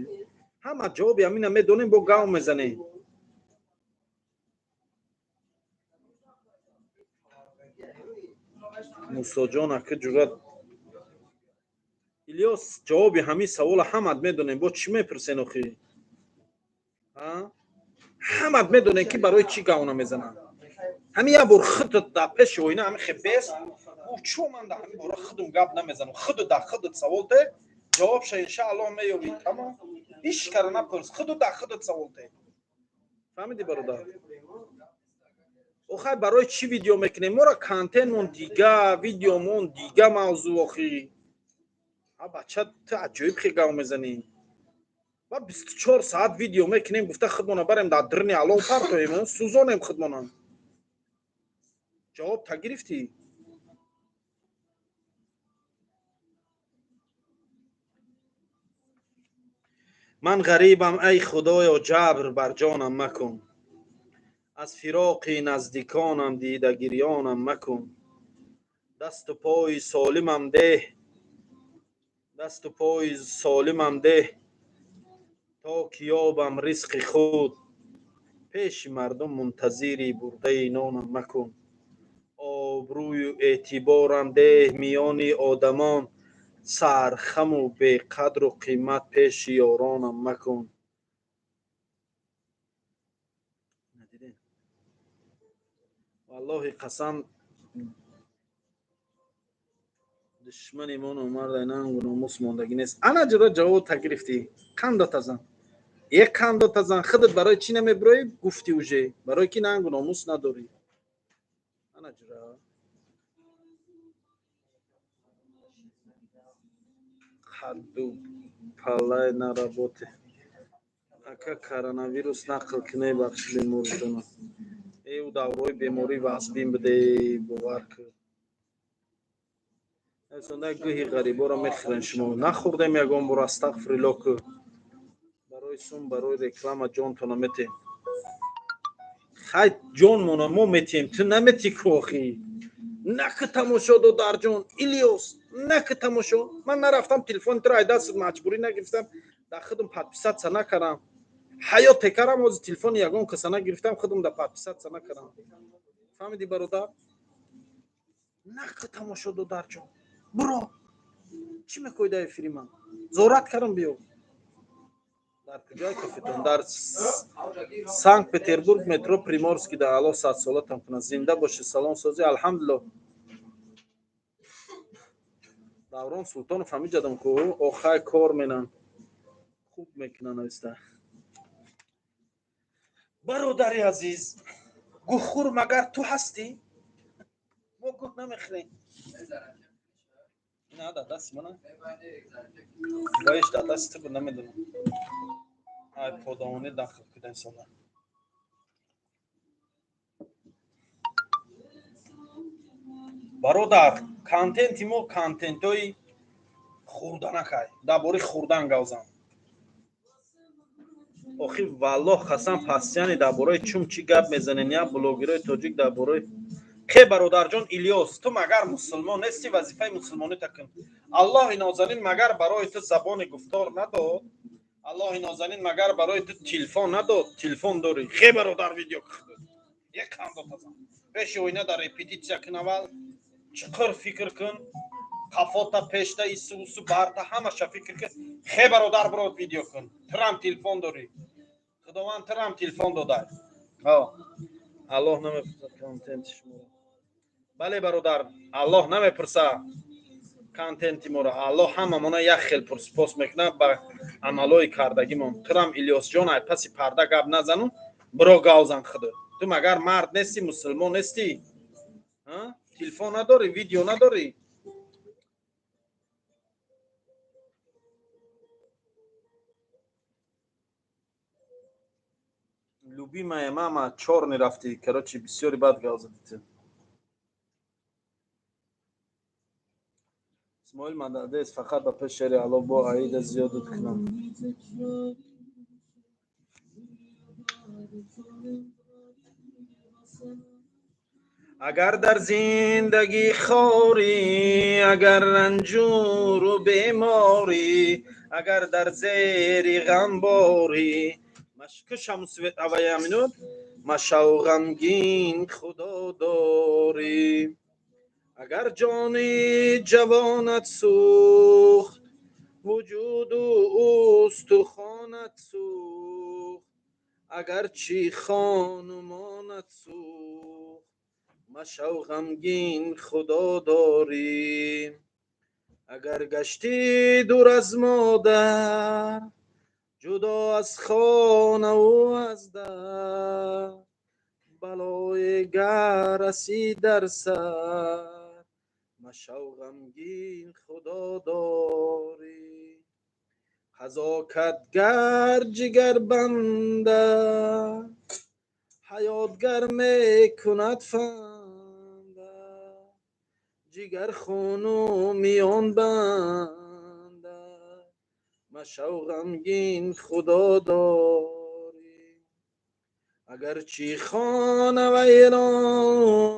همه جواب همین میدونیم با گاو میزنه موسی جان اکه جورت الیاس جواب همین سوال همه میدونیم با چی میپرسین آخی ها همه میدونن که برای چی گاونا میزنن همین یه بار خودت در پیش وینا همین خبیس او چو من در همین بار خودم گپ نمیزنم خودت در خودت سوال ده جوابش ان شاء الله مییابی تمام هیچ کار نپرس خودت در خودت سوال ده فهمیدی برادر آخه برای چی ویدیو میکنیم ما را کانتنت دیگه ویدیومون دیگه موضوع آخی ها بچه تو عجیب خیلی گاو میزنی و 24 ساعت ویدیو میکنیم گفته خودمون بریم در درنی الان پرتویم سوزانیم خودمون جواب تا گرفتی من غریبم ای خدایا جبر بر جانم مکن از فراق نزدیکانم دیده گریانم مکن دست و پای سالمم ده دست و پای سالمم ده تا کیابم رزق خود پیش مردم منتظری برده نانم مکن آبروی و اعتبارم ده میان آدمان سرخم و بی قدر و قیمت پیش یارانم مکن ندیدین والله قسم دشمنی من اومد اینان ناموس ماندگی نیست انا جرا جواب تگرفتی کندت ازن یک کندت ازن خودت برای چی نمیبروی گفتی اوجه برای کی نانگو ناموس نداری انا جرا حدو پالای نرابطه اکا коронавирус نقل کنه بخش بیموردون ایو داروی بیموری واسبین بده باور کرد اصلا گوهی غریبا را میخورن شما نخوردم یگان بار استغفر الله که برای سون برای رکلام جان تو نمیتیم خیلی جان ما میتیم تو نمیتی کوخی نک تماشا دو در جان الیاس نک تماشا من نرفتم تلفن ترای دست مجبوری نگرفتم در خودم پادپیسات سنا کردم حیات تکرم از تلفن یگان کسانه گرفتم خودم در پادپیسات سنا کردم فهمیدی برادر نک تماشا دو در جان برو چی میخوای در فیلم زورت کردم بیو در کجای کافتون در سانت پتربورگ مترو پریمورسکی در الا 100 سالتم کنه زنده باشه سلام سازی الحمدلله دوران سلطان فهمی جدم که آخر کار منن خوب میکنن است برادری عزیز گوخور مگر تو هستی ما گوه نمیخریم نه در دست منه بایش در دست تو نمیدونم ای پادامانی داخل کدن ساله برادر کانتنتی ما کانتنتوی خوردن نخوای درباره خوردن گوزم آخی والله قسم پسیانی درباره چوم چی گپ میزنین یا بلوگرای تاجیک درباره خی برادر جان الیاس تو مگر مسلمان نیستی وظیفه مسلمانی تکن الله نازنین مگر برای تو زبان گفتار نداد الله نازنین مگر برای تو تلفن نداد تلفن داری خی برادر ویدیو یک کام داد پیش وینا در رپیتیسیا کن اول چقدر فکر کن کافوتا پیشتا ایسوسو بارتا همش فکر کن خی برادر برات ویدیو کن ترام تلفن داری خداوند ترام تلفن داده ها الله نمیپرسه کانتنت شما بله برادر الله نمیپرسه کانتنت ما را الله همه مانا یک خیل پرسپوس میکنه با عملای کردگی من ترام الیاس جان ای پسی پرده گپ نزنم برو گاوزن خدا تو مگر مرد نیستی مسلمان نیستی ها تلفن نداری ویدیو نداری لوبی ماما چور نرفتی کراچی بسیاری بد گاوزدی اسماعیل مددس فقط به پشری علا با عید زیادت کنم. اگر در زندگی خوری، اگر رنجور و بیماری، اگر در زیر غم باری، مشک شمس اوای امینود مشو غمگین خدا داری. اگر جانی جوانت سوخت، وجود و استخوانت سوخت، اگر چی خانمانت سوخت، مشو غمگین خدا داری. اگر گشتی دور از مادر، جدا از خانه و از در، بلای گر رسید در سر، مشو غمگین خدا داری. قضا کرد گر جگر بنده، حیاتگر میکند فنده، جگر خونو میان بنده، مشو غمگین خدا داری. اگر چی خانه و ایرانی،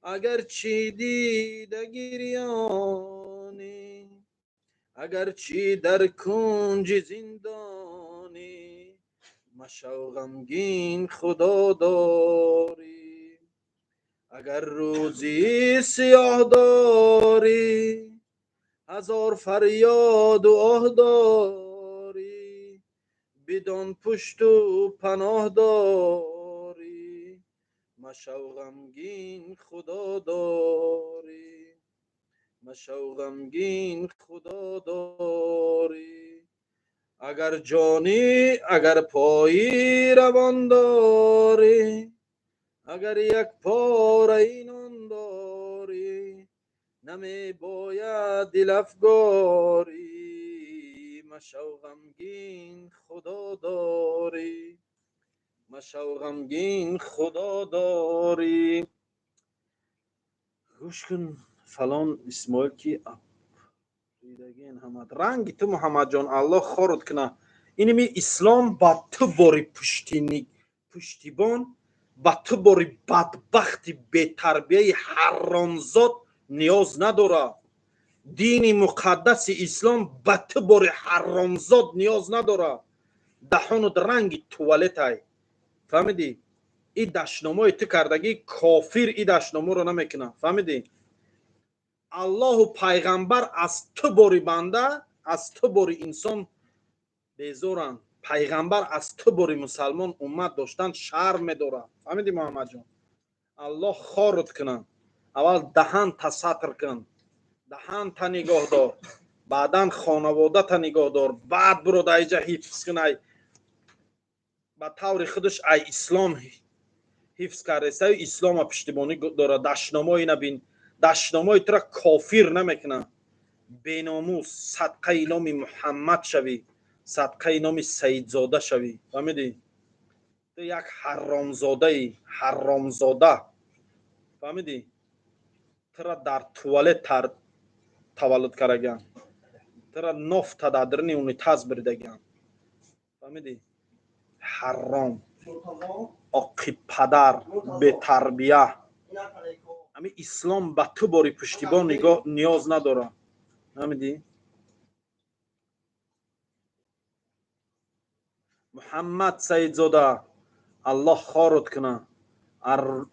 اگر چی دیده گریانی، اگر چی در کنج زندانی، مشو غمگین خدا داری. اگر روزی سیاه داری، هزار فریاد و آه داری، بدان پشت و پناه داری، مشو غمگین خدا داری. مشو غمگین خدا داری. اگر جانی اگر پایی روان داری، اگر یک پاره اینان داری، نمی باید دل افگاری، مشو غمگین خدا داری. مشو غمگین خدا داری. گوش کن فلان اسماعیل کی دیدگین حمد رنگ تو محمد جان الله خورد کنه. اینمی اسلام با تو باری پشتیبان، با تو باری بدبختی بی تربیه حرامزاد نیاز نداره. دین مقدس اسلام با تو باری حرامزاد نیاز نداره. دهان و رنگ توالت های فهمیدی؟ این دشنامه تو کردگی کافر این دشنامه رو نمیکنه. فهمیدی؟ الله و پیغمبر از تو باری بنده، از تو باری انسان بیزورن. پیغمبر از تو باری مسلمان امت داشتن شرم داره. فهمیدی محمد جان؟ الله خارد کنن. اول دهان تا سطر کن، دهان تا نگاه دار، بعدن خانواده تا نگاه دار، بعد برو در اینجا حفظ کنی. با طور خودش ای اسلام حفظ کرده است، اسلام پشتیبانی داره. دشنامه نبین، دشنامه تو را کافر نمیکنه. بیناموس صدقه نام محمد شوی، صدقه نام سیدزاده شوی. فهمیدی؟ تو یک حرامزاده ای، حرامزاده. فهمیدی؟ تو را در توالت تولد کردگان، تو را نفت در درنی اونیتاز بردگان. فهمیدی؟ حرام، عاقب پدر، به تربیه. همین اسلام با تو باری پشتیبان نگاه نیاز نداره. فهمیدی؟ محمد سیدزاده الله خارد کنه،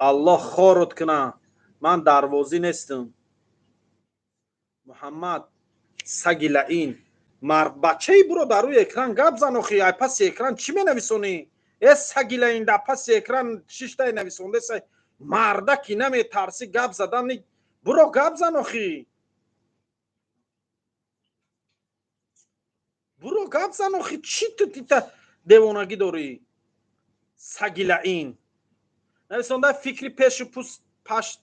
الله خارد کنه. من دروازی نیستم. محمد سگ لعین مرد بچه برو در روی اکران گپ زن. آخی ای پس اکران چی می نویسونی؟ ای سگ لعین در پس اکران شیشتای نویسونده سی مردکی نمی ترسی گپ زدن. برو گپ زن. آخی برو گپ زن. آخی چی تو تیتا دیوانگی داری؟ سگ لعین نویسونده فکری پیش پوست پشت.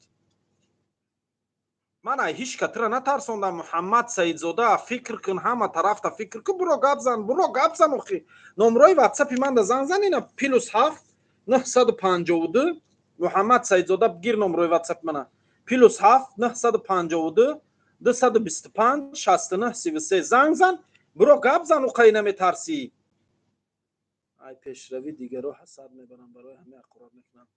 من هیچ کتره نترسوندم. محمد سیدزاده فکر کن، همه طرف تا فکر کن. برو گپ زن، برو گپ زن. آخی نمره واتساپ من دا زنگ زن. اینا +7 952 محمد سیدزاده بگیر نمره واتساپ منه. +7 952 225 69 33 زنگ زن. برو گپ زن و قی نمیترسی. ای پیشروی دیگرو حساب میبرم برای همه اقرار میکنم.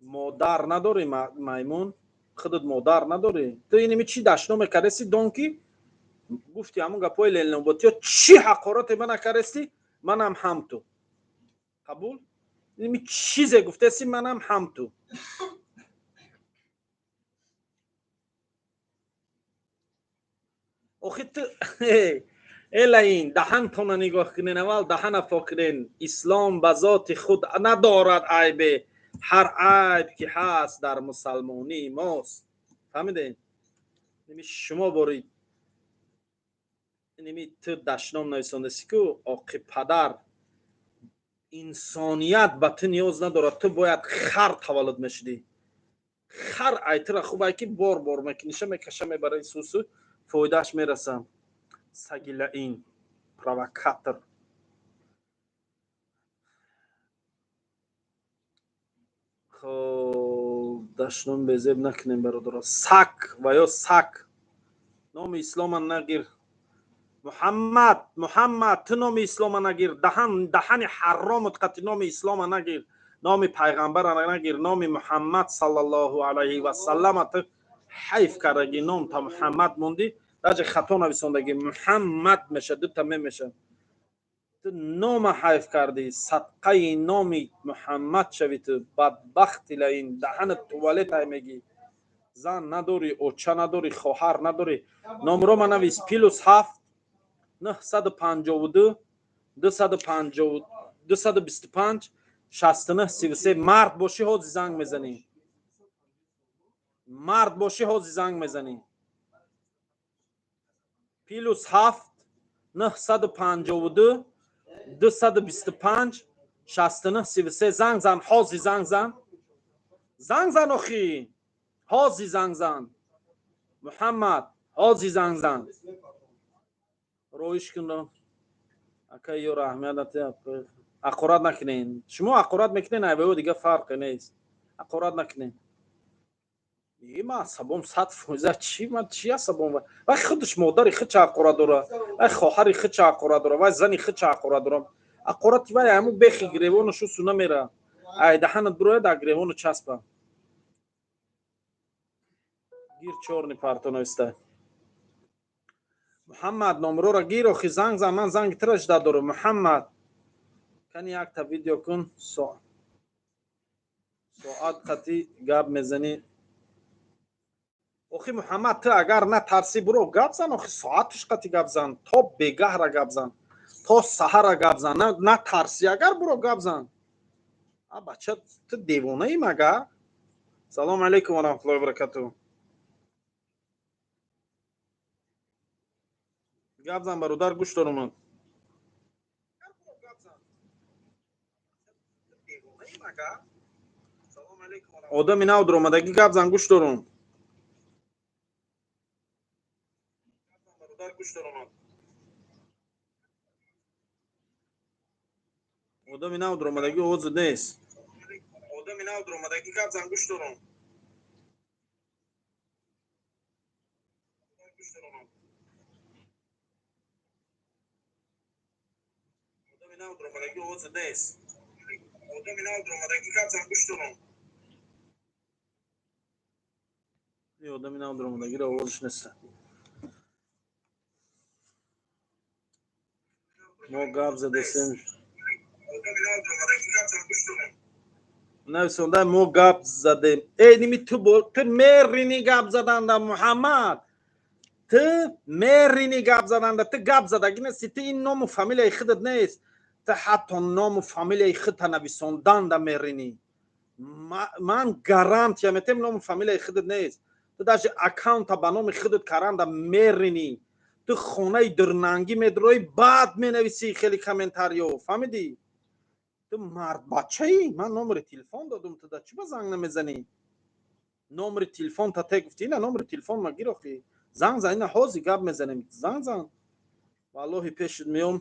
مادر نداری میمون؟ خودت مادر نداری؟ تو اینمی چی دشنام کرسی دونکی؟ گفتی همون گپای لیل نوبتی چی حقارت من کرسی؟ منم هم تو. قبول؟ اینمی چیزه گفته سی منم هم تو. آخه تو الا این دهن تون نگاه کنین اول دهن فاکرین. اسلام به ذات خود ندارد عیبه. هر عیب که هست در مسلمانی ماست. فهمیدین؟ نمی شما برید نمی تو دشنام نویساندسی که آقی پدر انسانیت به تو نیاز ندارد. تو باید خر تولد میشدی. خر ایتر خوبه که بار بار میکنیشه میکشه میبره سوسو فایدهش میرسم. سگیل این پروکاتر. خب دشنام بزیب نکنیم برادر. سک و یا سک نام اسلام نگیر. محمد تو نام اسلام نگیر. دهن حرامت قطع نام اسلام نگیر. نام پیغمبر نگیر. نام محمد صلی الله علیه و سلم تو حیف کردگی. نام تا محمد موندی درجه خطا نویساندگی محمد میشه. دو تا میشه. تو نام حیف کردی. صدقه نام محمد شوی. تو بدبختی لین دهن توالت های میگی. زن نداری، اوچه نداری، خواهر نداری. نمره من نویس پیلوس 7 952 225 69 33. مرد باشی حوضی زنگ میزنی. مرد باشی حوضی زنگ میزنی. پیلوس 7 952 225 69 33. زنگ زن حوضی زنگ زن. زنگ زن اخی حوضی زنگ زن. محمد حوضی زنگ زن. رویش کن اکا یو رحمت اقرار نکنین. شما اقرار میکنین ایوه دیگه فرق نیست. اقرار نکنین. این ما عصبم 100% چی من چی عصبم و خودش مادری خود چه اقرار داره و خواهری خود چه اقرار داره و زنی خود چه اقرار داره. اقراتی و همون بخی گریوانشو سونه میره. ای دهن دروه در گریوانو چسبه. گیر چورنی پارتونوسته. محمد نمره را گیر اخی زنگ زن. من زنگ ترش دادم. محمد کنی یک تا ویدیو کن. ساعت قطعی گپ میزنی. اخی محمد تو اگر نه ترسی برو گپ زن. اخی ساعتش قطعی گپ زن. تا بگه را گپ زن. تا سحر را گپ زن. نه ترسی اگر برو گپ زن. بچه تو دیوانه ای مگه؟ سلام علیکم و رحمت الله و برکاته. گپ زن برادر گوش دارم من. آدمی نو در اومدگی گپ زن گوش دارم. آدمی نو در اومدگی عوض نیست. آدمی نو در اومدگی گپ زن گوش دارم. آدمی نو در اومدگی عوض نیست. آدمی نو در اومدگی گپ زن گوش دارم. این آدمی نو در اومدگی را عوضش نیست. ما گپ زدیم. نه سونده ما گپ زدیم. ای نیمی تو میرینی گپ زدن در محمد. تو میرینی گپ زدن در تو گپ زدگی نیستی. تو این نام و فامیل خودت نیست. تو حتی نام و فامیل خودت نویساندن در میرینی. من گارانتی میتونم نام و فامیل خودت نیست. تو داشت اکاونت با نام خودت کردن در میرینی. تو خونه درنگی میدروی بعد مینویسی خیلی کامنتاریو. فهمیدی؟ تو مرد بچه ای. من نمبر تلفن دادم تو چی با زنگ نمیزنی؟ نمبر تلفن تا ته گفتی نه نمبر تلفن ما گیر اخی زنگ زن. نه حوزی گپ میزنیم. زنگ زن. والله پیشت میام.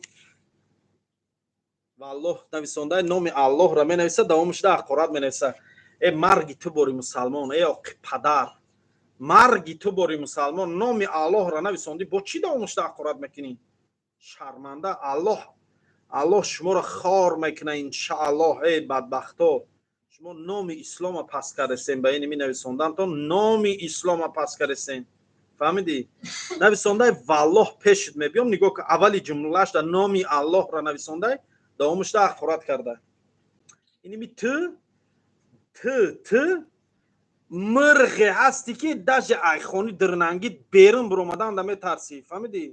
والله نویسنده نام الله را مینویسه دومش ده اقرات مینویسه. марги ту бори мусалмон, оқи падар, марги ту бори мусалмон, номи аллоҳро нависонди, бо чӣ домушта ақорат мекунӣ? Шарманда. аллоҳ шуморо хор мекуна иншааллоҳ. бадбахто, шумо номи ислома пас кардесен, ба ин менависондантон номи ислома пас кардесен. фаҳмидӣ? нависондай валлоҳ пешит мебиём, нигоҳ ки аввали ҷумлаашда номи аллоҳро нависондай, давомушда ақорат карда. иними ту мирғе ҳасти ки дажи айхони дирнангӣ берун биромаданда метарсӣ. фаҳмидӣ?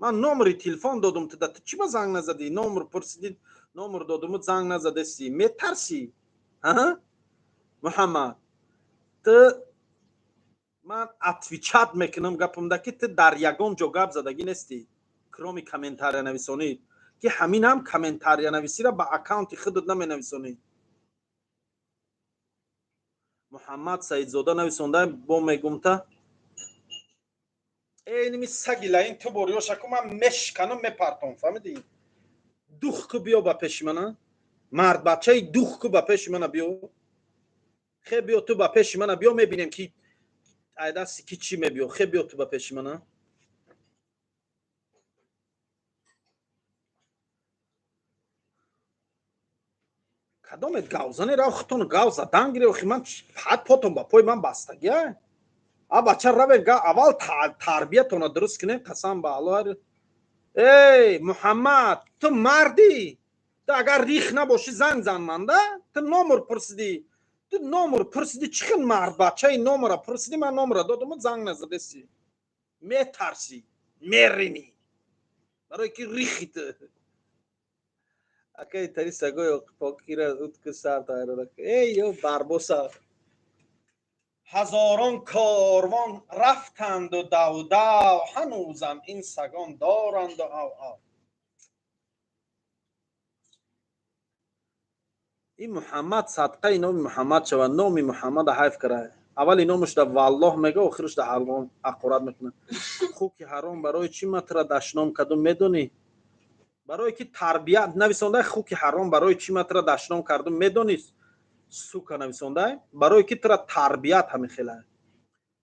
ман номери телефон додум, ту чӣ ба занг назадӣ? номер пурсидӣ, номер додуму занг назадасӣ, метарсӣ? муҳаммад, ту ман отвечат мекунам гапамда ки ту дар ягон ҷо гап задагӣ нестӣ, кроми комментария нависонӣ, ки ҳамин ҳам комментария нависиро ба аккаунти худут наменависонӣ. муҳаммад саидзода нависонда бо мегумта иними саги лаин ту бориёшаку ман мешканам мепартом. фаҳмидӣ? духку биё ба пеши мана, мард бачаи духку ба пеши мана биё, хе биё ту ба пеши мана биё, мебинем ки айдаси ки чӣ мебиё. хе биё ту ба пеши мана. кадомет гавзане рав хутон гав задан гире охи ман ҳад потон ба пои ман бастагия. бача раве аввал тарбиятона дуруст кунем, қасам ба аллоҳ. муҳаммад, ту мардӣ? ту агар рих набошӣ занг зан манда. ту номер пурсидӣ, чӣ хел мард бачаи номера пурсидӣ, ман номера додуму занг назадасӣ. метарсӣ, меринӣ, барое ки рихи ту. акаи тари сагои покира утку сар тайрора. ё барбоса. ҳазорон корвон рафтанду давдав, ҳанӯзам ин сагон доранду ав. ин муҳаммад садқаи номи муҳаммад шавад. номи муҳаммада ҳайф кара. аввали номушда валлоҳ мега, охирушда ҳаром ақорат мекуна. хуки ҳаром барои чӣ матра дашном кадум медонӣ? барое ки тарбият нависондай. хуки ҳаром барои чӣ матра дашном кардум медонӣ? сука нависондай. барое ки тура тарбият ҳамихелай.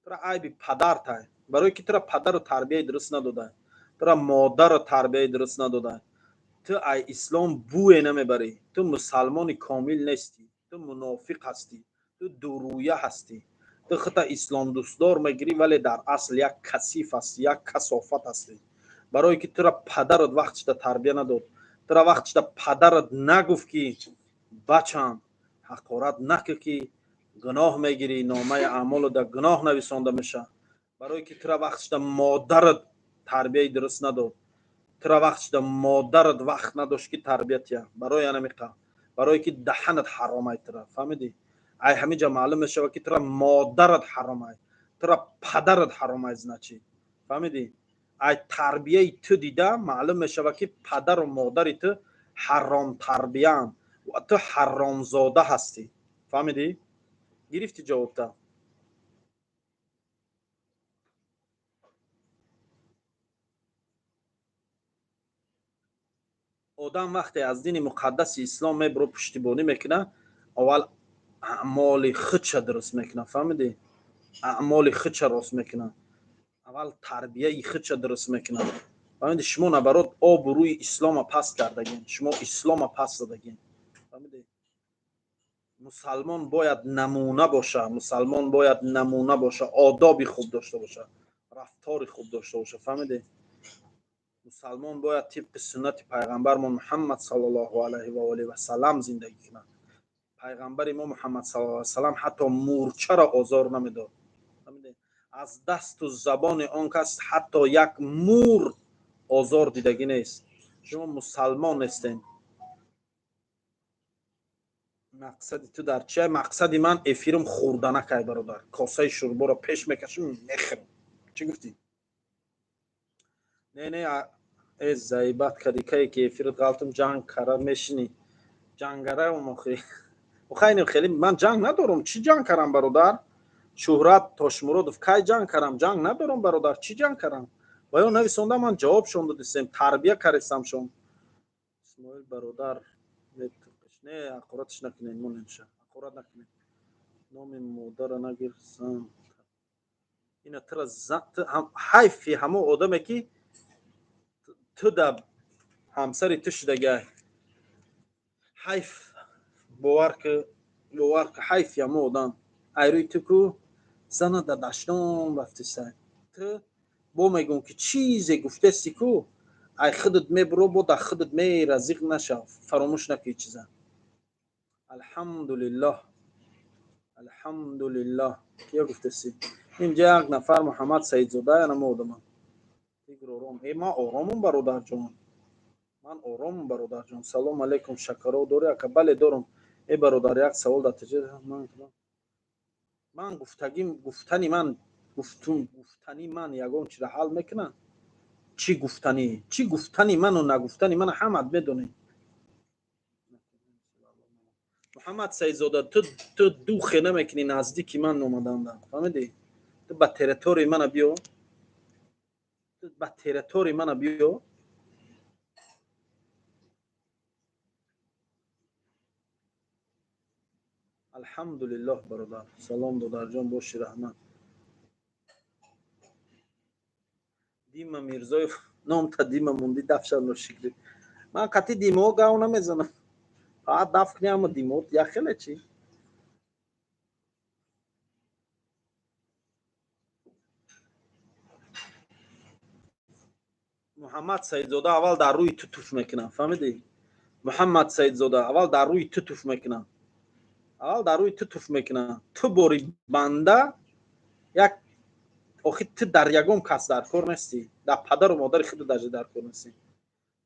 тура айби падартай. барое ки тура падару тарбияи дуруст надодай. тура модару тарбияи дуруст надодай. ту ай ислом бӯе намебарӣ. ту мусалмони комил нестӣ. ту мунофиқ ҳастӣ. ту дурӯя ҳастӣ. ту хута ислом дӯстдор мегирӣ, вале дар асл як касиф ҳастӣ, як касофат ҳастӣ. барое ки тура падарат вақтишда тарбия надод. тура вақтишда падарат нагуфт ки бачам ҳақорат накӣ, ки гуноҳ мегирӣ, номаи аъмолу дар гуноҳ нависонда меша. барое ки тура вақтишда модарат тарбияи дуруст надод. тура вақтишда модарат вақт надошт ки тарбиятия. барои анамиқа. барое ки даҳанат ҳаромай тура. фаҳмидӣ? ай ҳамиҷа маълум мешавад ки тура модарат ҳаромай, тура падарат ҳаромай значи. фаҳмидӣ? ай тарбияи ту дида маълум мешавад ки падару модари ту ҳаром тарбияанд ва ту ҳаромзода ҳастӣ. фаҳмидӣ? гирифти ҷавобта? одам вақте аз дини муқаддаси ислом мебро пуштибонӣ мекуна, аввал аъмоли худша дуруст мекуна. фаҳмидӣ? аъмоли худша рост мекуна. аввал тарбияи худша дуруст мекуна. фаҳмидӣ? шумо набарот обу рӯи ислома паст кардагин. шумо ислома паст задагин. фаҳмидӣ? мусалмон бояд намуна боша. мусалмон бояд намуна боша. одоби хуб дошта боша. рафтори хуб дошта боша. фаҳмидӣ? мусалмон бояд тибқи суннати пайғамбармон Муҳаммад саллаллоҳу алайҳи ва олиҳи ва саллам зиндагӣ кунад. пайғамбари мо Муҳаммад саллаллоҳу алайҳи ва саллам ҳатто мурчаро озор намедод. аз дасту забони он кас ҳатто як мур озор дидагӣ нест. шумо мусалмон нестем. мақсади ту дар чи? мақсади ман эфирим хурданакай бародар. косаи шурборо пеш мекашим мехӯрам. чӣ гуфтӣ? не заибат кади кае ки эфират галтум ҷанг кара мешини. ҷангараам охи. охайни хеле ман ҷанг надорам. чӣ ҷанг карам бародар? шӯҳрат Тошмуродов кай ҷанг карам? ҷанг надорам бародар. чӣ ҷанг карам? ва ё нависонда ман ҷавобшон додисем. тарбия каресам шон. исмоил бародар نه حقارتش نکنین مون نمیشه حقارت نکنین نام مادر نگیر زن اینا ترا هم حیفی همه آدمه که تو در همسری تو شدگه حیف باور که حیفی همه آدم ایروی تو که زنه در دشنام رفتی سن تو با میگون که چیزی گفته سی که ای خودت میبرو با در خودت میرزیق نشو فراموش نکی چیزا الحمدلله الحمدلله کیا گفته سی اینجا یک نفر محمد سعید زاده یا نمو آدم دیگر آرام ای ما آرامم برادر جان من آرامم برادر جان سلام علیکم شکرو داری اکا بله دارم ای برادر یک سوال در تجربه من گفتنی من گفتنی من یگان چی را حل میکنه چی گفتنی من و نگفتنی من همت بدونی محمد سعید زاده تو دوخه نمیکنی نزدیکی من اومدم فهمیدی تو با تریتوری من بیا الحمدلله برادر سلام دادر جان باشی رحمت دیما میرزایف نام تا دیما موندی دفشان رو شکلی من قطعی دیما گاو نمیزنم فقط دف کنی اما دیما یخله چی محمد سعید زاده اول در روی تو توف میکنم فهمیدی محمد سعید زاده اول در روی تو توف میکنم تو باری بنده یک آخه تو در یگم کس در کار نیستی در پدر و مادر خود در کار نیستی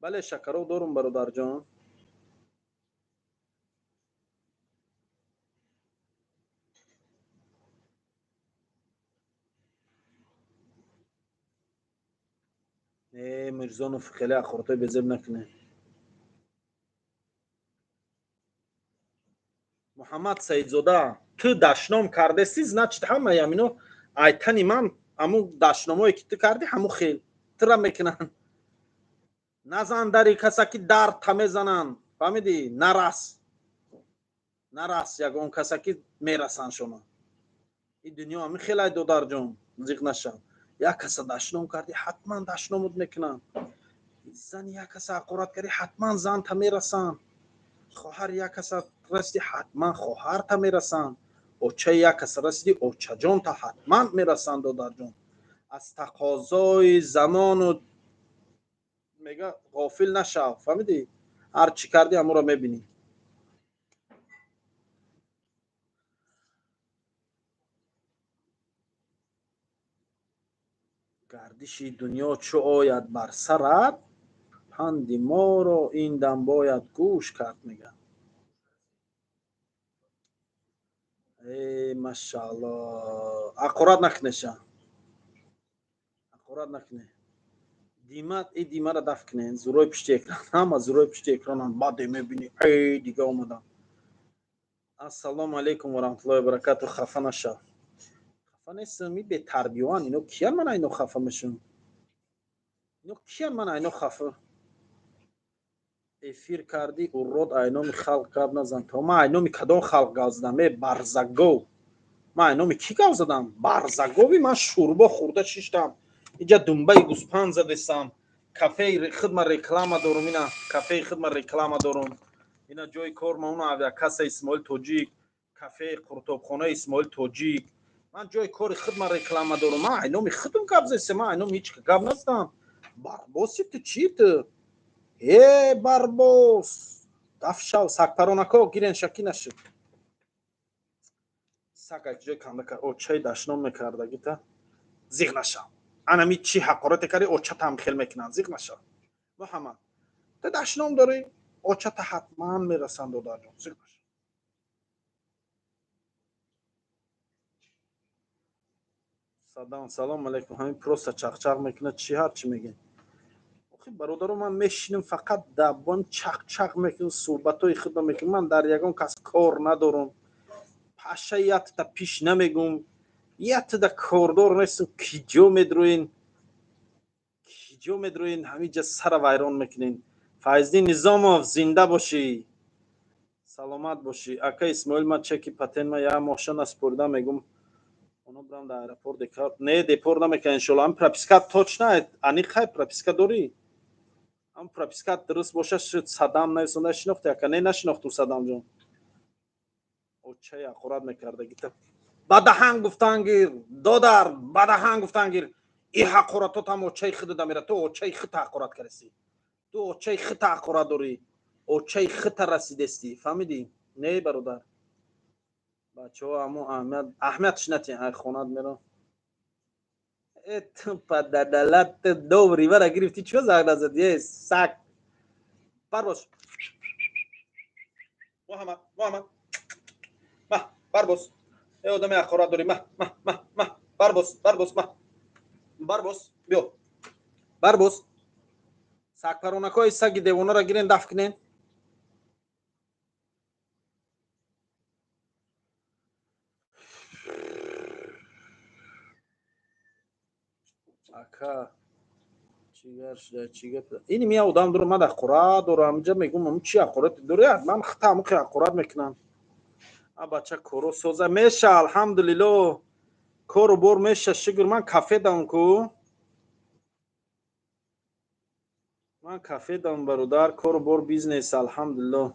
بله شکرو دارم برادر جان میرزانو خیلی اخورتای بزرگ نکنه محمد سعید زاده تو دشنام کرده سی значит همه یمینو ایتنی من همون دشنامایی که تو کردی همون خیل تو را میکنن نزن داری کسا که در تمه زنن فهمیدی نرس یگان کسا که میرسن شما این دنیا همین خیلی دودر جان زیغ نشم یک کسا دشنام کردی حتما دشنامت میکنن زن یک کسا حقارت کردی حتما زن تا میرسن خواهر یک کس رسیدی حتما خواهر تا میرسن اوچه یک کس رسیدی اوچه جان تا حتما میرسن دادر جان از تقاضای زمان و میگه غافل نشو فهمیدی هر چی کردی همون را میبینی گردش دنیا چو آید بر سرت پند ما را این دم باید گوش کرد میگه ای ماشاءالله حقارت نکنه دیما را دفع کنین زورای پشتی اکران همه زورای پشتی اکران هم بعد میبینی ای دیگه آمدن السلام علیکم و رحمت الله و برکاته خفه نشو خفه نیستم به تربیوان اینو کیان من اینو خفه میشم خفه افیر کردی اورود اینو خلق کرد نزن تا ما اینو کدام خلق گازدم برزگو ما اینو کی گازدم برزگوی من شوربا خورده شیشتم اینجا دنبای گوسپند زدستم کافه خدمت رکلام دارم اینا جای کار ما اونو کاسه اسماعیل توجیک کافه قرطبخانه اسماعیل توجیک من جای کار خدمت رکلام دارم ما اینو خدم قبض ما اینو هیچ قبل نستم بربوسی تو چی تو بربوس دفشاو سکپرونکو گیرن شکی نشد سگ جای کنده کرد او چای دشنام میکرده گیتا زیغ نشو انا می چی حقارت کردی او چه هم خیل میکنن زیغ نشو محمد تو دشنام داری او چه حتما میرسن دو در جان زیغ نشو سلام علیکم همین پروستا چخ میکنه چی هر چی میگه آخه برادرم من میشینم فقط دبان چخ میکنم صحبتای خود میکنم من در یگان کس کار ندارم پاشه یت تا پیش نمیگم یت دا کاردار نیستم کیجو میدروین همینجا سر ویران میکنین فایزدین نظامов زنده باشی саломат бошӣ. Ака Исмоил, ман чеки патент я машина спурда мегум оно брам дар аэропорт декор. Не депор намекан иншалло. Ам прописка точно ани хай прописка дори. Ам прописка дуруст боша шуд Садам не сонда шинохти ака не нашинохту Садам ҷон. Очай ақурат мекарда гита. Бадаҳан гуфтангир додар бадаҳан гуфтангир и ҳақуратот ҳам очай худда мера то очай хита ақурат караси. То очай хита ақурат дори. Очай хита расидести. Фаҳмиди? Не бародар. Бачаҳо аммо аҳамиятш натин ай хонат мера. Эт пададалат добри бара гирифти чё загда задӣ сак. Барбош. Муҳаммад барбос. Е одами ақурат дори барбос. Барбос биё. Барбос. Сакпаронакои саги девонаро гирен дафт кунен. Ака чигар шуда чигар. Ини мия одам дуру мад ақурат дорам ҷа мегум ам чи ақурат дори ман хита мухи ақурат мекунам. А бача коро соза меша алҳамдулиллоҳ. Кору бор меша шукр ман кафе дам ку. Ман кафе дам бародар кору бор бизнес алҳамдулиллоҳ.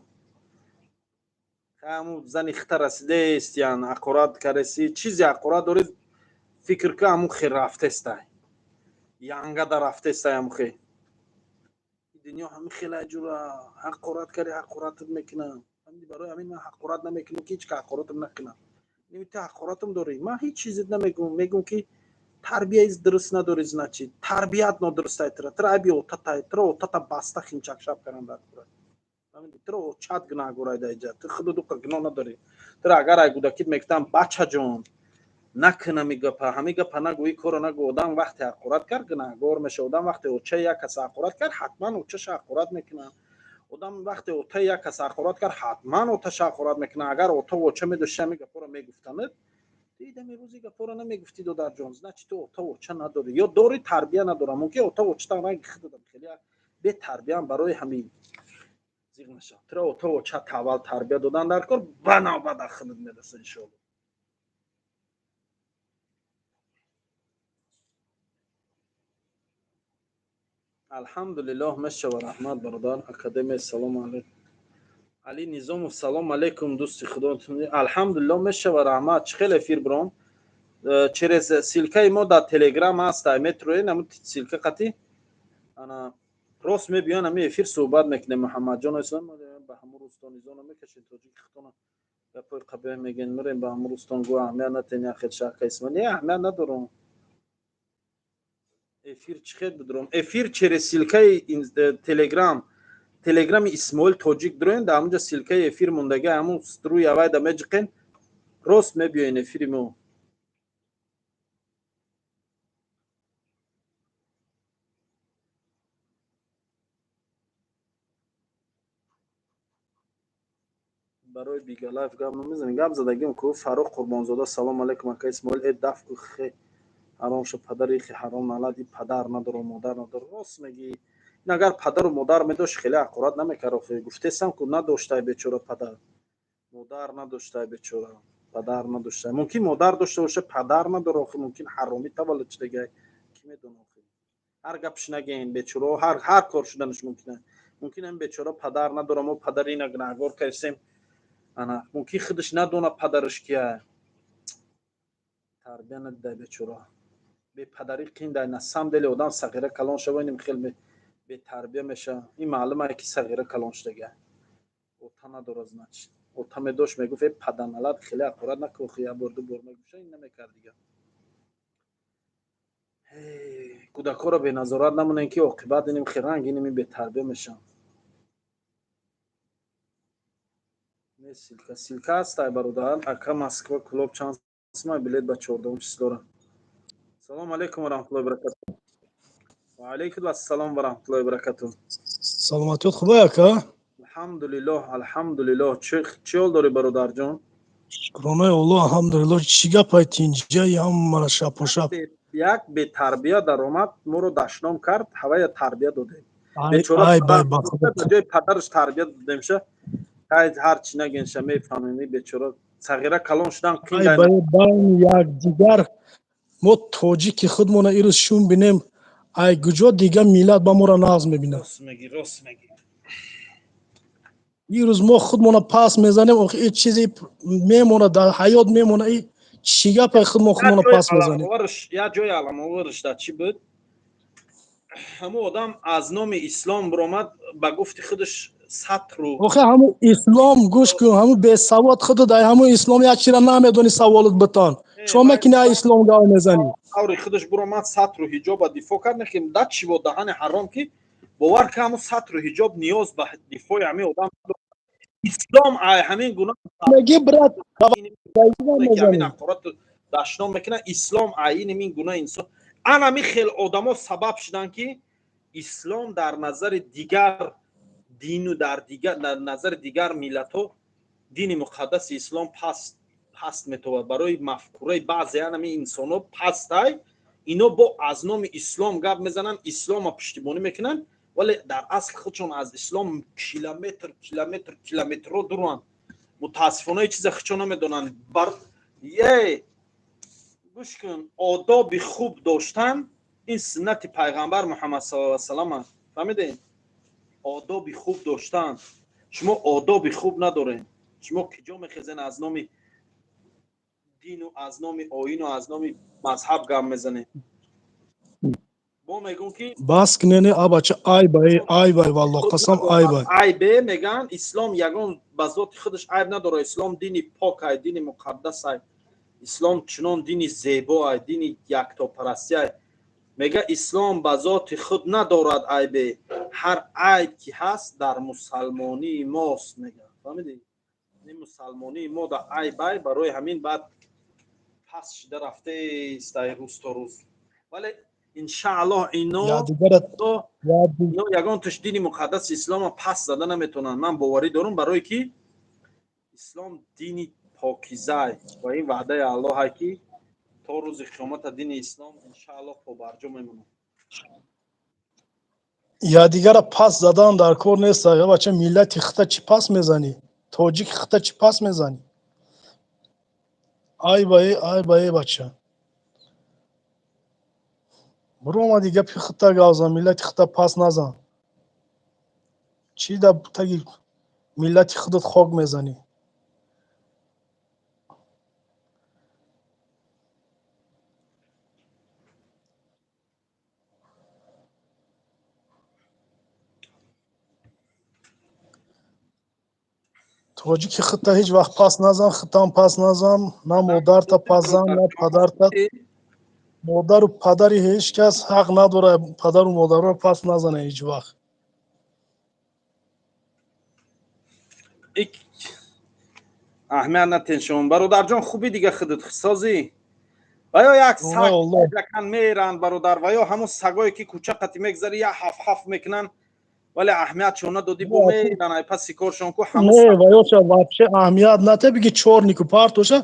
Каму зани хита расидест ян ақурат караси чизи ақурат дори фикр ка аму хе рафтестай. Янгада рафтестай аму хе. Дунё ҳами хела ҷура ақурат кари ақуратат мекунам. Ҳамди барои ҳамин ман ақурат намекунам ки ҳеч ка ақуратам накунам. Немита ақуратам дори. Ман ҳеч чизит намегум. Мегум ки тарбияи дуруст надори значит. Тарбият нодурустай тра. Тра аби отатай. Тра отата баста хинчак шаб каранда ақурат. Ҳамин тра чат гна гурай дайҷа. Ту худу дука гно надори. Тра агар ай гудакит мектам бача ҷон. Накуна мигапа. Ҳами гапа нагӯи коро нагӯ. Одам вақте ақурат кард гна гор меша. Одам вақте оча як кас ақурат кард ҳатман очаша ақурат мекуна. Одам вақте ота як кас ақурат кард ҳатман оташа ақурат мекуна. Агар ота оча медошта мегапора мегуфтанад دیدم روزی گپارا نمیگفتی دادر جان значит تو اوتا وچا نداری یا داری تربیه نداره ممکن اوتا وچا رنگ خودم خیلی به تربیه هم برای همین زیغ نشه ترا اوتا وچا تاول تربیه دادن در کار بنا بعد خودت میرسه ان شاء الله الحمدلله مشه و رحمت برادر اکادمی سلام علیکم علی نظامов салом алейкум дӯсти худотон алҳамдулилло мешава раҳмат чихел эфир бром через силкаи мо дар телеграм аст метрои нам силка қати ана рост мебиён ами эфир суҳбат мекунем муҳаммадҷон асон ба ҳамун рӯстон изона мекашед тоҷик хитона гапои қабе мегӯем мирем ба ҳамун рӯстон гӯ аҳамият натен яхел шаҳка исман не аҳамият надорам эфир чихел будурам эфир через силкаи телеграми Исмоил тоҷик дурен да ҳамунҷа силкаи эфир мондага ҳамун струи авайда меҷиқен рост мебиёен эфири мо барои бигалайф гап намезанем гап задагим ку Фарух Қурбонзода салом алейкум ака Исмоил дафку хе ҳаром шо падари хе ҳаром налади падар надоро модар надоро рост мегӣ агар падару модар медошт хеле ақурат намекард гуфтесам ку надоштай бечора падар модар надоштай бечора падар надоштай мумкин модар дошта боша падар надоро мумкин ҳаромӣ таваллуд шудагай ки медона ҳар гапш нагем бечора ҳар кор шуданаш мумкин ам бечора падар надоро мо падари ина гунahгор кардем ана мумкин худаш надона падараш кия тарбия надидай бечора бе падари қиндай на самом деле одам сағира калон шавоним хеле бетарбия меша ин маълума ки сағира калон шудага ота надора значит ота медошт мегуфт паданалад хеле ақурат накӯхи я бор ду бор мегуфт ин намекард дига кӯдакҳоро беназорат намонем ки оқибат иним хиранг иним бетарбия мешам не силка ҳастай бародар ака Москва клуб чанд сма билет ба 14 число салом алейкум ва раҳматуллоҳи ва баракатуҳ ва алейкум ассалом ва раҳматуллоҳи ва баракатуҳ саломатиёт хубай ака алҳамдулиллоҳ чӣ ҳол дорӣ бародарҷон шукронаи Аллоҳ алҳамдулиллоҳ чӣ гапай тинҷа ҳамаро шапошап як бетарбия даромад моро дашном кард ҳавая тарбия додем ай бай ба ҷои падараш тарбия додемша ҳайт ҳарчи нагенша мефаҳмем ин бечора сағира калон шудан ай қиндай бай байн якдигар мо тоҷики худмона ирӯз шум бинем ай куҷо дигар миллат ба моро нағз мебинад. рост мегӣ ирӯз мо худмона пас мезанем охи ин чизе мемонад дар ҳаёт мемонад ин чӣ гапе худмона пас мезанем. я ҷои аламоварш дар чӣ буд ҳамон одам аз номи ислом биромад ба гуфти худаш сатру охи ҳамун ислом гӯш кун ҳамун бесавод худат ай ҳамун ислом як чира намедони саволот битон чо мекини ай ислом гап мезанӣ таври худаш биромад сатру ҳиҷоба дифоъ кард наким да чӣ бо даҳани ҳаром ки бовар ки ҳамун сатру ҳиҷоб ниёз ба дифоъи ҳамин одам ислом ай ҳамин гуноҳ меги брат ҳамин ақорат дашном мекунад ислом айини мин гуноҳ инсон ан ҳамин хел одамо сабаб шуданд ки ислом дар назари дигар дину дар назари дигар миллатҳо дини муқаддаси ислом паст метавад барои мафкураи баъзе ҳамин инсонҳо пастай ино бо аз номи ислом гап мезананд исломро пуштибонӣ мекунанд вале дар асл худшон аз ислом километрҳо дуранд мутаассифона ин чиза худшон намедонанд бар гӯш кун одоби хуб доштан ин суннати пайғамбар муҳаммад саллаллоҳу алайҳи ва саллам аст фаҳмидем одоби хуб доштан шумо одоби хуб надоред шумо киҷо мехезен аз номи дину аз номи оину аз номи мазҳаб гап мезанед бо мегӯм ки бас кинене абача ай бай валло қасам ай бай айбе меган ислом ягон ба зоти худаш айб надорад ислом дини пок ай дини муқаддас ай ислом чунон дини зебо ай дини яктопарастӣ ай мега ислом ба зоти худ надорад айбе ҳар айб ки ҳаст дар мусалмонии мост мега фаҳмидӣ ин мусалмонии мо дар айбай барои ҳамин баъд пас шуда рафтест ай рӯз то рӯз вале иншааллоҳ ино ягон туш дини муқаддаси исломро пас зада наметавонанд ман боварӣ дорам барое ки ислом дини покизай ва ин ваъдаи аллоҳай ки то рӯзи қиёмата дини ислом иншааллоҳ побарҷо мемонад якдигара пас задан дар кор нест бача миллати хита чӣ пас мезанӣ тоҷики хита чӣ пас мезанӣ ай бае бача буро омади гапи хита гап зан миллати хита пас назан чӣ дар таги миллати худат хок мезанӣ тоҷики хита ҳеҷ вақт пас назан хитам пас назан на модарта пас зан на падарта модару падари ҳеҷ кас ҳақ надорад падару модарро пас назана ҳеҷ вақт аҳамият натеншон бародарҷон хубӣ дига худат хисозӣ ва ё як саг якан меранд бародар ва ё ҳамун сагое ки кӯча қати мегзари я ҳаф медодӣ вале аҳамиятшон надодӣ бо меранд ай паси коршон ку ва ёша вообще аҳамият на те биги чорнику партоша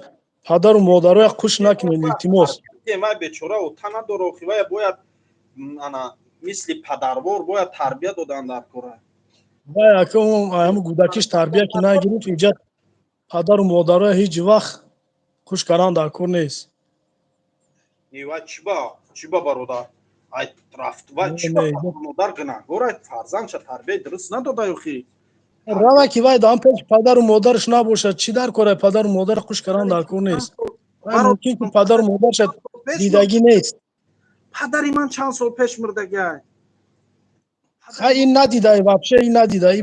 падару модароя қуш накунед илтимос вай бечора ота надора охи вая бояд ана мисли падарвор бояд тарбия додан дар кора вай ака ҳамун кӯдакиш тарбия ки нагирифт инҷа падару модароя ҳеҷ вақт қуш кардан дар кор нест вай чӣ ба бародар ай рафт вай чӣ ба модар гунаҳгор ай фарзандша тарбияи дуруст надодай охи рава ки вай дан пеш падару модараш набошад чӣ дар кор ай падару модар қуш кардан дар кор нест мумкин ки падару модарша дидагӣ нест падари ман чанд сол пеш мурдагиай ин надидай вообще ин надидай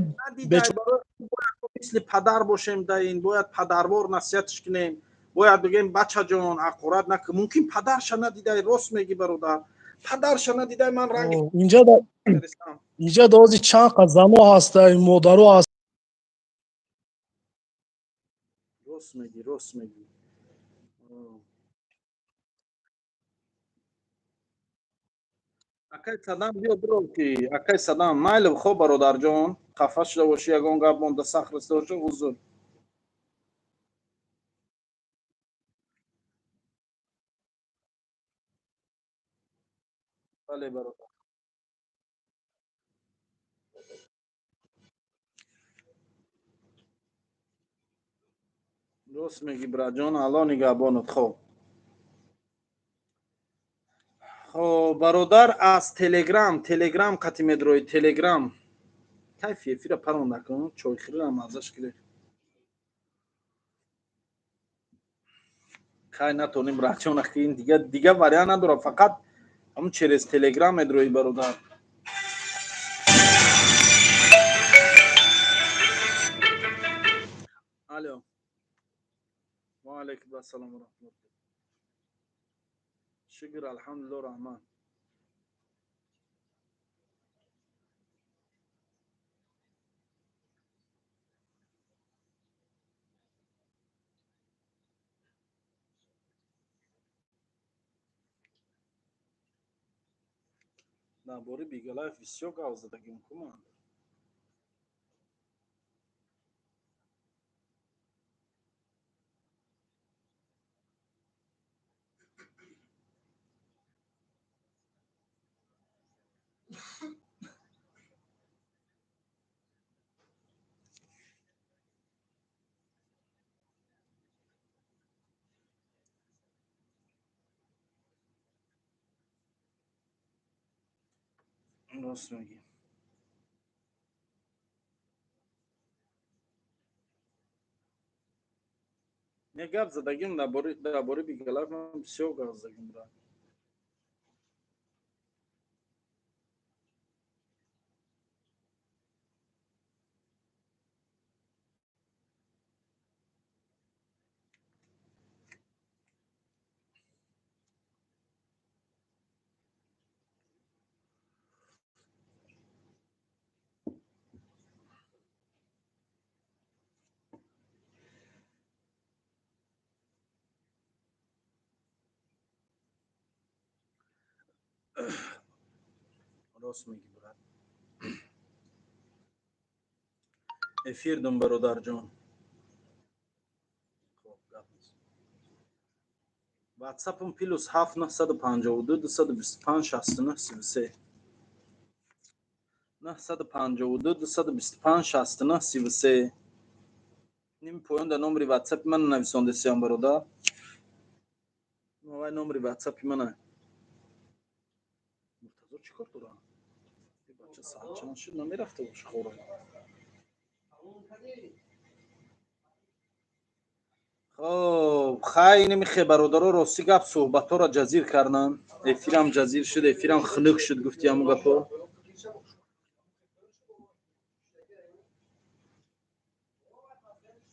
мисли падар бошем даин бояд падарвор насиҳатш кунем бояд бигем бачаҷон ақорат накун мумкин падарша надидай рост мегӣ бародар падарша надидай ман ранги инҷа дози чанд қад зано ҳастай модаро ҳаст рост мегӣ акай садам биё биро ки акай садам майли хоб бародарҷон хафа шуда бошӣ ягон гап монда сахт раста бошад узр бале бародар درست میگی براجان. الان نگهبانت. خب برادر از تلگرام قطی مدروی تلگرام کیفیه فیره پرون نکن چای خیلی هم ازش گیره خیلی نتونیم راچون اخی این دیگه وریان نداره فقط همون چرز تلگرام مدروی برادر. الو و علیکم السلام و رحمت الله. شکر الحمدلله رحمان. درباره بیگلایف بسیار گاو زدگی میکنم. راست میگی. یه گپ زدگیم درباره بیگلایف من بسیار گاو زدگیم برای. راست میگی برای. افیر دم برادر جان. خب گپ نیست. واتساپم پلوس 7952 225 69 33 952 225 69 33 نیم پایان در نمبر واتساپ من نویسنده سیام برادر. موبایل نمبر واتساپ من مرتضی چیکار دارم؟ این بچه ساعت چند شد نمیرفته باشه خوره. خب خیلی نمیخه برادرها راستی گپ صحبت ها را جزیر کردن. افیرم جزیر شد افیرم خنک شد گفتی همون گپا.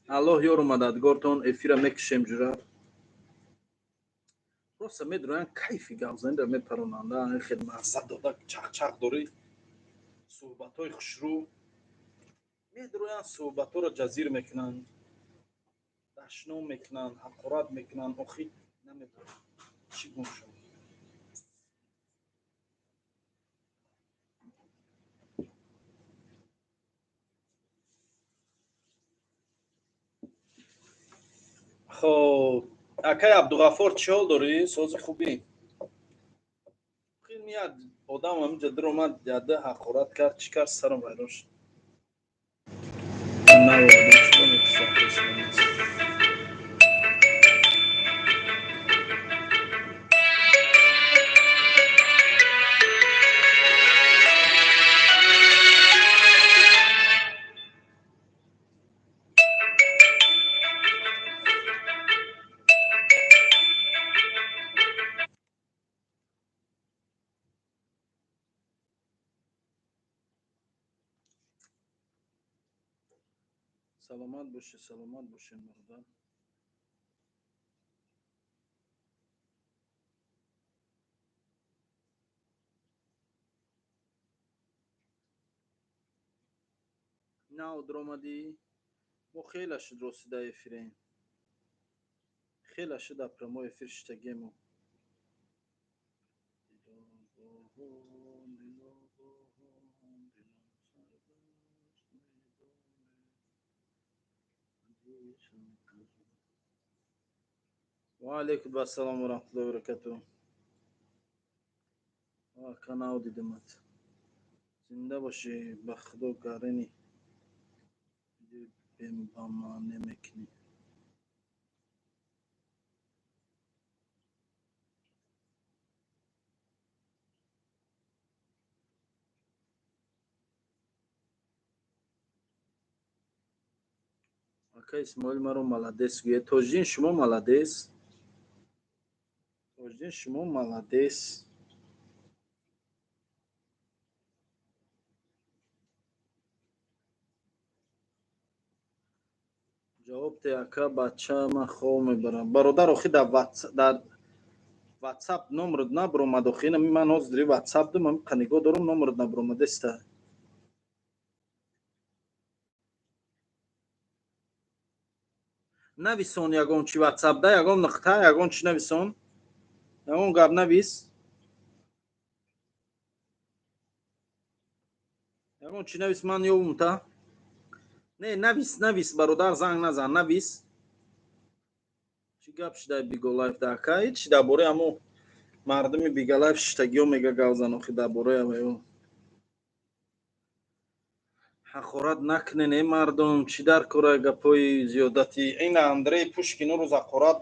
الله یار مددگارتون افیرا میکشیم جورا. راست میدونن کیفی گپ زنده میپرونن خیلی مزه داده چق چق داری صحبت های خوشرو میدونن صحبت ها را جزیر میکنن دشنام میکنن حقارت میکنن آخی نمیدونن چی گم شد. خب اکای عبدالغفار چی حال داری؟ ساز خوبی؟ خیلی میاد آدم همینجا در اومد جده حقارت کرد چی کرد سرم ویران شد. نه بابا چی نمی‌کشم. سلامت باشین برادر. نه درآمدی ما خیلی شد رسیده افرین خیلی شد اپرمو افیر شتگیمو و علیکم السلام و رحمت الله و برکاته. کانال دیدمت زنده باشی به خدا کارنی بیم با ما نمیکنی. ака исмоил маро маладес гӯяд. Тоҷдин шумо маладес. Тоҷдин шумо маладес. ҷавоб де ака бача ман хоб мебарам. Бародар охи дар WhatsApp номерот набаромад охи. Инами ман ҳозир дори WhatsApp дорам, нигоҳ дорам номерот набаромадаста. нависон ягон чи WhatsApp да, ягон нуқта, ягон чи нависон. Ягон гап навис. ягон чи навис ман ёбум та. Не, навис бародар, занг назан, навис. Чи гап шида биголайф да ака? Ҳеч дар бораи ҳамо мардуми биголайф шиштагиҳо мега гавзан охи дар бораи ҳамаё. ҳақорат накунен мардум, чи дар кора гапои зиёдати. Ин Андрей Пушкин рӯз ҳақорат